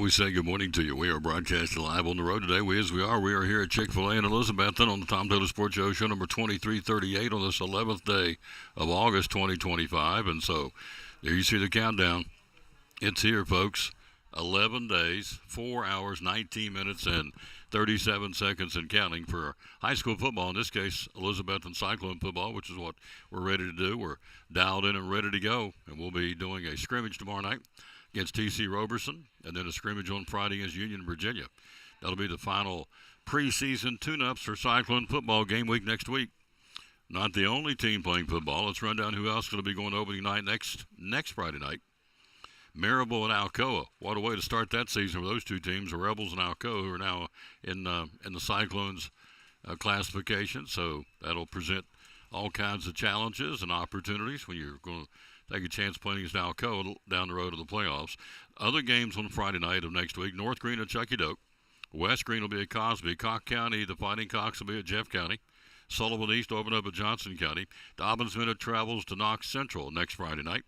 we say good morning to you. We are broadcasting live on the road today. We are here at Chick-fil-A in Elizabethton on the Tom Taylor Sports Show number 2338 on this 11th day of August 2025. And so there you see the countdown. It's here, folks. 11 days, 4 hours, 19 minutes, and 37 seconds and counting for high school football. In this case, Elizabethton Cyclone football, which is what we're ready to do. We're dialed in and ready to go, and we'll be doing a scrimmage tomorrow night against T.C. Roberson, and then a scrimmage on Friday against Union, Virginia. That'll be the final preseason tune-ups for Cyclone football game week next week. Not the only team playing football. Let's run down who else is going to be going to opening night next Friday night. Marable and Alcoa. What a way to start that season with those two teams, the Rebels and Alcoa, who are now in the Cyclones classification. So that'll present all kinds of challenges and opportunities when you're going to take a chance playing against Alcoa down the road to the playoffs. Other games on Friday night of next week, North Green at Chucky Doak. West Green will be at Cosby. Cock County, the Fighting Cocks will be at Jeff County. Sullivan East will open up at Johnson County. Dobbins Minute travels to Knox Central next Friday night.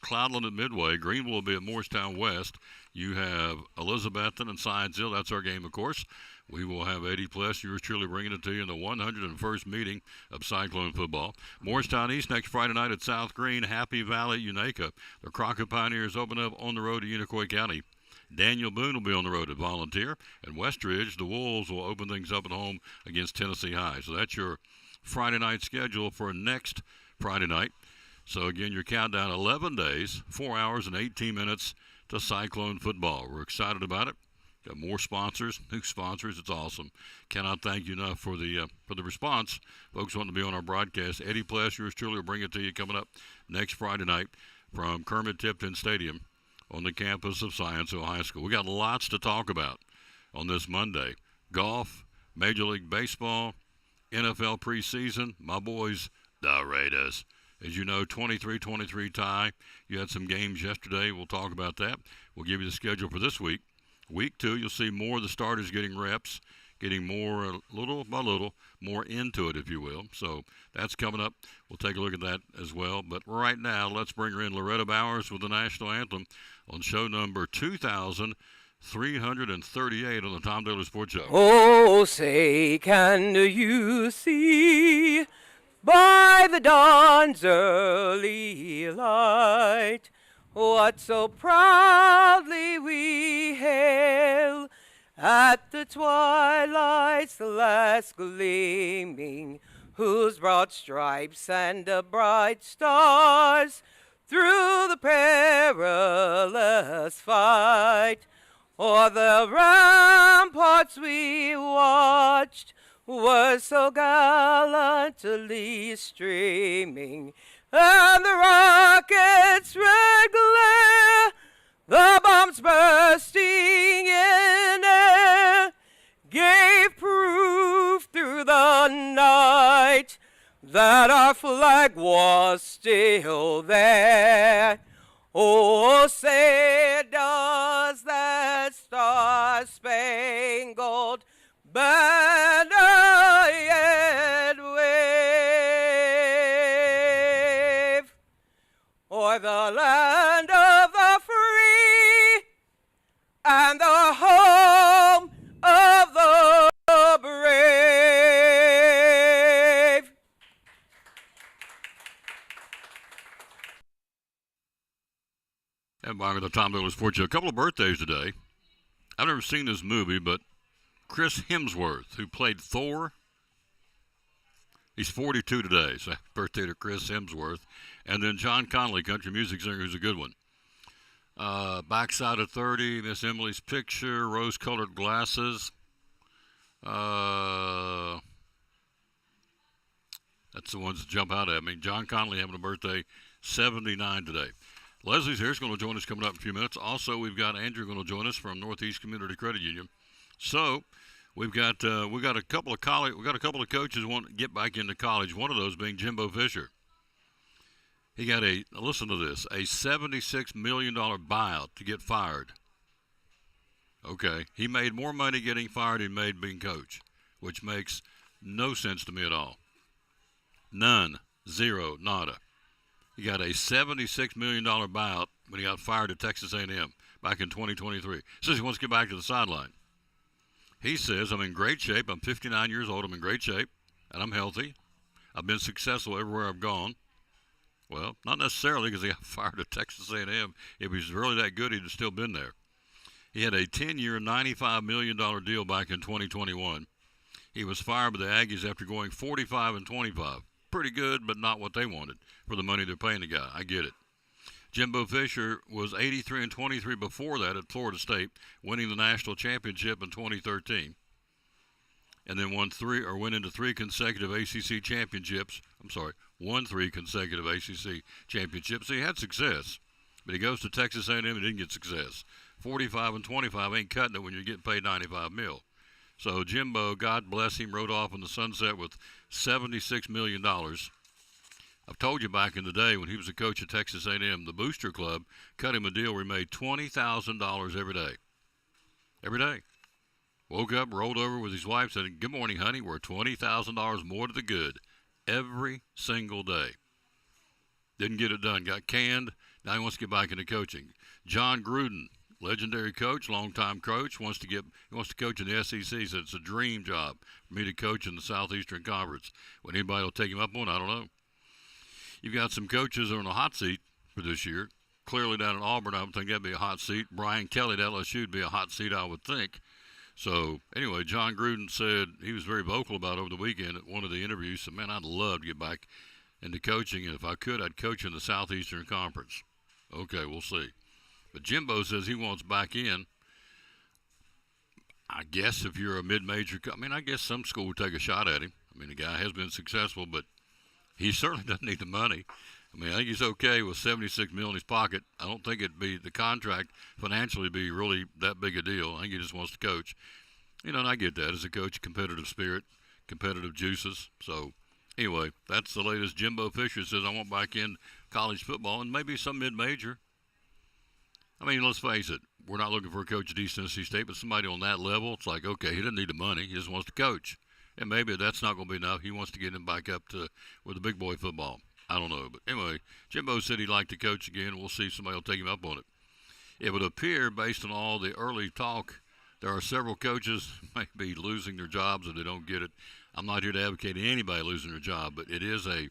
Cloudland at Midway. Greenville will be at Morristown West. You have Elizabethton and Sidesville. That's our game, of course. We will have 80 plus. Yours truly bringing it to you in the 101st meeting of Cyclone football. Morristown East next Friday night at South Green. Happy Valley, Unaka. The Crockett Pioneers open up on the road to Unicoi County. Daniel Boone will be on the road at Volunteer. And Westridge, the Wolves, will open things up at home against Tennessee High. So that's your Friday night schedule for next Friday night. So, again, your countdown, 11 days, 4 hours and 18 minutes to Cyclone football. We're excited about it. Got more sponsors, new sponsors. It's awesome. Cannot thank you enough for the response. Folks want to be on our broadcast. Eddie Pless, yours truly, will bring it to you coming up next Friday night from Kermit Tipton Stadium on the campus of Science-Hill High School. We got lots to talk about on this Monday. Golf, Major League Baseball, NFL preseason, my boys, the Raiders. As you know, 23-23 tie. You had some games yesterday. We'll talk about that. We'll give you the schedule for this week. Week 2, you'll see more of the starters getting reps, getting more, little by little, more into it, if you will. So that's coming up. We'll take a look at that as well. But right now, let's bring her in, Loretta Bowers, with the National Anthem on show number 2338 on the Tom Taylor Sports Show. Oh, say, can you see by the dawn's early light what so proudly we hail at the twilight's last gleaming, whose broad stripes and the bright stars through the perilous fight o'er the ramparts we watched were so gallantly streaming, and the rocket's red glare, the bombs bursting in air, gave proof through the night that our flag was still there. Oh, say does that star-spangled banner yet wave o'er the land of the free and the home of the brave? And by the Tom Taylor Sports Show. A couple of birthdays today. I've never seen this movie, but Chris Hemsworth, who played Thor, he's 42 today, so happy birthday to Chris Hemsworth. And then John Connolly, country music singer, who's a good one. Backside of 30, Miss Emily's Picture, Rose-Colored Glasses. That's the ones that jump out at me. John Connolly having a birthday, 79 today. Leslie's here. Is going to join us coming up in a few minutes. Also, we've got Andrew going to join us from Northeast Community Credit Union. So we've got a couple of coaches who want to get back into college. One of those being Jimbo Fisher. He got listen to this, a $76 million buyout to get fired. Okay, he made more money getting fired than he made being coach, which makes no sense to me at all. None, zero, nada. He got a $76 million buyout when he got fired at Texas A&M. back in 2023. Says he wants to get back to the sideline. He says, I'm in great shape. I'm 59 years old. I'm in great shape, and I'm healthy. I've been successful everywhere I've gone. Well, not necessarily, because he got fired at Texas A&M. If he's really that good, he'd have still been there. He had a 10-year, $95 million deal back in 2021. He was fired by the Aggies after going 45-25. Pretty good, but not what they wanted for the money they're paying the guy. I get it. Jimbo Fisher was 83-23 before that at Florida State, winning the national championship in 2013, and then won went into three consecutive ACC championships. Won three consecutive ACC championships. So he had success, but he goes to Texas A&M and didn't get success. 45-25 ain't cutting it when you're getting paid $95 million. So Jimbo, God bless him, rode off in the sunset with $76 million. I've told you back in the day when he was a coach at Texas A&M, the Booster Club cut him a deal where he made $20,000 every day. Every day. Woke up, rolled over with his wife, said, good morning, honey, we're $20,000 more to the good. Every single day. Didn't get it done. Got canned. Now he wants to get back into coaching. John Gruden, legendary coach, longtime coach, wants to coach in the SEC. Said it's a dream job for me to coach in the Southeastern Conference. When anybody will take him up on, I don't know. You've got some coaches that are on a hot seat for this year. Clearly down at Auburn, I would think that'd be a hot seat. Brian Kelly at LSU would be a hot seat, I would think. So, anyway, John Gruden said he was very vocal about over the weekend at one of the interviews. Said, man, I'd love to get back into coaching, and if I could, I'd coach in the Southeastern Conference. Okay, we'll see. But Jimbo says he wants back in. I guess if you're a mid-major, I guess some school would take a shot at him. The guy has been successful, but he certainly doesn't need the money. I think he's okay with $76 million in his pocket. I don't think it'd be the contract financially be really that big a deal. I think he just wants to coach. And I get that as a coach, competitive spirit, competitive juices. So anyway, that's the latest. Jimbo Fisher says, I want back in college football and maybe some mid-major. Let's face it. We're not looking for a coach at East Tennessee State, but somebody on that level, it's like, okay, he doesn't need the money. He just wants to coach. And maybe that's not going to be enough. He wants to get him back up to with the big boy football. I don't know. But anyway, Jimbo said he'd like to coach again. We'll see if somebody will take him up on it. It would appear, based on all the early talk, there are several coaches who may be losing their jobs if they don't get it. I'm not here to advocate anybody losing their job, but it is a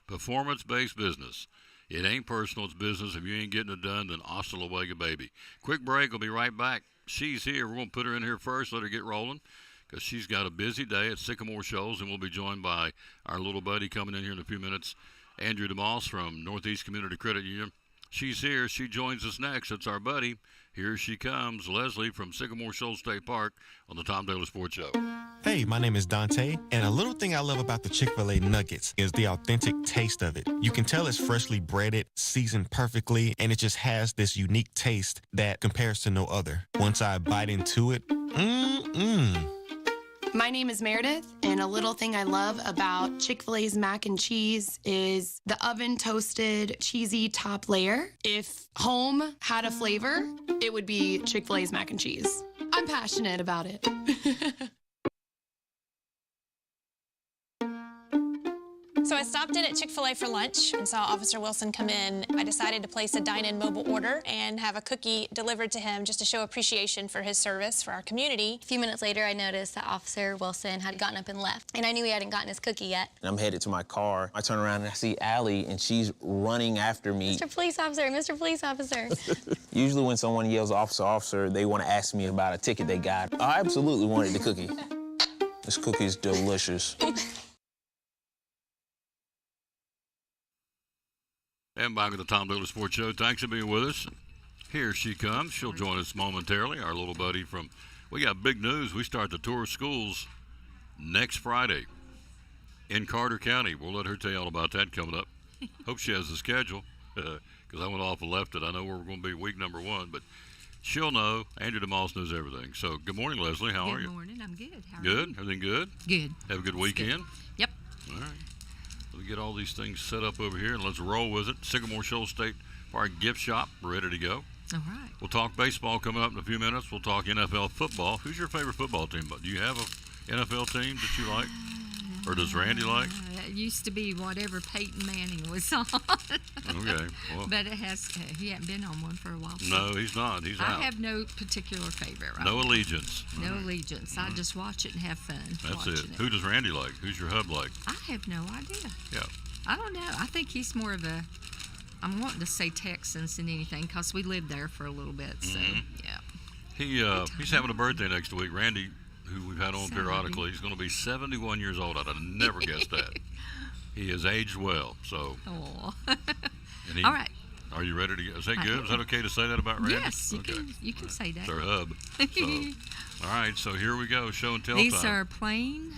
performance-based business. It ain't personal. It's business. If you ain't getting it done, then hasta luego, baby. Quick break. We'll be right back. She's here. We're going to put her in here first, let her get rolling, because she's got a busy day at Sycamore Shoals, and we'll be joined by our little buddy coming in here in a few minutes, Andrew DeMoss from Northeast Community Credit Union. She's here. She joins us next. It's our buddy. Here she comes, Leslie from Sycamore Shoals State Park on the Tom Taylor Sports Show. Hey, my name is Dante, and a little thing I love about the Chick-fil-A nuggets is the authentic taste of it. You can tell it's freshly breaded, seasoned perfectly, and it just has this unique taste that compares to no other. Once I bite into it, My name is Meredith, and a little thing I love about Chick-fil-A's mac and cheese is the oven-toasted, cheesy top layer. If home had a flavor, it would be Chick-fil-A's mac and cheese. I'm passionate about it. So I stopped in at Chick-fil-A for lunch and saw Officer Wilson come in. I decided to place a dine-in mobile order and have a cookie delivered to him just to show appreciation for his service for our community. A few minutes later, I noticed that Officer Wilson had gotten up and left, and I knew he hadn't gotten his cookie yet. And I'm headed to my car. I turn around and I see Allie, and she's running after me. Mr. Police Officer, Mr. Police Officer. Usually when someone yells, officer, officer, they want to ask me about a ticket they got. I absolutely wanted the cookie. This cookie is delicious. And back at the Tom Taylor Sports Show. Thanks for being with us. Here she comes. She'll join us momentarily. Our little buddy from, we got big news. We start the tour of schools next Friday in Carter County. We'll let her tell you all about that coming up. Hope she has the schedule, because I went off and left it. I know we're going to be week number 1, but she'll know. Andrew DeMoss knows everything. So good morning, Leslie. How are you? Good morning. I'm good. How are Good? you? Everything good? Good. Have a good weekend? Yep. All right. We'll get all these things set up over here, and let's roll with it. Sycamore Shoals State Park Gift Shop, ready to go. All right. We'll talk baseball coming up in a few minutes. We'll talk NFL football. Who's your favorite football team? Do you have an NFL team that you like? Or does Randy like? used to be whatever Peyton Manning was on. Okay. Well, But it has, he hasn't been on one for a while. so no, he's not. He's out. I have no particular favorite right No now. allegiance. No allegiance. I just watch it and have fun. That's watching it. Who does Randy like? Who's your hub like? I have no idea. Yeah. I don't know. I think he's more of a, I'm wanting to say Texans than anything because we lived there for a little bit. So, yeah. He's having a birthday next week. Randy, who we've had on 70. periodically, he's going to be 71 years old. I'd have never guessed that. He has aged well. So, Oh. and he, All right. Are you ready to get? Is that good? Is that okay to say that about Randy? Yes, Okay. you can say that. It's our hub. So, all right. So here we go. Show and tell These time. are plain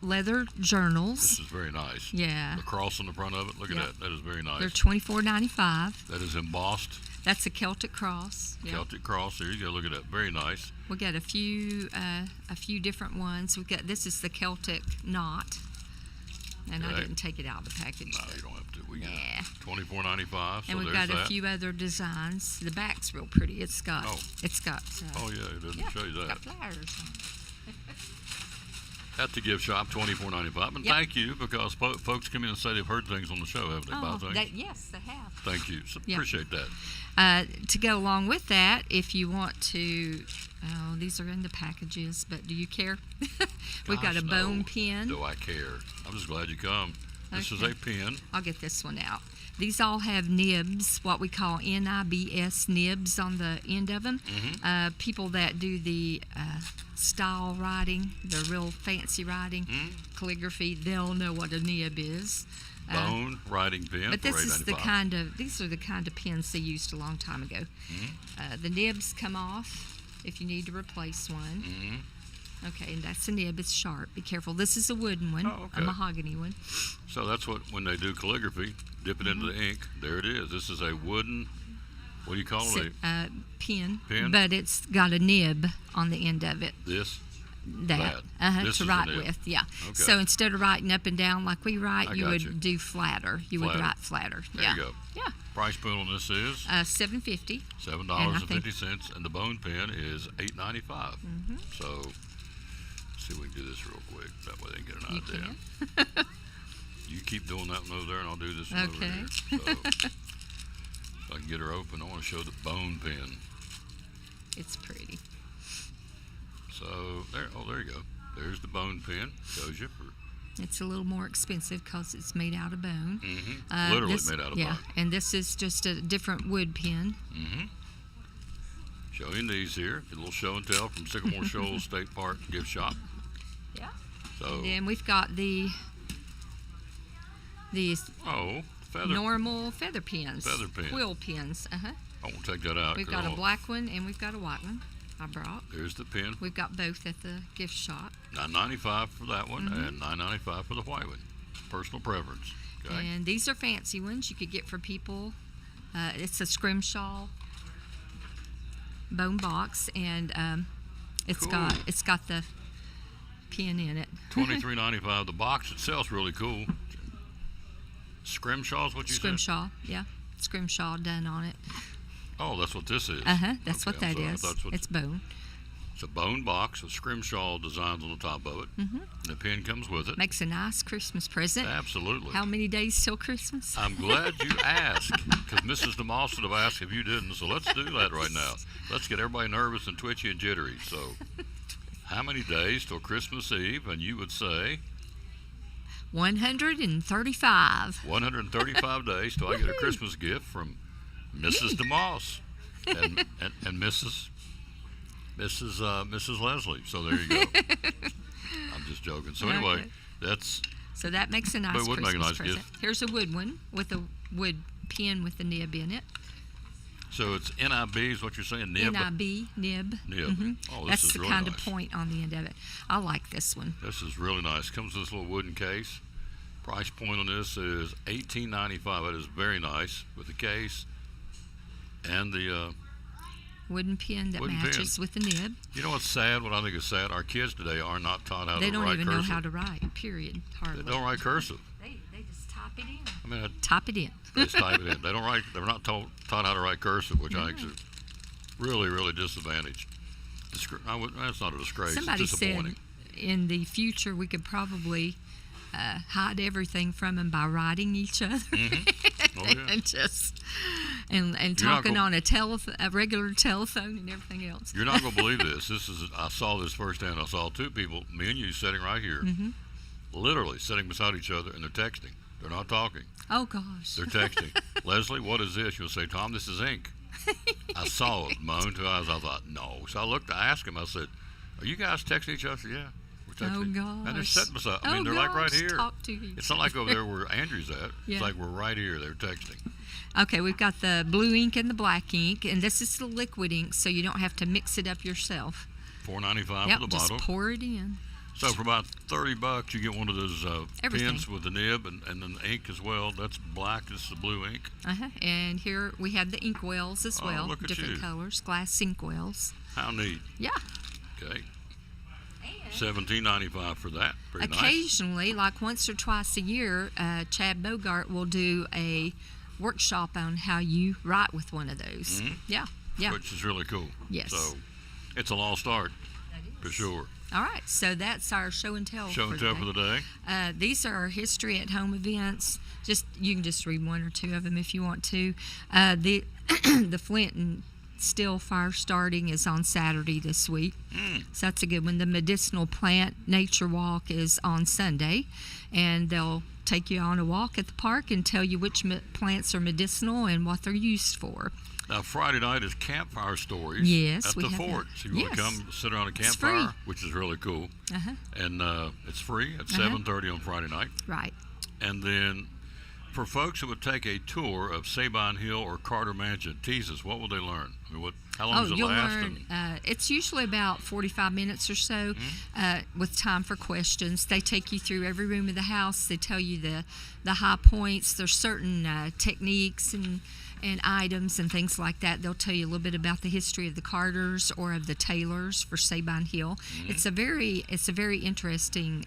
leather journals. This is very nice. Yeah. The cross on the front of it. Look at Yep. that. That is very nice. They're $24.95. That is embossed That's a Celtic cross. Yep. Celtic cross. There you go. Look at that. Very nice. We got a few different ones. We got this is the Celtic knot, and I Okay. didn't take it out of the package. No, you don't have to. We got Yeah. $24.95. So And we've there's got a that. few other designs. The back's real pretty. It's got Oh. Oh yeah, it doesn't show you that. got flowers on it. At the gift shop, $24.95. And Yep. thank you because folks come in and say they've heard things on the show, haven't they? Oh, About things. yes, they have. Thank you. So Yeah. appreciate that. To go along with that, if you want to, these are in the packages, but do you care? We've got Gosh, a bone no. pin. Do I care? I'm just glad you come. This is Okay. a pin. I'll get this one out. These all have nibs, what we call NIBS nibs on the end of them. Mm-hmm. People that do the style writing, the real fancy writing, Mm-hmm. calligraphy, they'll know what a nib is. Bone writing pen But for this is $8.95. these are the kind of pens they used a long time ago. The nibs come off if you need to replace one. Okay, and that's a nib. It's sharp. Be careful. This is a wooden one, Oh, okay. a mahogany one. So that's what, when they do calligraphy, dip it into the ink. There it is. This is a wooden, what do you call it? Pen, Pen? but it's got a nib on the end of it. This? That This to is a write nib. with, yeah. Okay. So instead of writing up and down like we write, I you got would you. do flatter. You would Flatter. write flatter. There yeah. you go. Yeah. Price point on this is $7.50. $7.50, and the bone pen is $8.95. So, let's see if we can do this real quick. That way they can get an You idea. can. You keep doing that one over there, and I'll do this one over Okay. here. So, if I can get her open, I want to show the bone pen. It's pretty. So, there you go. There's the bone pen. Shows you for It's a little more expensive because it's made out of bone. literally This- made out of yeah, bone. and this is just a different wood pen. Showing these here. A little show and tell from Sycamore Shoals State Park Gift Shop. Yeah. So, And then we've got these feather. normal feather pens. Feather pen. Quill pens. I won't take that out. We've 'cause got a I'll- black one and we've got a white one I brought. There's the pen. We've got both at the gift shop. $9.95 for that one, and $9.95 for the white one. Personal preference. Okay. And these are fancy ones you could get for people. It's a scrimshaw bone box, and it's Cool. got the pin in it. $23.95. The box itself's really cool. Scrimshaw's what you said? Scrimshaw, yeah. Scrimshaw done on it. Oh, that's what this is. That's Okay, what I'm that sorry. I is. thought It's bone. It's a bone box with Scrimshaw designs on the top of it. And the pen comes with it. Makes a nice Christmas present. Absolutely. How many days till Christmas? I'm glad you asked, because Mrs. DeMoss would have asked if you didn't. So let's do that right now. Let's get everybody nervous and twitchy and jittery. So, how many days till Christmas Eve? And you would say 135. 135 days till I get a Christmas gift from Mrs. DeMoss and Mrs. Leslie. So there you go. I'm just joking. So anyway, Okay. that's So that makes a nice But it would Christmas make a nice present. gift. Here's a wood one with a wood pin with a nib in it. so it's NIB is what you're saying, nib. NIB, nib. Nib. Oh, this That's is the really kind nice. of point on the end of it. I like this one. This is really nice. Comes with this little wooden case. Price point on this is $18.95. That is very nice with the case and the. Wooden pin that Wooden matches pen. with the nib. You know what's sad? What I think is sad? Our kids today are not taught how They to don't write even cursive. know how to write, period. Hardly. They don't write cursive. They just type it in. I mean, Type it in. they just type it in. They don't write. They're not taught how to write cursive, which I think is really, really disadvantaged. That's not a disgrace. Somebody it's said disappointing. in the future we could probably hide everything from them by writing each other. Oh, yeah. And just and You're not talking gonna- on a regular telephone and everything else. You're not going to believe this. I saw this firsthand. I saw two people, me and you, sitting right here, literally sitting beside each other, and they're texting. They're not talking. Oh gosh. They're texting. Leslie, what is this? You'll say, Tom, this is ink. I saw it. My own two eyes. I thought, no. So I asked him. I said, are you guys texting each other? I said, yeah. We're texting. Oh gosh. And they're sitting beside. I mean, Oh, they're like right gosh, here. talk to each It's not like over there where Andrew's at. Yeah. It's like we're right here. They're texting. Okay, we've got the blue ink and the black ink, and this is the liquid ink, so you don't have to mix it up yourself. $4.95 Yep, for the just bottle. pour it in. So for about $30, you get one of those Everything. pens with the nib and then the ink as well. That's black. This is the blue ink. And here we have the ink wells as Oh, well, look at different you. colors, glass ink wells. How neat. Yeah. Okay. $17.95 for that. Very nice. Occasionally, like once or twice a year, Chad Bogart will do a workshop on how you write with one of those. Yeah, yeah. Which is really cool. Yes. So it's a lost art for sure. All right, so that's our show and tell. Show and tell for the day. These are our history at home events. You can just read one or two of them if you want to. The the Flint and Steel fire starting is on Saturday this week, so that's a good one. The medicinal plant nature walk is on Sunday, and they'll take you on a walk at the park and tell you which plants are medicinal and what they're used for. Now, Friday night is campfire stories Yes, at we the have fort. that. So you want to Yes. come sit around a It's free. campfire, which is really cool. And it's free at 7:30 on Friday night. Right. And then for folks who would take a tour of Sabine Hill or Carter Mansion, tease us, what will they learn? I mean, how long does it you'll last? learn. It's usually about 45 minutes or so, with time for questions. They take you through every room of the house. They tell you the high points. There's certain techniques and items and things like that. They'll tell you a little bit about the history of the Carters or of the Taylors for Sabine Hill. It's a very interesting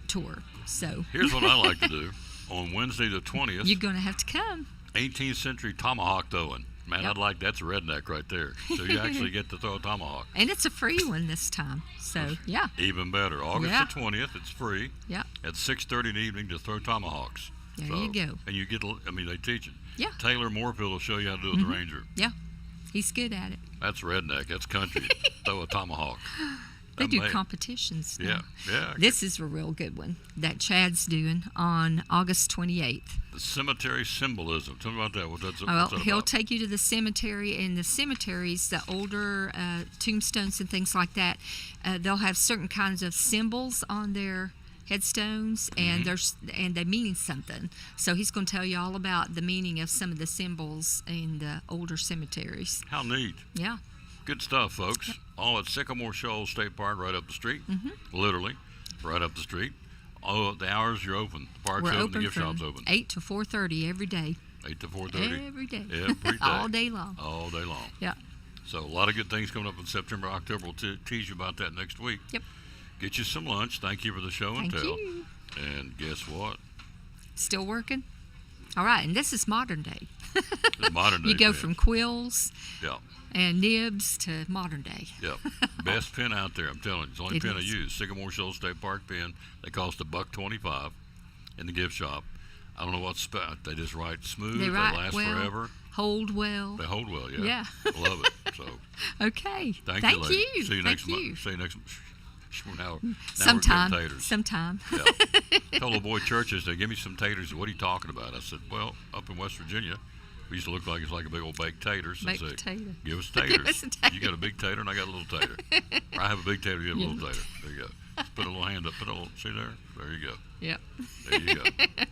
tour. So Here's what I like to do. On Wednesday the 20th, you're going to have to come. 18th century tomahawk throwing. Man, Yep. that's a redneck right there. So you actually get to throw a tomahawk. And it's a free one this time. So, yeah. Even better. August Yeah. the 20th, it's free Yeah. at 6:30 in the evening to throw tomahawks. There you go. And you get, they teach it. Yeah. Taylor Moorfield will show you how to do it with the Ranger. Yeah. He's good at it. That's redneck. That's country. Throw a tomahawk. They do Amazing. competitions now. Yeah. This is a real good one that Chad's doing on August 28th. The cemetery symbolism. Tell me about that. What's Well, that he'll about? take you to the cemetery, and the cemeteries, the older tombstones and things like that, they'll have certain kinds of symbols on their headstones, and they mean something. So he's going to tell you all about the meaning of some of the symbols in the older cemeteries. How neat. Yeah. Good stuff, folks. All at Sycamore Shoals State Park, right up the street. Literally, right up the street. Oh, the hours you're open. The park's We're open, open the gift from shop's open. 8 to 4:30 every day. 8 to 4:30. Every day. Every day. All day long. All day long. Yeah. So a lot of good things coming up in September, October. We'll tease you about that next week. Yep. Get you some lunch. Thank you for the show and Thank tell. you. And guess what? Still working? All right, and this is modern day. The modern day. You go pen. from quills Yeah. and nibs to modern day. Yeah. Best pen out there, I'm telling you. It's the only It pen I is. use. Sycamore Shoals State Park pen. They cost $1.25 in the gift shop. I don't know what's they just write smooth. They write last well, forever. hold well. They hold well, yeah. Yeah. Love it. So Okay. thank you, lady. you. See you Thank next you. month. See you next month. Now Sometime. we're getting taters. Sometime. Yeah. Told the boy churches, they give me some taters. What are you talking about? I said, well, up in West Virginia, we used to look like it's like a big old baked tater. So Baked say, potato. give us Give taters. us a tater. You got a big tater and I got a little tater. Or I have a big tater, you have a little tater. There you go. Just put a little hand up. Put a little, see there? There you go. Yep. There you go.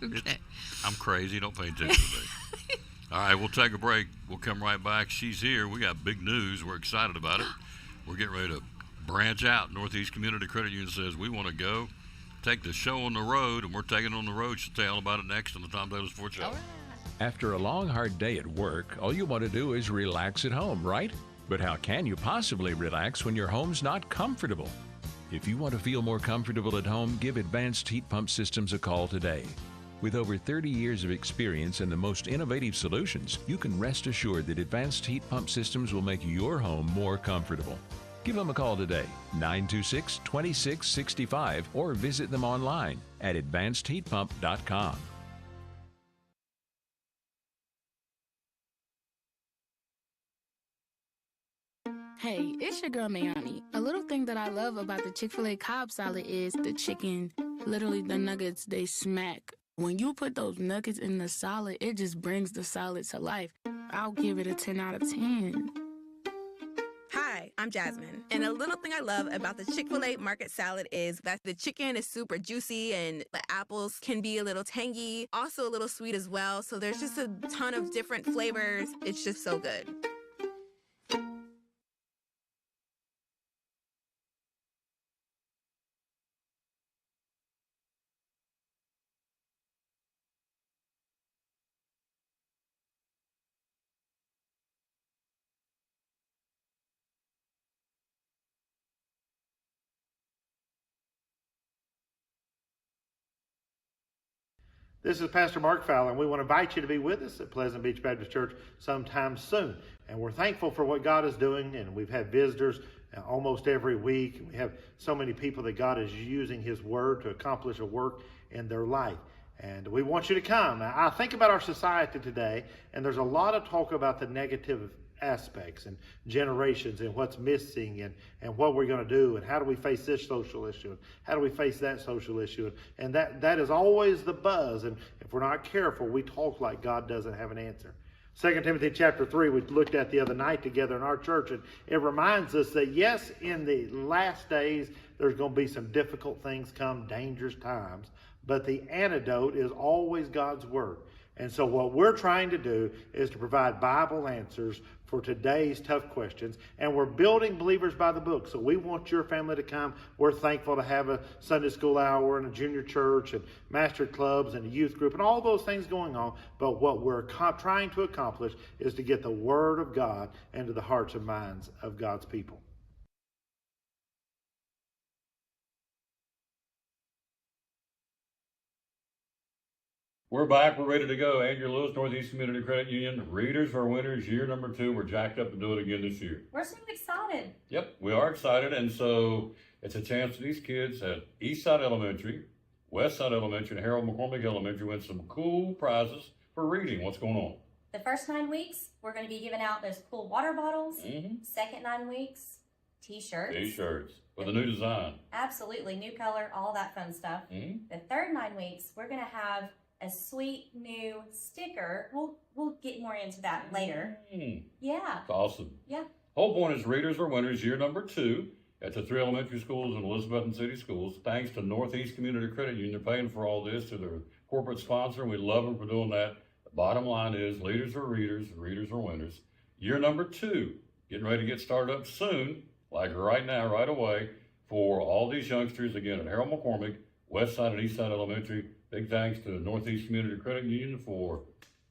Okay. I'm crazy. Don't pay attention to me. All right, we'll take a break. We'll come right back. She's here. We got big news. We're excited about it. We're getting ready to branch out. Northeast Community Credit Union says we want to go take the show on the road, and we're taking it on the road. She'll tell you all about it next on the Tom Taylor Sports Show. After a long, hard day at work, all you want to do is relax at home, right? But how can you possibly relax when your home's not comfortable? If you want to feel more comfortable at home, give Advanced Heat Pump Systems a call today. With over 30 years of experience and the most innovative solutions, you can rest assured that Advanced Heat Pump Systems will make your home more comfortable. Give them a call today, 926-2665, or visit them online at advancedheatpump.com. Hey, it's your girl Mayani. A little thing that I love about the Chick-fil-A Cobb salad is the chicken. Literally, the nuggets, they smack. When you put those nuggets in the salad, it just brings the salad to life. I'll give it a 10 out of 10. Hi, I'm Jasmine. And a little thing I love about the Chick-fil-A market salad is that the chicken is super juicy and the apples can be a little tangy, also a little sweet as well. So there's just a ton of different flavors. It's just so good. This is Pastor Mark Fowler, and we want to invite you to be with us at Pleasant Beach Baptist Church sometime soon. And we're thankful for what God is doing, and we've had visitors almost every week. We have so many people that God is using His Word to accomplish a work in their life. And we want you to come. Now, I think about our society today, and there's a lot of talk about the negative aspects and generations and what's missing and what we're going to do and how do we face this social issue and how do we face that social issue, and that is always the buzz, and if we're not careful we talk like God doesn't have an answer. 2 Timothy chapter 3 we looked at the other night together in our church, and it reminds us that yes, in the last days there's going to be some difficult things come, dangerous times, but the antidote is always God's Word. And so what we're trying to do is to provide Bible answers for today's tough questions. And we're building Believers by the Book. So we want your family to come. We're thankful to have a Sunday school hour and a junior church and master clubs and a youth group and all those things going on. But what we're trying to accomplish is to get the Word of God into the hearts and minds of God's people. We're back. We're ready to go. Andrew Lewis, Northeast Community Credit Union. Readers are winners. Year number 2. We're jacked up to do it again this year. We're so excited. Yep, we are excited. And so it's a chance for these kids at Eastside Elementary, Westside Elementary, and Harold McCormick Elementary win some cool prizes for reading. What's going on? The first 9 weeks, we're going to be giving out those cool water bottles. Second 9 weeks, T-shirts. T-shirts with a new design. Absolutely. New color, all that fun stuff. The third 9 weeks, we're going to have a sweet new sticker. We'll get more into that later. Yeah. That's awesome. Yeah. Whole point is readers are winners. Year number 2 at the 3 elementary schools and Elizabethton City Schools. Thanks to Northeast Community Credit Union paying for all this, to their corporate sponsor, and we love them for doing that. The bottom line is leaders are readers, readers are winners. Year number 2, getting ready to get started up soon, like right now, right away, for all these youngsters, again, at Harold McCormick, Westside and Eastside Elementary. Big thanks to Northeast Community Credit Union for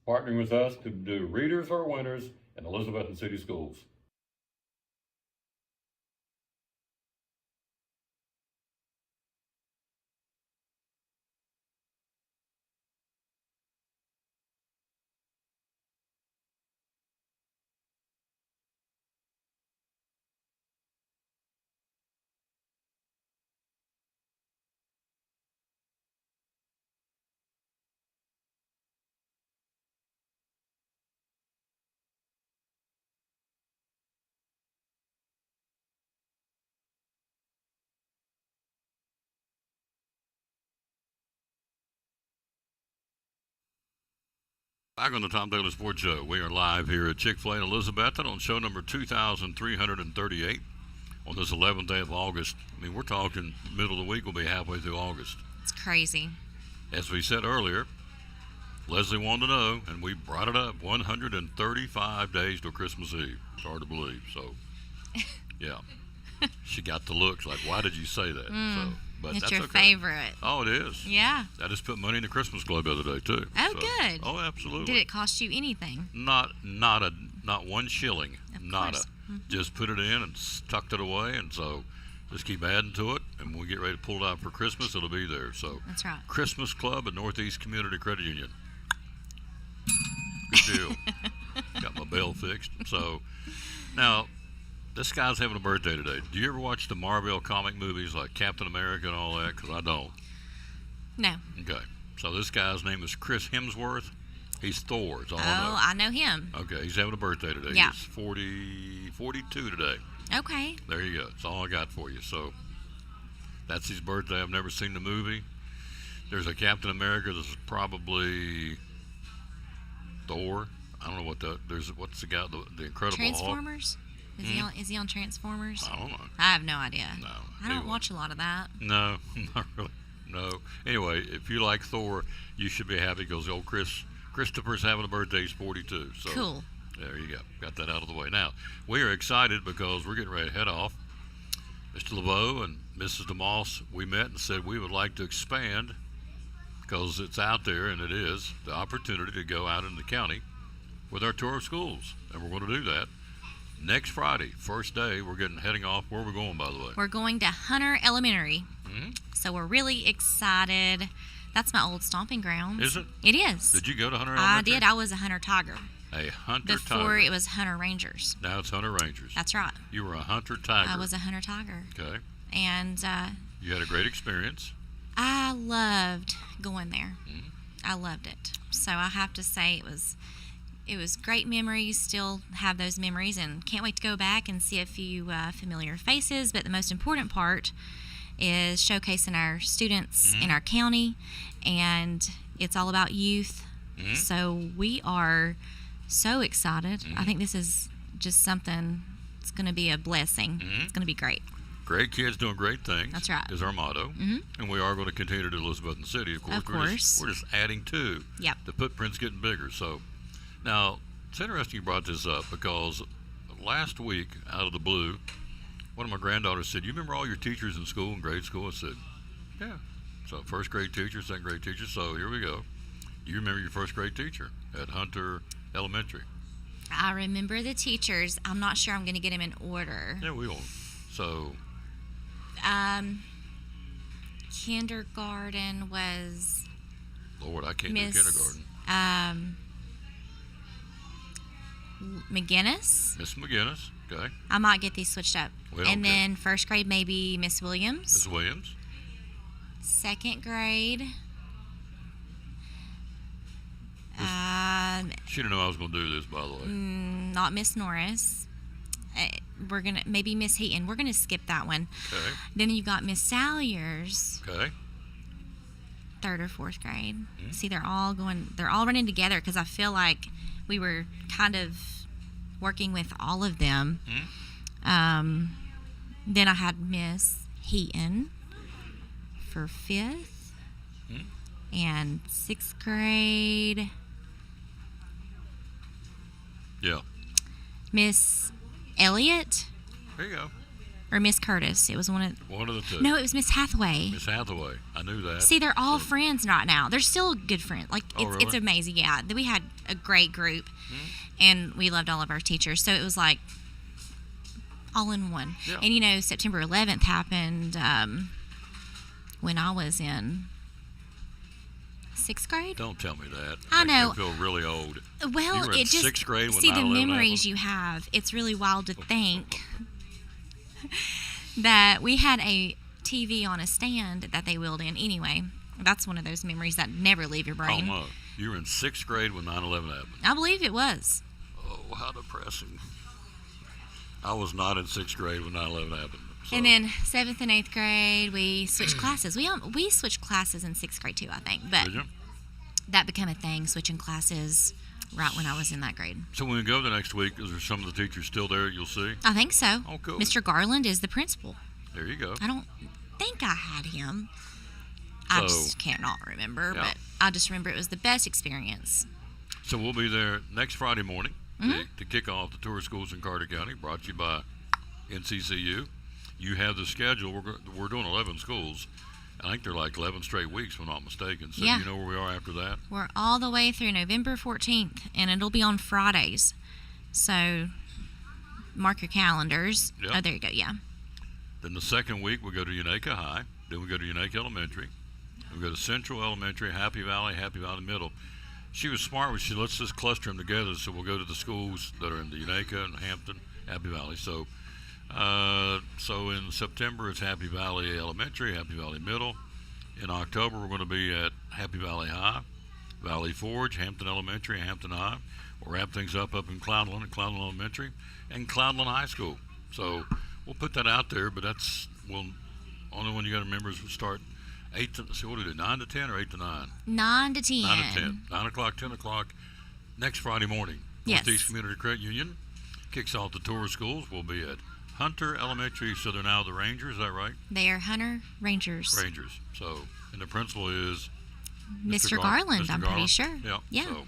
partnering with us to do Readers Are Winners in Elizabethton City Schools. Back on the Tom Taylor Sports Show. We are live here at Chick-fil-A in Elizabethton on show number 2,338 on this 11th day of August. I mean, we're talking middle of the week. We'll be halfway through August. It's crazy. As we said earlier, Leslie wanted to know, and we brought it up, 135 days till Christmas Eve. It's hard to believe. So, yeah. She got the looks like, why did you say that? So, but it's that's your okay. favorite. Oh, it is. Yeah. I just put money in the Christmas Club the other day, too. Oh, So- good. Oh, absolutely. Did it cost you anything? Not 1 shilling. Nada. Just put it in and tucked it away, and so just keep adding to it, and when we get ready to pull it out for Christmas, it'll be there. So That's right. Christmas Club at Northeast Community Credit Union. Good deal. Got my bell fixed. So now This guy's having a birthday today. Do you ever watch the Marvel comic movies like Captain America and all that? Because I don't. No. Okay. So this guy's name is Chris Hemsworth. He's Thor. Is all Oh, I know him. Okay, he's having a birthday today. Yeah. He's 42 today. Okay. There you go. That's all I got for you. So that's his birthday. I've never seen the movie. There's a Captain America that's probably Thor. I don't know what what's the guy, the Incredible Transformers? Is he on Transformers? Hulk? I don't know. I have no idea. No. I don't watch a lot of that. No, not really. No. Anyway, if you like Thor, you should be happy because old Christopher's having a birthday. He's 42. So Cool. There you go. Got that out of the way. Now, we are excited because we're getting ready to head off. Mr. LeBeau and Mrs. DeMoss, we met and said we would like to expand because it's out there, and it is, the opportunity to go out in the county with our tour of schools. And we're going to do that next Friday, first day. We're heading off. Where are we going, by the way? We're going to Hunter Elementary. Mm-hmm. So we're really excited. That's my old stomping grounds. Is it? It is. Did you go to Hunter Elementary? I did. I was a Hunter Tiger. A Hunter Before Tiger. it was Hunter Rangers. Now it's Hunter Rangers. That's right. You were a Hunter Tiger. I was a Hunter Tiger. Okay. And you had a great experience. I loved going there. Mm-hmm. I loved it. So I have to say it was great memories. Still have those memories and can't wait to go back and see a few familiar faces. But the most important part is showcasing our students in our county, and it's all about youth. Mm-hmm. So we are so excited. I think this is just something, it's going to be a blessing. It's going to be great. Great kids doing great things. That's right. Is our motto. Mm-hmm. And we are going to continue to do Elizabeth City, of course. Of course. We're just adding to. Yep. The footprint's getting bigger. So now, it's interesting you brought this up because last week, out of the blue, one of my granddaughters said, "You remember all your teachers in school, in grade school?" I said, "Yeah." So first grade teacher, second grade teacher. So here we go. You remember your first grade teacher at Hunter Elementary? I remember the teachers. I'm not sure I'm going to get them in order. Yeah, we will. So kindergarten was Lord, I can't Miss, do kindergarten. McGinnis. Miss McGinnis, okay. I might get these switched up. We don't And care. then first grade, maybe Miss Williams. Miss Williams. Second grade. She didn't know I was going to do this, by the way. Not Miss Norris. We're gonna maybe Miss Heaton. We're gonna skip that one. Okay. Then you got Miss Salyers. Okay. Third or fourth grade. See, they're all running together because I feel like we were kind of working with all of them. Then I had Miss Heaton for fifth and sixth grade. Yeah. Miss Elliott There you go. or Miss Curtis. It was one of the two. No, it was Miss Hathaway. Miss Hathaway. I knew that. See, they're all friends right now. They're still good friends. Like Oh, it's really? amazing. Yeah, we had a great group, and we loved all of our teachers. So it was like all in one. Yeah. And you know, September 11th happened when I was in sixth grade. Don't tell me that. I Makes know. me feel really old. Well, you were in it just sixth grade when see the 9/11 memories happened? you have. It's really wild to think that we had a TV on a stand that they wheeled in. Anyway, that's one of those memories that never leave your Oh, brain. no. You were in sixth grade when 9/11 happened. I believe it was. Oh, how depressing. I was not in sixth grade when 9/11 happened. So, And then seventh and eighth grade, we switched classes. We switched classes in sixth grade too, I think. But did you? that became a thing, switching classes right when I was in that grade. So when we go the next week, is there some of the teachers still there you'll see? I think so. Oh, cool. Mr. Garland is the principal. There you go. I don't think I had him. I So- just cannot remember, Yeah. but I just remember it was the best experience. So we'll be there next Friday morning to kick off the tour of schools in Carter County, brought to you by NCCU. You have the schedule. We're doing 11 schools. I think they're like 11 straight weeks, if I'm not mistaken. So Yeah. do you know where we are after that? We're all the way through November 14th, and it'll be on Fridays. So mark your calendars. Yep. Oh, there you go. Yeah. Then the second week, we go to Unaka High. Then we go to Unaka Elementary. We go to Central Elementary, Happy Valley Middle. She was smart. She said, let's just cluster them together. So we'll go to the schools that are in the Unaka and Hampton, Happy Valley. So So in September, it's Happy Valley Elementary, Happy Valley Middle. In October, we're going to be at Happy Valley High, Valley Forge, Hampton Elementary, Hampton High. We'll wrap things up in Cloudland at Cloudland Elementary and Cloudland High School. So we'll put that out there, but that's only one you got to remember is we start 8 to, so what do we do, 9 to 10 or 8 to 9? 9 to 10. 9 to 10. 9 o'clock, 10 o'clock next Friday morning. Yes. Northeast Community Credit Union kicks off the tour of schools. We'll be at Hunter Elementary, so they're now the Rangers, is that right? They are Hunter Rangers. Rangers. So, and the principal is Mr. Garland, Mr. I'm pretty sure. Yeah. Yeah. So,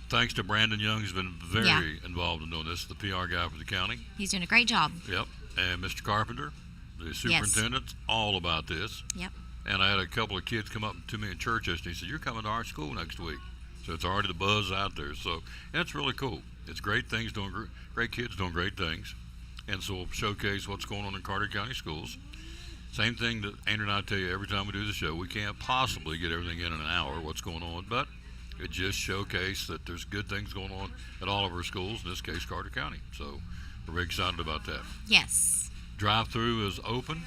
thanks to Brandon Young, who's been very involved in doing this, the PR guy for the county. He's doing a great job. Yep. And Mr. Carpenter, the superintendent's all about this. Yep. And I had a couple of kids come up to me in church yesterday and he said, "You're coming to our school next week." So it's already the buzz out there. So that's really cool. It's great things, great kids doing great things. And so we'll showcase what's going on in Carter County schools. Same thing that Andrew and I tell you every time we do the show. We can't possibly get everything in an hour, what's going on, but it just showcases that there's good things going on at all of our schools, in this case, Carter County. So we're very excited about that. Yes. Drive-through is open,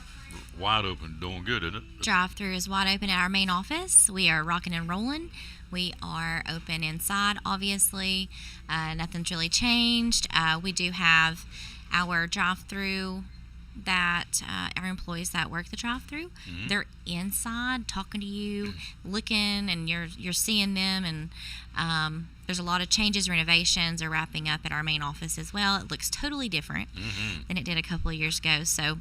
wide open, doing good, isn't it? Drive-through is wide open at our main office. We are rocking and rolling. We are open inside, obviously. Nothing's really changed. We do have our drive-through that our employees that work the drive-through, they're inside talking to you, looking, and you're seeing them. And there's a lot of changes, renovations are wrapping up at our main office as well. It looks totally different than it did a couple of years ago. So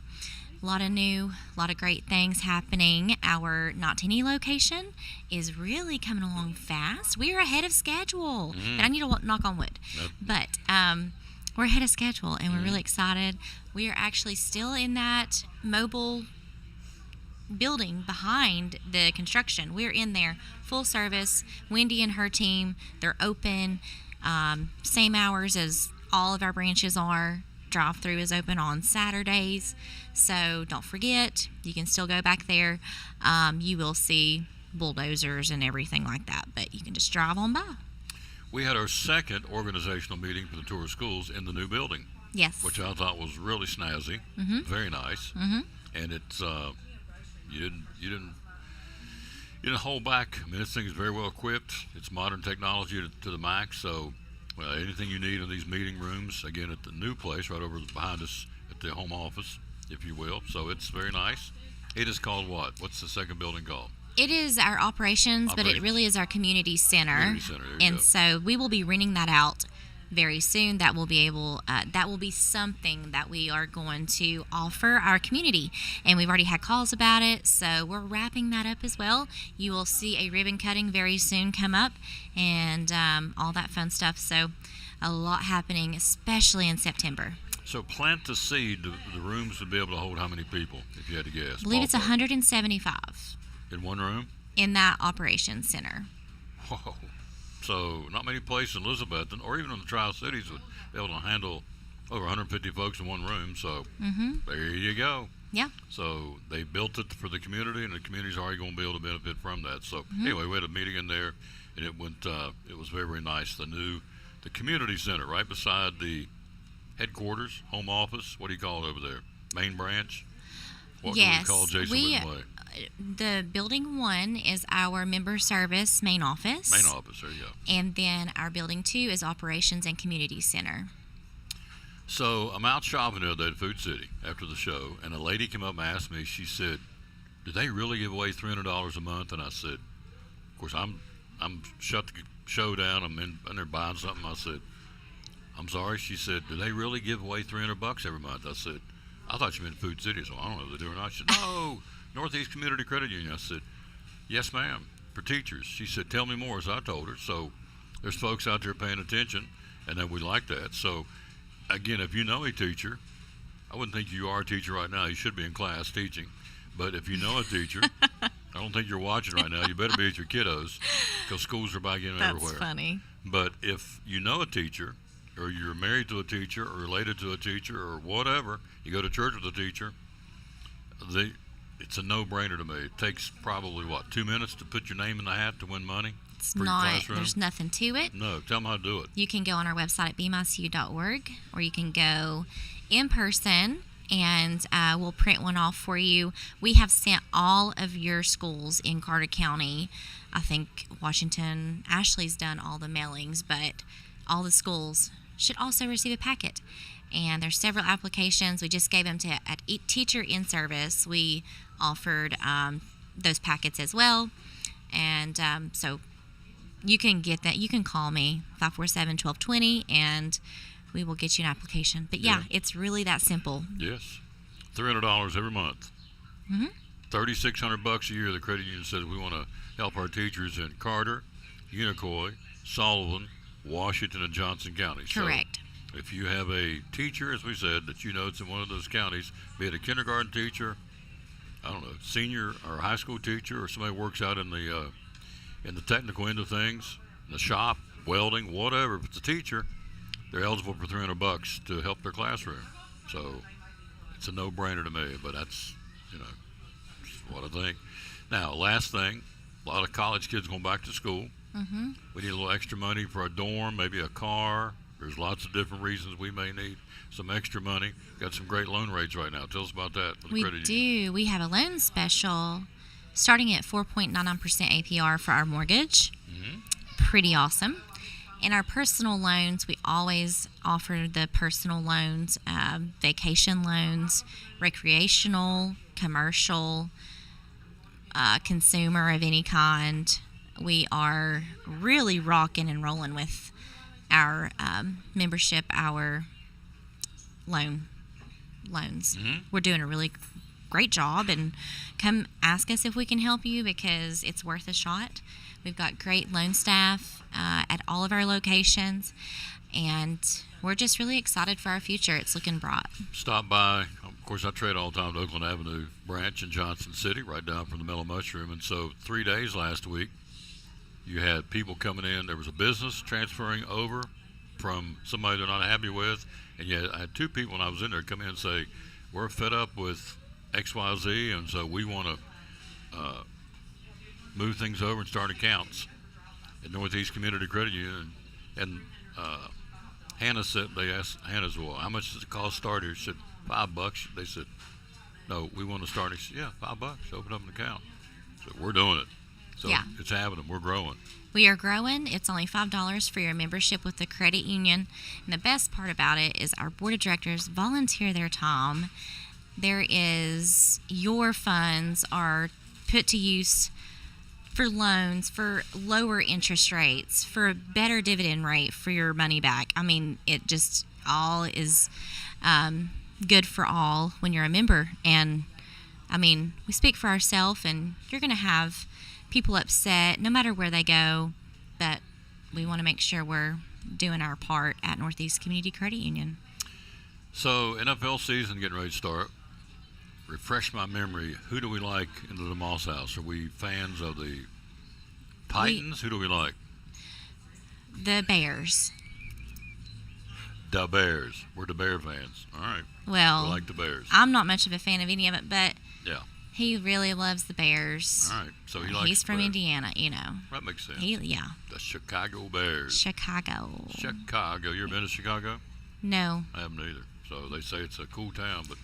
a lot of new, a lot of great things happening. Our Nottini location is really coming along fast. We are ahead of schedule. And I need to knock on wood. But we're ahead of schedule, and we're really excited. We are actually still in that mobile building behind the construction. We're in there, full service. Wendy and her team, they're open. Same hours as all of our branches are. Drive-through is open on Saturdays, so don't forget, you can still go back there. You will see bulldozers and everything like that, but you can just drive on by. We had our second organizational meeting for the tour of schools in the new building. Yes. Which I thought was really snazzy, very nice, and it's you didn't hold back. I mean, this thing is very well equipped. It's modern technology to the max. So anything you need in these meeting rooms, again at the new place right over behind us at the home office, if you will. So it's very nice. It is called what? What's the second building called? It is our operations, but it really is our community center. Community center, there you and go. So we will be renting that out very soon. That will be something that we are going to offer our community, and we've already had calls about it. So we're wrapping that up as well. You will see a ribbon cutting very soon come up, and all that fun stuff. So a lot happening, especially in September. So plant the seed. The rooms would be able to hold how many people, if you had to guess? I believe it's Ballpark. 175 In one room? in that operations center. Whoa. So not many places in Elizabethton or even in the Tri-Cities would be able to handle over 150 folks in one room. So there you go. Yeah. So they built it for the community, and the community's already going to be able to benefit from that. So anyway, we had a meeting in there, and it went. It was very, very nice. The community center right beside the headquarters, home office. What do you call it over there? Main branch. What do we call Jason Witten Way? The building 1 is our member service main office. Main office, there you go. And then our building 2 is operations and community center. So I'm out shopping the other day at Food City after the show, and a lady came up and asked me, she said, "Do they really give away $300 a month?" And I said, of course, I'm shut the show down, I'm in there buying something. I said, "I'm sorry." She said, "Do they really give away $300 every month?" I said, "I thought you meant Food City, so I don't know if they do or not." She said, "No, Northeast Community Credit Union." I said, "Yes, ma'am, for teachers." She said, "Tell me more," as I told her. So there's folks out there paying attention, and then we like that. So again, if you know a teacher, I wouldn't think you are a teacher right now. You should be in class teaching. But if you know a teacher, I don't think you're watching right now. You better be at your kiddos, because schools are back in everywhere. That's funny. But if you know a teacher, or you're married to a teacher, or related to a teacher, or whatever, you go to church with a teacher, it's a no-brainer to me. It takes probably, 2 minutes to put your name in the hat to win money? It's for your not, classroom? there's nothing to it. No, tell them how to do it. You can go on our website at bemicu.org, or you can go in person, and we'll print one off for you. We have sent all of your schools in Carter County. I think Washington, Ashley's done all the mailings, but all the schools should also receive a packet. And there's several applications. We just gave them to at Teacher in Service. We offered those packets as well. And so you can get that. You can call me, 547-1220, and we will get you an application. But yeah, it's really that simple. Yes. $300 every month. Mm-hmm. $3,600 a year. The credit union says we want to help our teachers in Carter, Unicoi, Sullivan, Washington, and Johnson counties. Correct. So if you have a teacher, as we said, that you know it's in one of those counties, be it a kindergarten teacher, I don't know, senior or high school teacher, or somebody who works out in the technical end of things, in the shop, welding, whatever. If it's a teacher, they're eligible for $300 to help their classroom. So it's a no-brainer to me, but that's, just what I think. Now, last thing, a lot of college kids going back to school. Mm-hmm. We need a little extra money for a dorm, maybe a car. There's lots of different reasons we may need some extra money. Got some great loan rates right now. Tell us about that. For the We credit do. union. We have a loan special starting at 4.99% APR for our mortgage. Mm-hmm. Pretty awesome. In our personal loans, we always offer the personal loans, vacation loans, recreational, commercial, consumer of any kind. We are really rocking and rolling with our membership, our loans. Mm-hmm. We're doing a really great job, and come ask us if we can help you, because it's worth a shot. We've got great loan staff at all of our locations, and we're just really excited for our future. It's looking bright. Stop by. Of course, I trade all the time to Oakland Avenue branch in Johnson City, right down from the Mellow Mushroom. And so 3 days last week, you had people coming in. There was a business transferring over from somebody they're not happy with. And yet I had two people when I was in there come in and say, we're fed up with XYZ, and so we want to move things over and start accounts at Northeast Community Credit Union. And Hannah said, they asked Hannah, well, how much does it cost to start here? She said, $5. They said, no, we want to start. She said, yeah, $5. Open up an account. So we're doing it. So Yeah. it's happening. We're growing. We are growing. It's only $5 for your membership with the credit union. And the best part about it is our board of directors volunteer their time. Your funds are put to use for loans, for lower interest rates, for a better dividend rate for your money back. I mean, it just all is good for all when you're a member. And I mean, we speak for ourselves, and you're going to have people upset no matter where they go, but we want to make sure we're doing our part at Northeast Community Credit Union. So NFL season getting ready to start. Refresh my memory. Who do we like in the DeMoss house? Are we fans of the Titans? Who do we like? The Bears. The Bears. We're the Bear fans. All right. Well, we like the Bears. I'm not much of a fan of any of it, but Yeah. he really loves the Bears. All right. So he likes He's the from Bears. Indiana, you know. That makes sense. Yeah. The Chicago Bears. Chicago. Chicago. You ever been to Chicago? No. I haven't either. So they say it's a cool town, but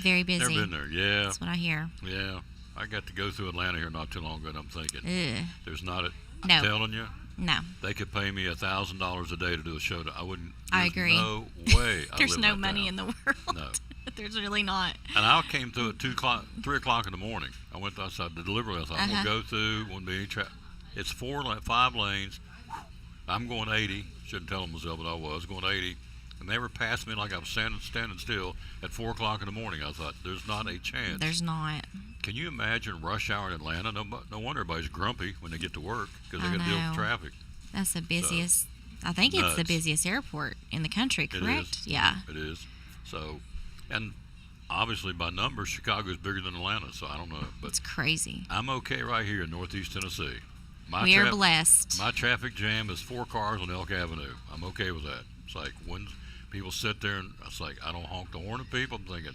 Very busy. never been there. Yeah. That's what I hear. Yeah. I got to go through Atlanta here not too long ago, and I'm thinking, Ugh. there's not a. No. I'm telling you. No. They could pay me $1,000 a day to do a show. I wouldn't. I there's agree. No way. I There's live in no that money town. in the world. No. There's really not. And I came through at 3 o'clock in the morning. I went outside the delivery. I thought, I'm Uh-huh. going to go through. Won't be any traffic. It's 5 lanes. I'm going 80. Shouldn't tell them myself, but I was going 80. And they were passing me like I was standing still at 4 o'clock in the morning. I thought, there's not a chance. There's not. Can you imagine rush hour in Atlanta? No wonder everybody's grumpy when they get to work because they I got to deal with know. traffic. That's the busiest. I think it's the nuts. busiest airport in the country, It correct? is. Yeah. It is. So, and obviously by numbers, Chicago is bigger than Atlanta. So I don't know, but It's crazy. I'm okay right here in Northeast Tennessee. We are blessed. My traffic jam is 4 cars on Elk Avenue. I'm okay with that. It's like when people sit there and it's like I don't honk the horn at people. I'm thinking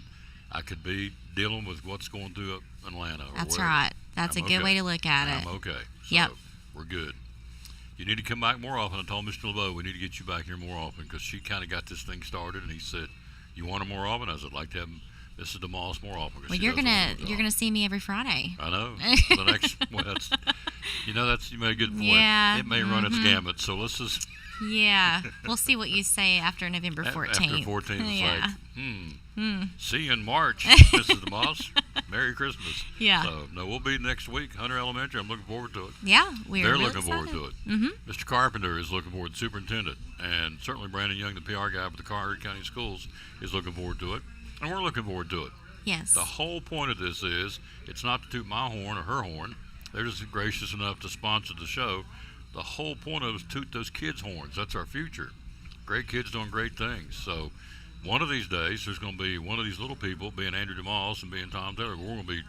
I could be dealing with what's going through Atlanta. Or That's wherever. right. That's I'm a good okay. way to look at it. I'm okay. So Yep. We're good. You need to come back more often. I told Mr. LeBeau we need to get you back here more often because she kind of got this thing started, and he said, You want them more often? I said, I'd like to have Mrs. DeMoss more often. Well, you're gonna see me every Friday. I know. The next, well, that's, you made a good point. Yeah. It may run its gamut. So let's just. Yeah, we'll see what you say after November 14th. After 14th, it's yeah. like, see you in March, Mrs. DeMoss. Merry Christmas. Yeah. So, no, we'll be next week, Hunter Elementary. I'm looking forward to it. Yeah, They're really looking forward excited. to it. Mr. Carpenter is looking forward to Superintendent, and certainly Brandon Young, the PR guy for the Carter County Schools, is looking forward to it, and we're looking forward to it. Yes. The whole point of this is it's not to toot my horn or her horn. They're just gracious enough to sponsor the show. The whole point of it is toot those kids' horns. That's our future. Great kids doing great things. So one of these days, there's going to be one of these little people, being Andrew DeMoss and being Tom Taylor, we're going to be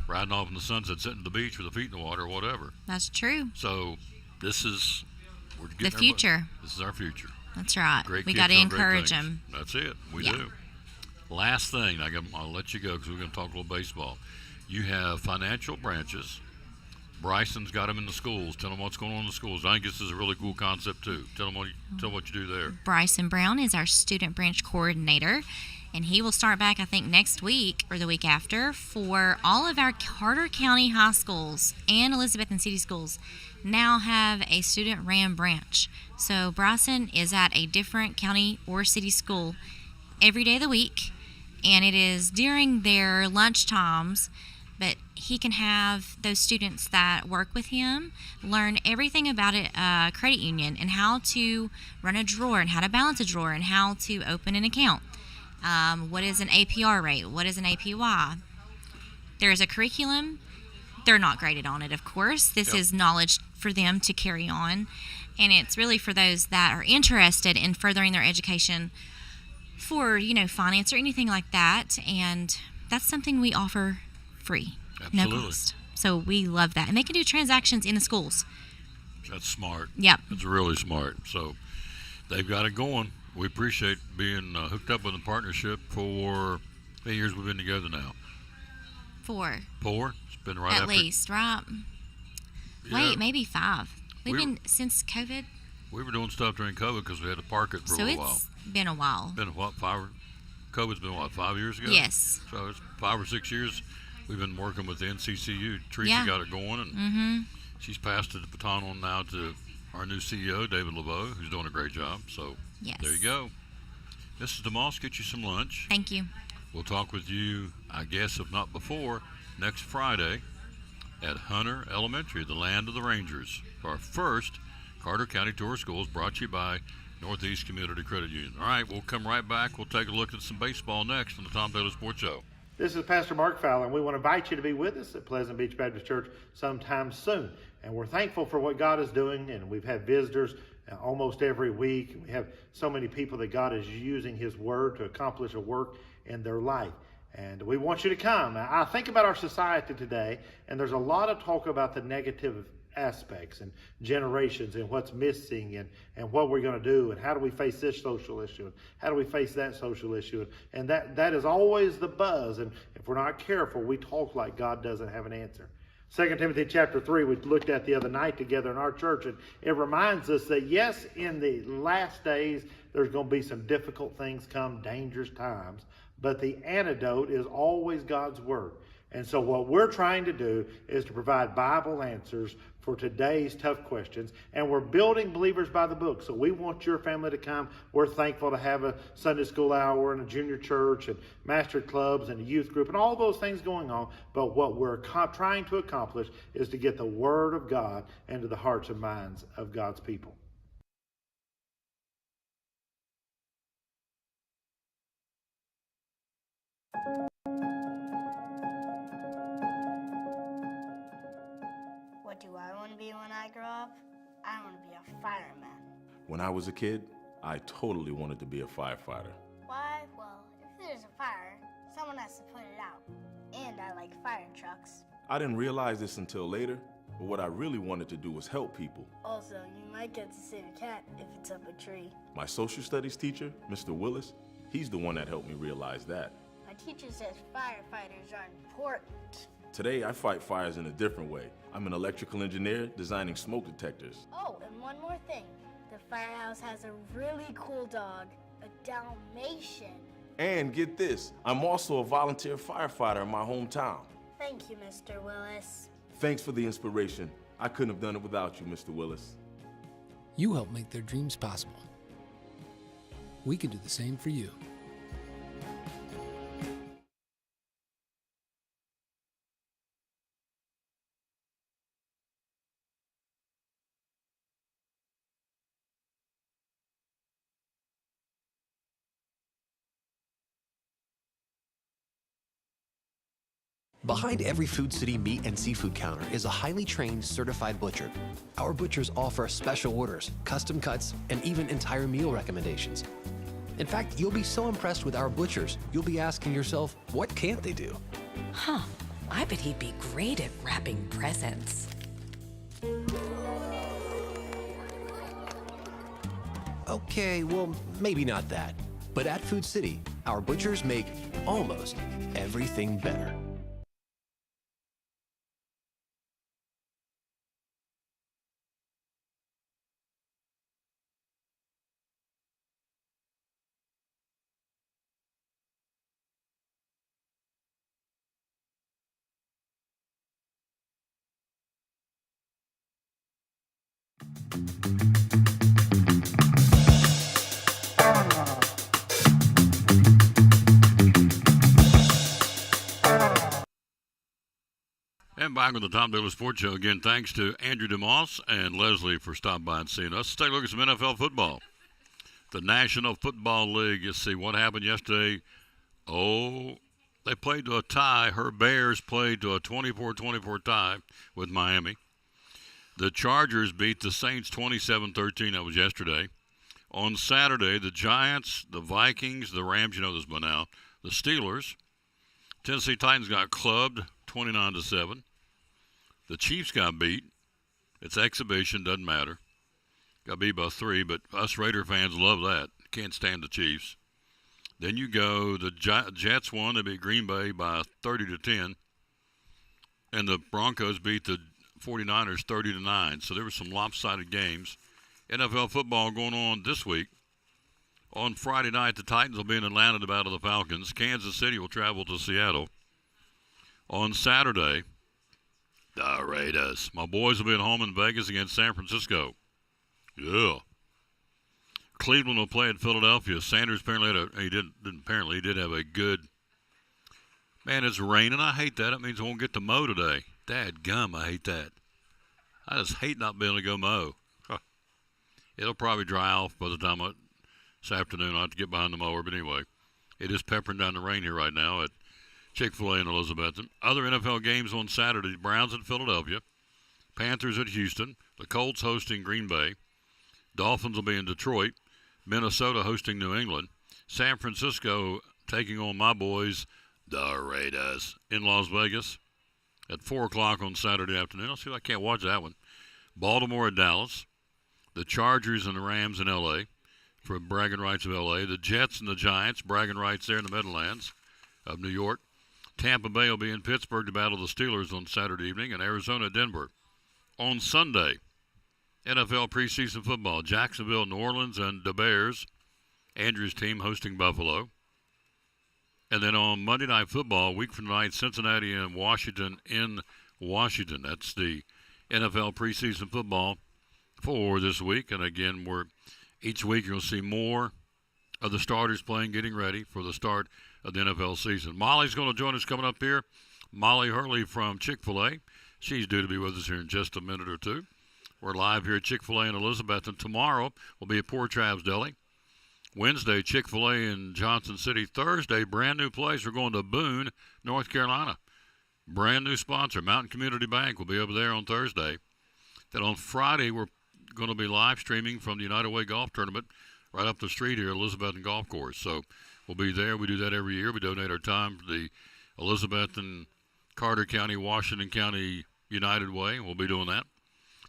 riding off in the sunset, sitting at the beach with their feet in the water or whatever. That's true. So this is the future. This is our future. That's right. Great We kids got to doing great encourage things. them. That's it. We Yeah. do. Last thing, I'll let you go because we're going to talk a little baseball. You have financial branches. Bryson's got them in the schools. Tell them what's going on in the schools. I think this is a really cool concept too. Tell them what you do there. Bryson Brown is our student branch coordinator, and he will start back, I think, next week or the week after for all of our Carter County high schools and Elizabeth and City schools now have a student ran branch. So Bryson is at a different county or city school every day of the week, and it is during their lunch times. But he can have those students that work with him learn everything about a credit union and how to run a drawer and how to balance a drawer and how to open an account. What is an APR rate? What is an APY? There's a curriculum. They're not graded on it, of course. This is knowledge for them to carry on. And it's really for those that are interested in furthering their education for, finance or anything like that. And that's something we offer free. Absolutely. No cost. So we love that. And they can do transactions in the schools. That's smart. Yep. That's really smart. So they've got it going. We appreciate being hooked up with a partnership for how many years we've been together now? 4. It's been right At after. least, right? Yeah. Wait, maybe 5. We've been since COVID. We were doing stuff during COVID because we had to park it for So a little while. it's been a while. Been what, COVID's been what, 5 years ago? Yes. So it's 5 or 6 years we've been working with the NCCU. Teresa got it going, and she's passed the baton on now to our new CEO, David LeBeau, who's doing a great job. So there you go. Mrs. DeMoss, get you some lunch. Thank you. We'll talk with you, I guess, if not before, next Friday at Hunter Elementary, the land of the Rangers, for our first Carter County Tour of Schools, brought to you by Northeast Community Credit Union. All right, we'll come right back. We'll take a look at some baseball next on the Tom Taylor Sports Show. This is Pastor Mark Fowler, and we want to invite you to be with us at Pleasant Beach Baptist Church sometime soon. And we're thankful for what God is doing, and we've had visitors almost every week. We have so many people that God is using His Word to accomplish a work in their life. And we want you to come. I think about our society today, and there's a lot of talk about the negative aspects and generations and what's missing and what we're going to do and how do we face this social issue and how do we face that social issue. And that is always the buzz. And if we're not careful, we talk like God doesn't have an answer. 2 Timothy chapter 3 we looked at the other night together in our church, and it reminds us that yes, in the last days there's going to be some difficult things come, dangerous times, but the antidote is always God's Word. And so what we're trying to do is to provide Bible answers for today's tough questions. And we're building Believers by the Book. So we want your family to come. We're thankful to have a Sunday school hour and a junior church and master clubs and a youth group and all those things going on. But what we're trying to accomplish is to get the Word of God into the hearts and minds of God's people. What do I want to be when I grow up? I want to be a fireman. When I was a kid, I totally wanted to be a firefighter. Why? Well, if there's a fire, someone has to put it out. And I like fire trucks. I didn't realize this until later, but what I really wanted to do was help people. Also, you might get to save a cat if it's up a tree. My social studies teacher, Mr. Willis, he's the one that helped me realize that. My teacher says firefighters are important. Today, I fight fires in a different way. I'm an electrical engineer designing smoke detectors. Oh, and one more thing. The firehouse has a really cool dog, a Dalmatian. And get this, I'm also a volunteer firefighter in my hometown. Thank you, Mr. Willis. Thanks for the inspiration. I couldn't have done it without you, Mr. Willis. You help make their dreams possible. We can do the same for you. Behind every Food City meat and seafood counter is a highly trained, certified butcher. Our butchers offer special orders, custom cuts, and even entire meal recommendations. In fact, you'll be so impressed with our butchers, you'll be asking yourself, what can't they do? Huh. I bet he'd be great at wrapping presents. Okay, well, maybe not that. But at Food City, our butchers make almost everything better. And back on the Tom Taylor Sports Show again. Thanks to Andrew DeMoss and Leslie for stopping by and seeing us. Let's take a look at some NFL football. The National Football League. You see what happened yesterday. Oh, they played to a tie. Her Bears played to a 24-24 tie with Miami. The Chargers beat the Saints 27-13. That was yesterday. On Saturday, the Giants, the Vikings, the Rams, you know this by now, the Steelers. Tennessee Titans got clubbed 29-7. The Chiefs got beat. It's exhibition, doesn't matter. Got beat by 3, but us Raider fans love that. Can't stand the Chiefs. Then you go, the Jets won. They beat Green Bay by 30-10. And the Broncos beat the 49ers 30-9. So there were some lopsided games. NFL football going on this week. On Friday night, the Titans will be in Atlanta to battle the Falcons. Kansas City will travel to Seattle. On Saturday, the Raiders. My boys will be at home in Vegas against San Francisco. Yeah. Cleveland will play at Philadelphia. Sanders apparently he did have a good. Man, it's raining. I hate that. It means I won't get to mow today. Dadgum, I hate that. I just hate not being able to go mow. It'll probably dry off by the time this afternoon. I'll have to get behind the mower, but anyway, it is peppering down the rain here right now at Chick-fil-A in Elizabethton. Other NFL games on Saturday: Browns at Philadelphia, Panthers at Houston, the Colts hosting Green Bay, Dolphins will be in Detroit, Minnesota hosting New England, San Francisco taking on my boys, the Raiders, in Las Vegas at 4 o'clock on Saturday afternoon. I'll see if I can't watch that one. Baltimore at Dallas, the Chargers and the Rams in L.A. for bragging rights of L.A., the Jets and the Giants, bragging rights there in the Meadowlands of New York. Tampa Bay will be in Pittsburgh to battle the Steelers on Saturday evening, and Arizona, Denver. On Sunday, NFL preseason football, Jacksonville, New Orleans, and the Bears. Andrew's team hosting Buffalo. And then on Monday Night Football, a week from tonight, Cincinnati and Washington in Washington. That's the NFL preseason football for this week. And again, each week you'll see more of the starters playing, getting ready for the start of the NFL season. Molly's going to join us coming up here. Molly Hurley from Chick-fil-A. She's due to be with us here in just a minute or two. We're live here at Chick-fil-A in Elizabeth, and tomorrow we'll be at Poor Trav's Deli. Wednesday, Chick-fil-A in Johnson City. Thursday, brand new place. We're going to Boone, North Carolina. Brand new sponsor, Mountain Community Bank, will be over there on Thursday. Then on Friday, we're going to be live streaming from the United Way Golf Tournament right up the street here at Elizabethton Golf Course. So we'll be there. We do that every year. We donate our time to the Elizabethton, Carter County, Washington County United Way. We'll be doing that.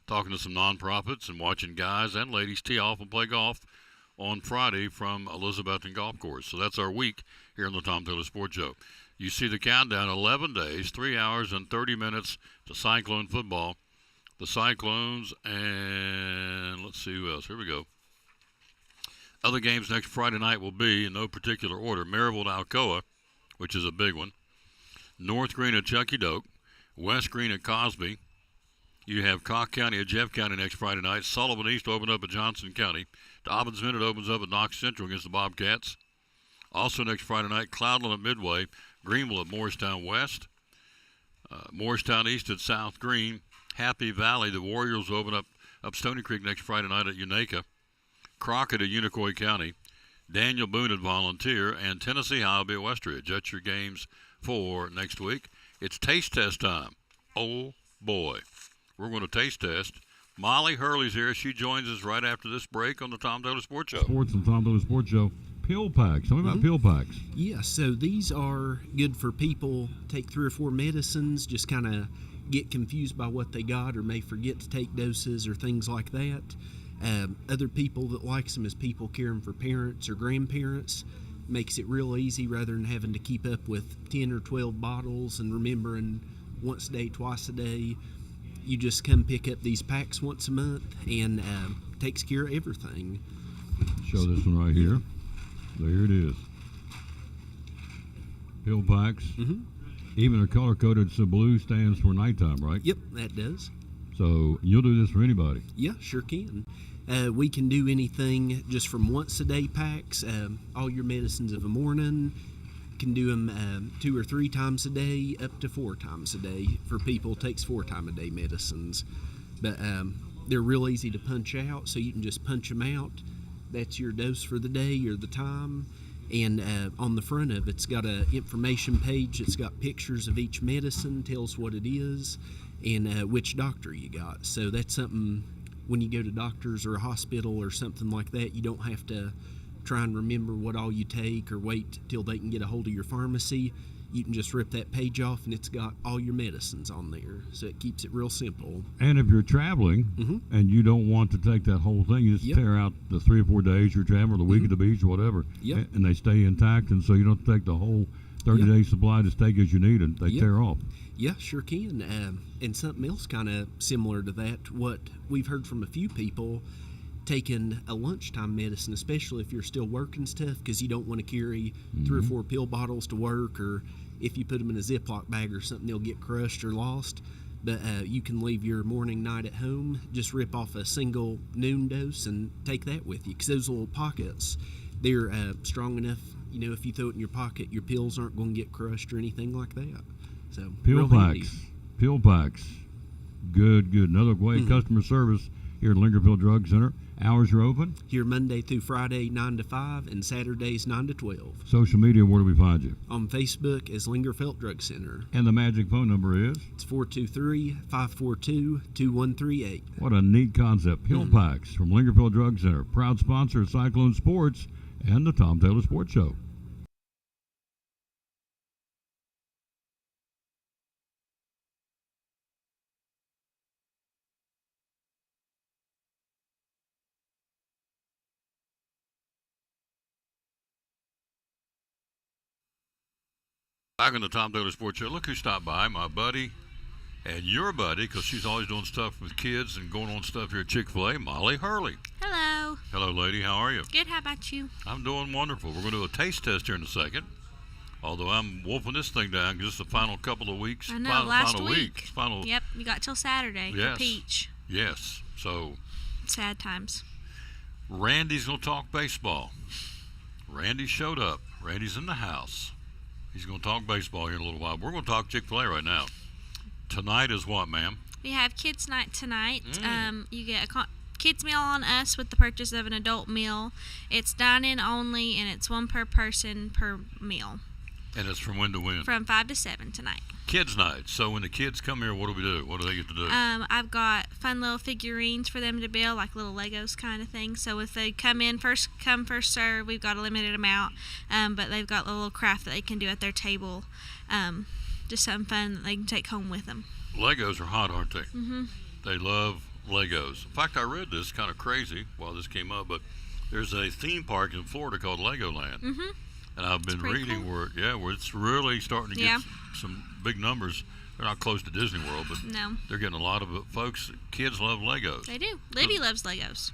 Talking to some nonprofits and watching guys and ladies tee off and play golf on Friday from Elizabethton Golf Course. So that's our week here on the Tom Taylor Sports Show. You see the countdown, 11 days, 3 hours and 30 minutes to Cyclone football. The Cyclones and let's see who else. Here we go. Other games next Friday night will be, in no particular order, Maryville and Alcoa, which is a big one, North Green at Chucky Doak, West Green at Cosby. You have Cocke County at Jeff County next Friday night. Sullivan East opened up at Johnson County. Dobbins Minute opens up at Knox Central against the Bobcats. Also next Friday night, Cloudland at Midway, Greenville at Morristown West, Morristown East at South Green, Happy Valley, the Warriors will open up Stony Creek next Friday night at Unaka, Crockett at Unicoi County, Daniel Boone at Volunteer, and Tennessee High will be at Westridge. That's your games for next week. It's taste test time. Oh, boy. We're going to taste test. Molly Hurley's here. She joins us right after this break on the Tom Taylor Sports Show. Sports and Tom Taylor Sports Show. Pill packs. Tell me about pill packs. Yeah, so these are good for people take 3 or 4 medicines, just kind of get confused by what they got or may forget to take doses or things like that. Other people that likes them is people caring for parents or grandparents. Makes it real easy rather than having to keep up with 10 or 12 bottles and remembering once a day, twice a day. You just come pick up these packs once a month and takes care of everything. Show this one right here. There it is. Pill packs. Mm-hmm. Even they're color coded, so blue stands for nighttime, right? Yep, that does. So you'll do this for anybody? Yeah, sure can. We can do anything just from once a day packs, all your medicines of the morning. Can do them 2 or 3 times a day, up to 4 times a day. For people, it takes 4 times a day medicines. But they're real easy to punch out, so you can just punch them out. That's your dose for the day or the time. And on the front of it's got a information page. It's got pictures of each medicine, tells what it is, and which doctor you got. So that's something when you go to doctors or a hospital or something like that, you don't have to try and remember what all you take or wait till they can get a hold of your pharmacy. You can just rip that page off and it's got all your medicines on there. So it keeps it real simple. And if you're traveling and you don't want to take that whole thing, you just tear out the 3 or 4 days you're traveling, or the week at the beach or whatever, and they stay intact, and so you don't take the whole 30-day supply to take as you need, and they tear off. Yeah, sure can. And something else kind of similar to that, what we've heard from a few people, taking a lunchtime medicine, especially if you're still working stuff, because you don't want to carry 3 or 4 pill bottles to work, or if you put them in a Ziploc bag or something, they'll get crushed or lost. But you can leave your morning, night at home, just rip off a single noon dose and take that with you, because those little pockets, they're strong enough, you know, if you throw it in your pocket, your pills aren't going to get crushed or anything like that. So pill packs. Good. Another way, customer service here at Lingerfield Drug Center. Hours are open? Here Monday through Friday, 9 to 5, and Saturdays, 9 to 12. Social media, where do we find you? On Facebook as Lingerfeld Drug Center. And the magic phone number is? It's 423-542-2138. What a neat concept. Pill packs from Lingerfield Drug Center. Proud sponsor of Cyclone Sports and the Tom Taylor Sports Show. Back on the Tom Taylor Sports Show, look who stopped by, my buddy and your buddy, because she's always doing stuff with kids and going on stuff here at Chick-fil-A, Molly Hurley. Hello. Hello, lady. How are you? Good. How about you? I'm doing wonderful. We're going to do a taste test here in a second, although I'm wolfing this thing down because it's the final couple of weeks. I know, final week. Final. Yep, you got till Saturday for Peach. Yes. So. Sad times. Randy's going to talk baseball. Randy showed up. Randy's in the house. He's going to talk baseball here in a little while. We're going to talk Chick-fil-A right now. Tonight is what, ma'am? We have kids' night tonight. You get a kids meal on us with the purchase of an adult meal. It's dine-in only, and it's 1 per person per meal. And it's from when to when? From 5 to 7 tonight. Kids' night. So when the kids come here, what do we do? What do they get to do? I've got fun little figurines for them to build, like little Legos kind of thing. So if they come in, first come, first serve, we've got a limited amount. But they've got a little craft that they can do at their table. Just something fun that they can take home with them. Legos are hot, aren't they? Mm-hmm. They love Legos. In fact, I read this, kind of crazy while this came up, but there's a theme park in Florida called Legoland. Mm-hmm. And I've been reading cool. where it's really starting to get some big numbers. They're not close to Disney World, but they're getting a lot of folks. Kids love Legos. They do. Libby loves Legos.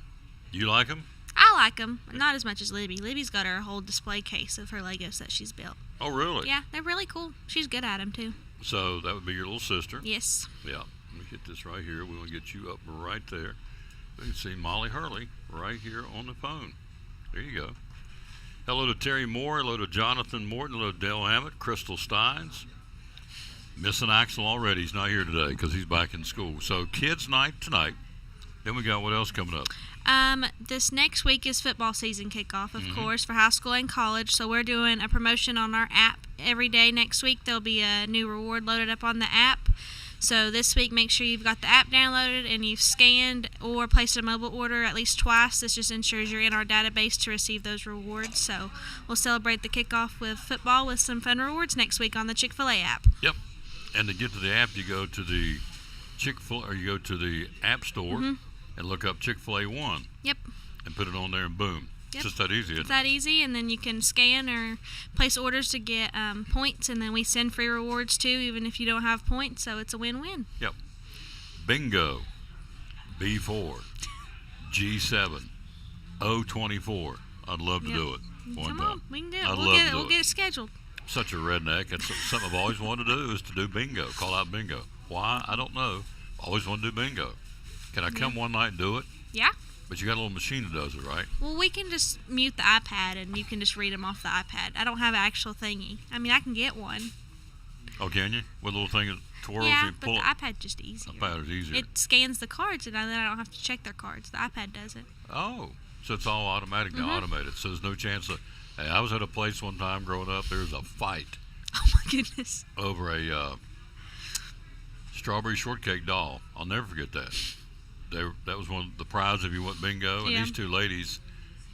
You like them? I like them. Not as much as Libby. Libby's got her whole display case of her Legos that she's built. Oh, really? Yeah, they're really cool. She's good at them, too. So that would be your little sister. Yes. Yeah. Let me get this right here. We want to get you up right there. We can see Molly Hurley right here on the phone. There you go. Hello to Terry Moore. Hello to Jonathan Morton. Hello to Dale Hammett. Crystal Steins. Missing Axel already. He's not here today because he's back in school. So kids' night tonight. Then we got what else coming up? This next week is football season kickoff, of course, for high school and college. So we're doing a promotion on our app every day next week. There'll be a new reward loaded up on the app. So this week, make sure you've got the app downloaded and you've scanned or placed a mobile order at least twice. This just ensures you're in our database to receive those rewards. So we'll celebrate the kickoff with football with some fun rewards next week on the Chick-fil-A app. Yep. And to get to the app, you go to the you go to the App Store and look up Chick-fil-A One. Yep. And put it on there and boom. Yep. It's just that easy, isn't It's that easy, and then you can scan or place orders to get points, and then we send free rewards too, even if you don't have points, so it's a win-win. Yep. Bingo. B4. G7. O24. I'd love to do it. Come on, we can do it. I'd We'll love get to it. do We'll it. get it scheduled. Such a redneck. It's something I've always wanted to do is to do bingo. Call out bingo. Why? I don't know. Always wanted to do bingo. Can I come one night and do it? Yeah. But you got a little machine that does it, right? Well, we can just mute the iPad, and you can just read them off the iPad. I don't have an actual thingy. I mean, I can get one. Oh, can you? With a little thing that twirls Yeah, and but pull the it? iPad's just easier. The iPad is easier. It scans the cards, and then I don't have to check their cards. The iPad does it. Oh, so it's all automatic now, automated. So there's no chance of. Hey, I was at a place one time growing up. There was a fight. Oh my goodness. Over a strawberry shortcake doll. I'll never forget that. That was one of the prize if you went bingo. And these two ladies,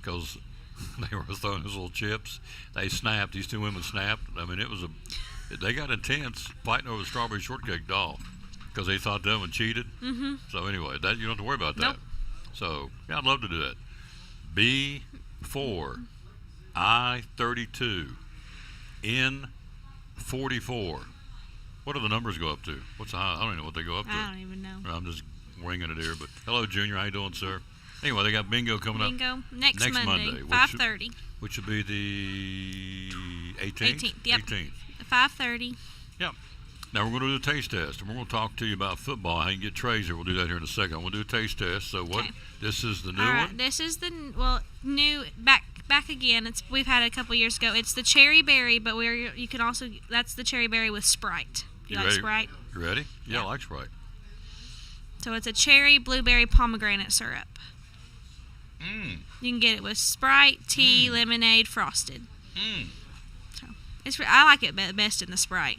because they were throwing those little chips, they snapped. These two women snapped. I mean, they got intense fighting over the strawberry shortcake doll because they thought that one cheated. Mm-hmm. So anyway, that you don't have to worry about that. Nope. So yeah, I'd love to do that. B4, I-32, N-44. What do the numbers go up to? I don't even know what they go up to. I don't even know. I'm just winging it here, but hello, Junior. How you doing, sir? Anyway, they got bingo coming up. Bingo next Monday, 5:30. Which should be the 18th? 18th, yep. 18th. 5:30. Yep. Now we're going to do a taste test, and we're going to talk to you about football. How you can get trays here. We'll do that here in a second. We'll do a taste test. So what? Okay. This is the new All right, one? this is the new back again. We've had it a couple years ago. It's the cherry berry, but you can also that's the cherry berry with Sprite. You like ready? Sprite? You ready? Yeah, I like Sprite. So it's a cherry blueberry pomegranate syrup. You can get it with Sprite, tea, lemonade, frosted. So I like it best in the Sprite.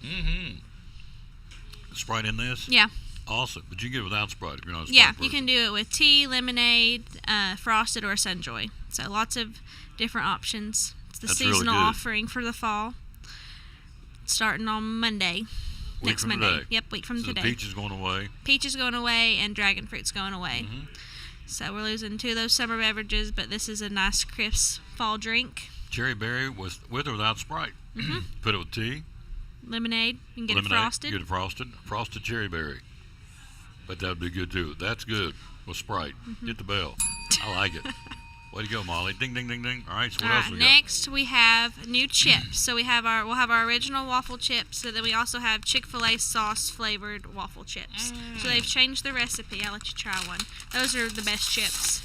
Sprite in this? Yeah. Awesome. But you can get it without Sprite if you're not a Sprite Yeah, person. you can do it with tea, lemonade, frosted, or Sunjoy. So lots of different options. It's the That's really seasonal good. offering for the fall. Starting on Monday. Next Monday. Today. Yep, week from so today. The peach is going away. Peach is going away and dragon fruit's going away. So we're losing 2 of those summer beverages, but this is a nice, crisp fall drink. Cherry berry with or without Sprite. Put it with tea. Lemonade. You can get Lemonade, it frosted. Get it frosted. Frosted cherry berry. But that would be good too. That's good with Sprite. Hit the bell. I like it. Way to go, Molly. Ding, ding, ding, ding. All right, so what else we got? Next, we have new chips. So we'll have our original waffle chips, and then we also have Chick-fil-A sauce flavored waffle chips. So they've changed the recipe. I'll let you try one. Those are the best chips.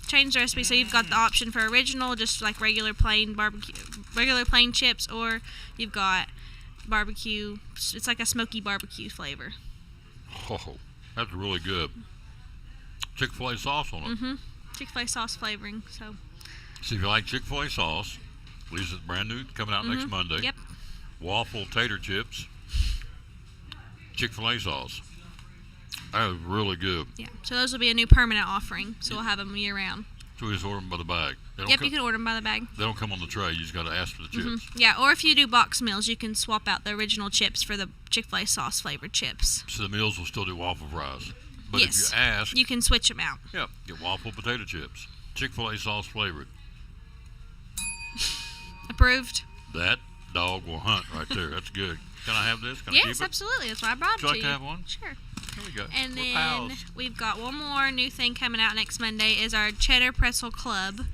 Changed the recipe, so you've got the option for original, just like regular plain chips, or you've got barbecue. It's like a smoky barbecue flavor. Oh, that's really good. Chick-fil-A sauce on it. Chick-fil-A sauce flavoring. So See, if you like Chick-fil-A sauce, Lisa's brand new, coming out next Monday. Yep. Waffle tater chips, Chick-fil-A sauce. That is really good. yeah, so those will be a new permanent offering. So we'll have them year round. So we just order them by the bag. They don't Yep, come, you can order them by the bag. They don't come on the tray. You just got to ask for the chips. Yeah, or if you do box meals, you can swap out the original chips for the Chick-fil-A sauce flavored chips. So the meals will still do waffle fries. But Yes. if you ask, You can switch them out. yeah, get waffle potato chips, Chick-fil-A sauce flavored. Approved? That dog will hunt right there. That's good. Can I have this? Can I keep Yes, it? absolutely. That's why I brought it Would you like to to you. have one? Sure. Here we go. And We're then pals. we've got one more new thing coming out next Monday is our Cheddar Pretzel Club.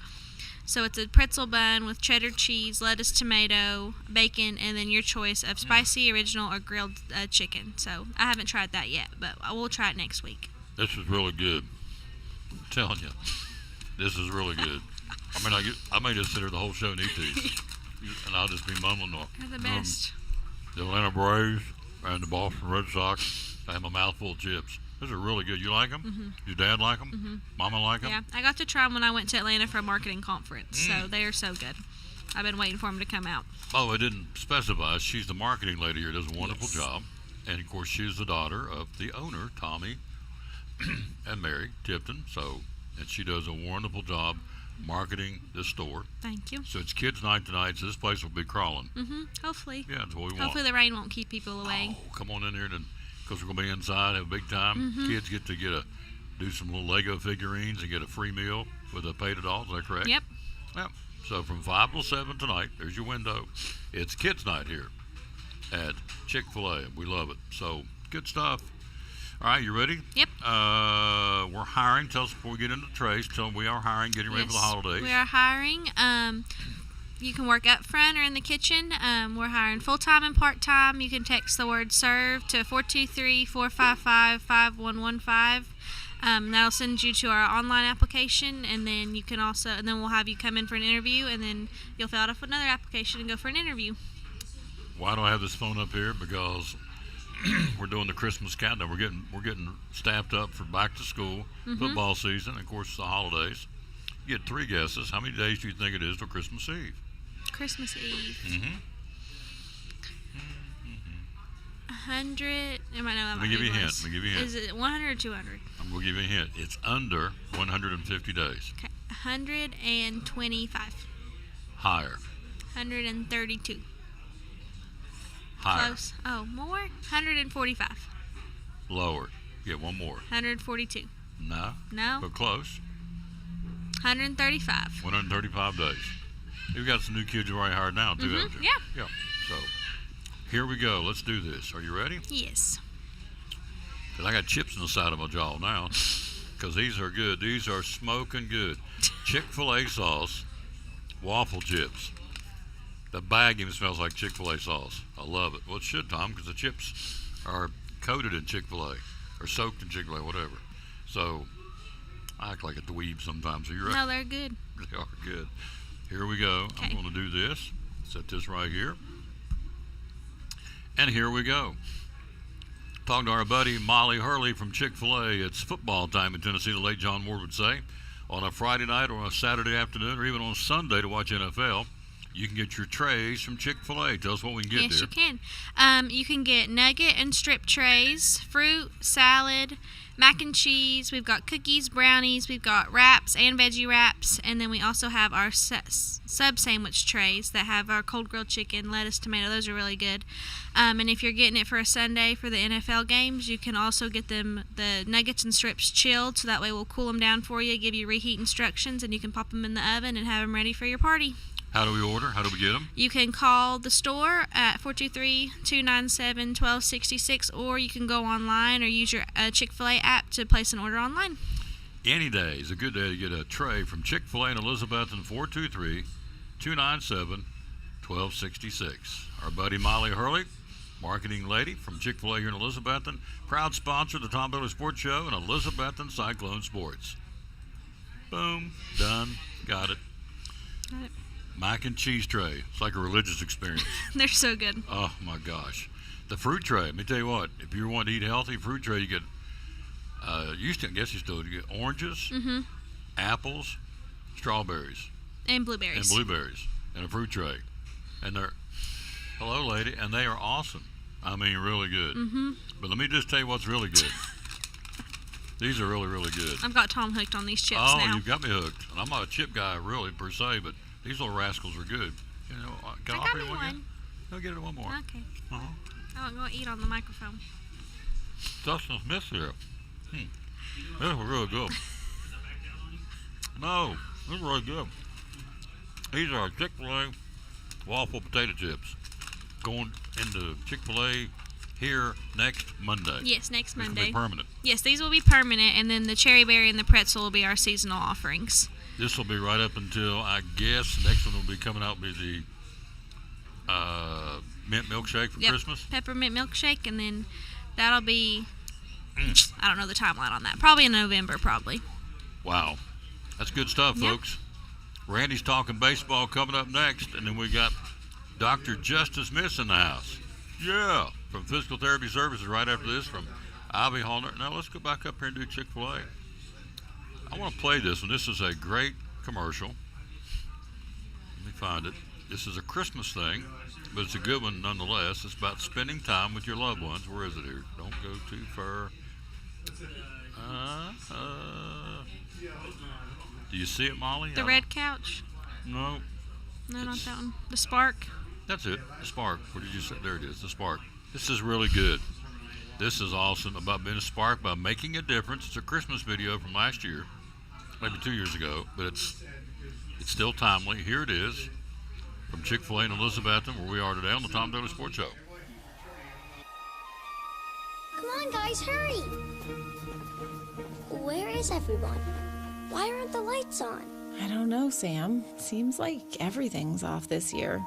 So it's a pretzel bun with cheddar cheese, lettuce, tomato, bacon, and then your choice of spicy, original, or grilled chicken. So I haven't tried that yet, but I will try it next week. This is really good. I'm telling you, this is really good. I may just sit here the whole show and eat these, and I'll just be mumbling on. They're the best. The Atlanta Braves and the Boston Red Sox. I have a mouthful of chips. These are really good. You like them? Mm-hmm. Your dad like them? Mm-hmm. Mama like them? Yeah, I got to try them when I went to Atlanta for a marketing conference, so they are so good. I've been waiting for them to come out. Oh, I didn't specify. She's the marketing lady here. Does a wonderful job. And, of course, she's the daughter of the owner, Tommy and Mary Tipton. And she does a wonderful job marketing this store. Thank you. So it's kids' night tonight, so this place will be crawling. Mm-hmm. Hopefully. Yeah, that's what we want. Hopefully the rain won't keep people away. Oh, come on in here, because we're going to be inside, have a big time. Mm-hmm. Kids get to do some little Lego figurines and get a free meal with a paid adult. Is that correct? Yep. Yep. So from 5 till 7 tonight, there's your window. It's kids' night here at Chick-fil-A. We love it. So good stuff. All right, you ready? Yep. We're hiring. Tell us before we get into trays. Tell them we are hiring, getting ready for the holidays. We are hiring. You can work up front or in the kitchen. We're hiring full-time and part-time. You can text the word SERVE to 423-455-5115. That'll send you to our online application, and then you can and then we'll have you come in for an interview, and then you'll fill out another application and go for an interview. Why do I have this phone up here? Because we're doing the Christmas countdown. We're getting staffed up for back to school, football season, and of course the holidays. You get 3 guesses. How many days do you think it is till Christmas Eve? Christmas Eve. 100. Let me give you a hint. Is it 100 or 200? I'm going to give you a hint. It's under 150 days. Okay. 125. Higher. 132. Higher. Close. Oh, more? 145. Lower. Get one more. 142. No. No. But close. 135. 135 days. You've got some new kids you already hired now, too, haven't you? Yeah. Yeah. So, here we go. Let's do this. Are you ready? Yes. Because I got chips in the side of my jaw now. Because these are good. These are smoking good. Chick-fil-A sauce, waffle chips. The bag even smells like Chick-fil-A sauce. I love it. Well, it should, Tom, because the chips are coated in Chick-fil-A or soaked in Chick-fil-A, whatever. So, I act like a dweeb sometimes. Are you right? No, they're good. They are good. Here we go. Okay. I'm going to do this. Set this right here. And here we go. Talking to our buddy Molly Hurley from Chick-fil-A. It's football time in Tennessee, the late John Ward would say. On a Friday night or on a Saturday afternoon or even on Sunday to watch NFL, you can get your trays from Chick-fil-A. Tell us what we can get Yes, there. you can. You can get nugget and strip trays, fruit, salad, mac and cheese. We've got cookies, brownies. We've got wraps and veggie wraps. And then we also have our sub sandwich trays that have our cold grilled chicken, lettuce, tomato. Those are really good. And if you're getting it for a Sunday for the NFL games, you can also get the nuggets and strips chilled. So that way we'll cool them down for you, give you reheat instructions, and you can pop them in the oven and have them ready for your party. How do we order? How do we get them? You can call the store at 423-297-1266, or you can go online or use your Chick-fil-A app to place an order online. Any day is a good day to get a tray from Chick-fil-A in Elizabethton, 423-297-1266. Our buddy Molly Hurley, marketing lady from Chick-fil-A here in Elizabethton, proud sponsor of the Tom Bailey Sports Show and Elizabethton Cyclone Sports. Boom, done, got it. Got it. Mac and cheese tray. It's like a religious experience. They're so good. Oh, my gosh. The fruit tray. Let me tell you what. If you want to eat healthy, fruit tray, you get, I guess you still get oranges, apples, strawberries. And blueberries. And a fruit tray. And they're, hello, lady, and they are awesome. I mean, really good. But let me just tell you what's really good. These are really, really good. I've got Tom hooked on these chips now. now. You got me hooked. And I'm not a chip guy, really, per se, but these little rascals are good. You know, can I offer you one again? I'll get it one more. Okay. I won't go eat on the microphone. Dustin Smith here. This is really good. No, this is really good. These are Chick-fil-A waffle potato chips. Going into Chick-fil-A here next Monday. Yes, next Monday. This will be permanent. Yes, these will be permanent, and then the cherry berry and the pretzel will be our seasonal offerings. This will be right up until, I guess, the next one will be coming out will be the mint milkshake for Christmas. Peppermint milkshake, and then that'll be, I don't know the timeline on that. Probably in November, probably. Wow. That's good stuff, Yep. folks. Randy's talking baseball coming up next, and then we got Dr. Justice Miss in the house. Yeah, from Physical Therapy Services right after this from Ivy Hallner. Now let's go back up here and do Chick-fil-A. I want to play this one. This is a great commercial. Let me find it. This is a Christmas thing, but it's a good one nonetheless. It's about spending time with your loved ones. Where is it here? Don't go too far. Do you see it, Molly? The red couch? No. No, not that one. The Spark? That's it. The Spark. What did you say? There it is. The Spark. This is really good. This is awesome about being a spark, by making a difference. It's a Christmas video from last year, maybe 2 years ago, but it's still timely. Here it is from Chick-fil-A in Elizabethton, where we are today on the Tom Taylor Sports Show. Come on, guys, hurry! Where is everyone? Why aren't the lights on? I don't know, Sam. Seems like everything's off this year.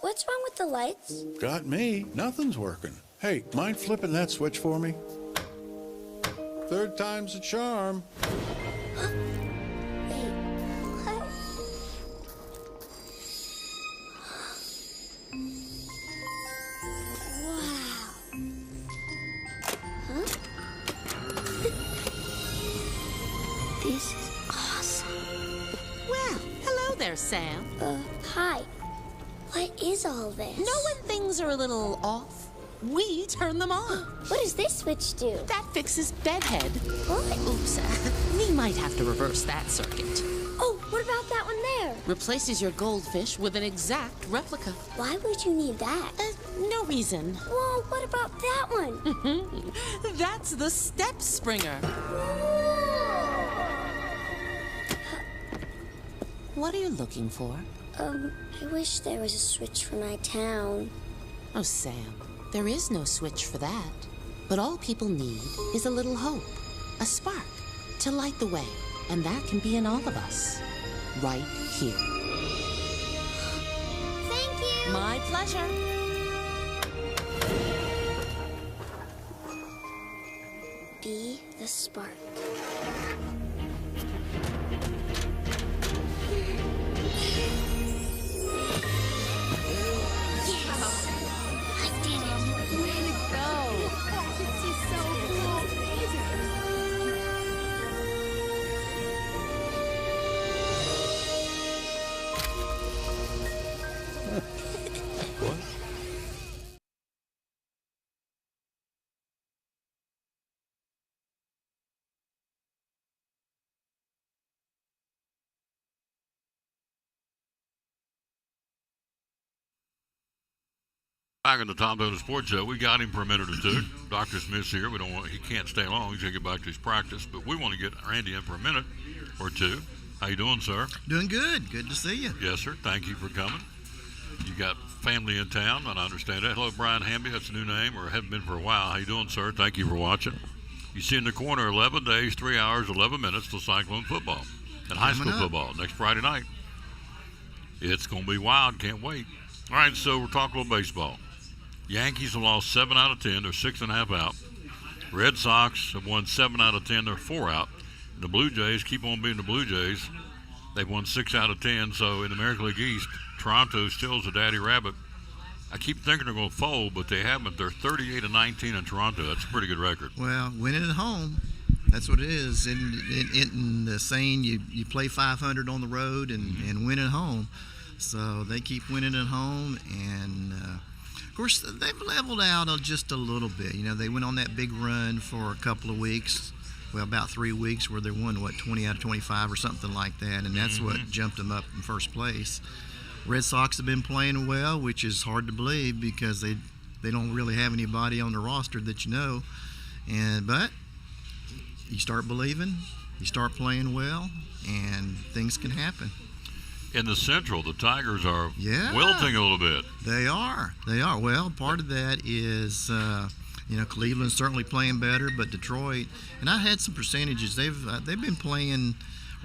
What's wrong with the lights? Got me. Nothing's working. Hey, mind flipping that switch for me? Third time's a charm. Wait, what? Wow. Huh? This is awesome. Well, hello there, Sam. Hi. What is all this? Know when things are a little off? We turn them on. What does this switch do? That fixes bedhead. What? Oops, we might have to reverse that circuit. Oh, what about that one there? Replaces your goldfish with an exact replica. Why would you need that? No reason. Well, what about that one? That's the Step Springer. What are you looking for? I wish there was a switch for my town. Oh, Sam, there is no switch for that. But all people need is a little hope, a spark to light the way. And that can be in all of us, right here. Thank you. My pleasure. Be the spark. Back in the Tom Taylor Sports Show, we got him for a minute or two. Dr. Smith's here. He can't stay long. He's going to get back to his practice. But we want to get Randy in for a minute or two. How you doing, sir? Doing good. Good to see you. Yes, sir. Thank you for coming. You got family in town, and I understand that. Hello, Brian Hamby. That's a new name, or haven't been for a while. How you doing, sir? Thank you for watching. You see in the corner, 11 days, 3 hours, 11 minutes till Cyclone football and high school football next Friday night. It's going to be wild. Can't wait. All right, so we're talking a little baseball. Yankees have lost 7 out of 10. They're 6.5 out. Red Sox have won 7 out of 10. They're 4 out. The Blue Jays keep on being the Blue Jays. They've won 6 out of 10. So in the American League East, Toronto still is a daddy rabbit. I keep thinking they're going to fold, but they haven't. They're 38-19 in Toronto. That's a pretty good record. Well, winning at home, that's what it is. In the saying, you play 500 on the road and win at home. So they keep winning at home, and of course they've leveled out just a little bit. You know, they went on that big run for a couple of weeks, well, about 3 weeks, where they won 20 out of 25 or something like that, and that's what jumped them up in first place. Red Sox have been playing well, which is hard to believe because they don't really have anybody on the roster that you know, but you start believing, you start playing well, and things can happen. In the Central, the Tigers are wilting a little bit. They are. Well, part of that is, Cleveland's certainly playing better, but Detroit, and I had some percentages. They've been playing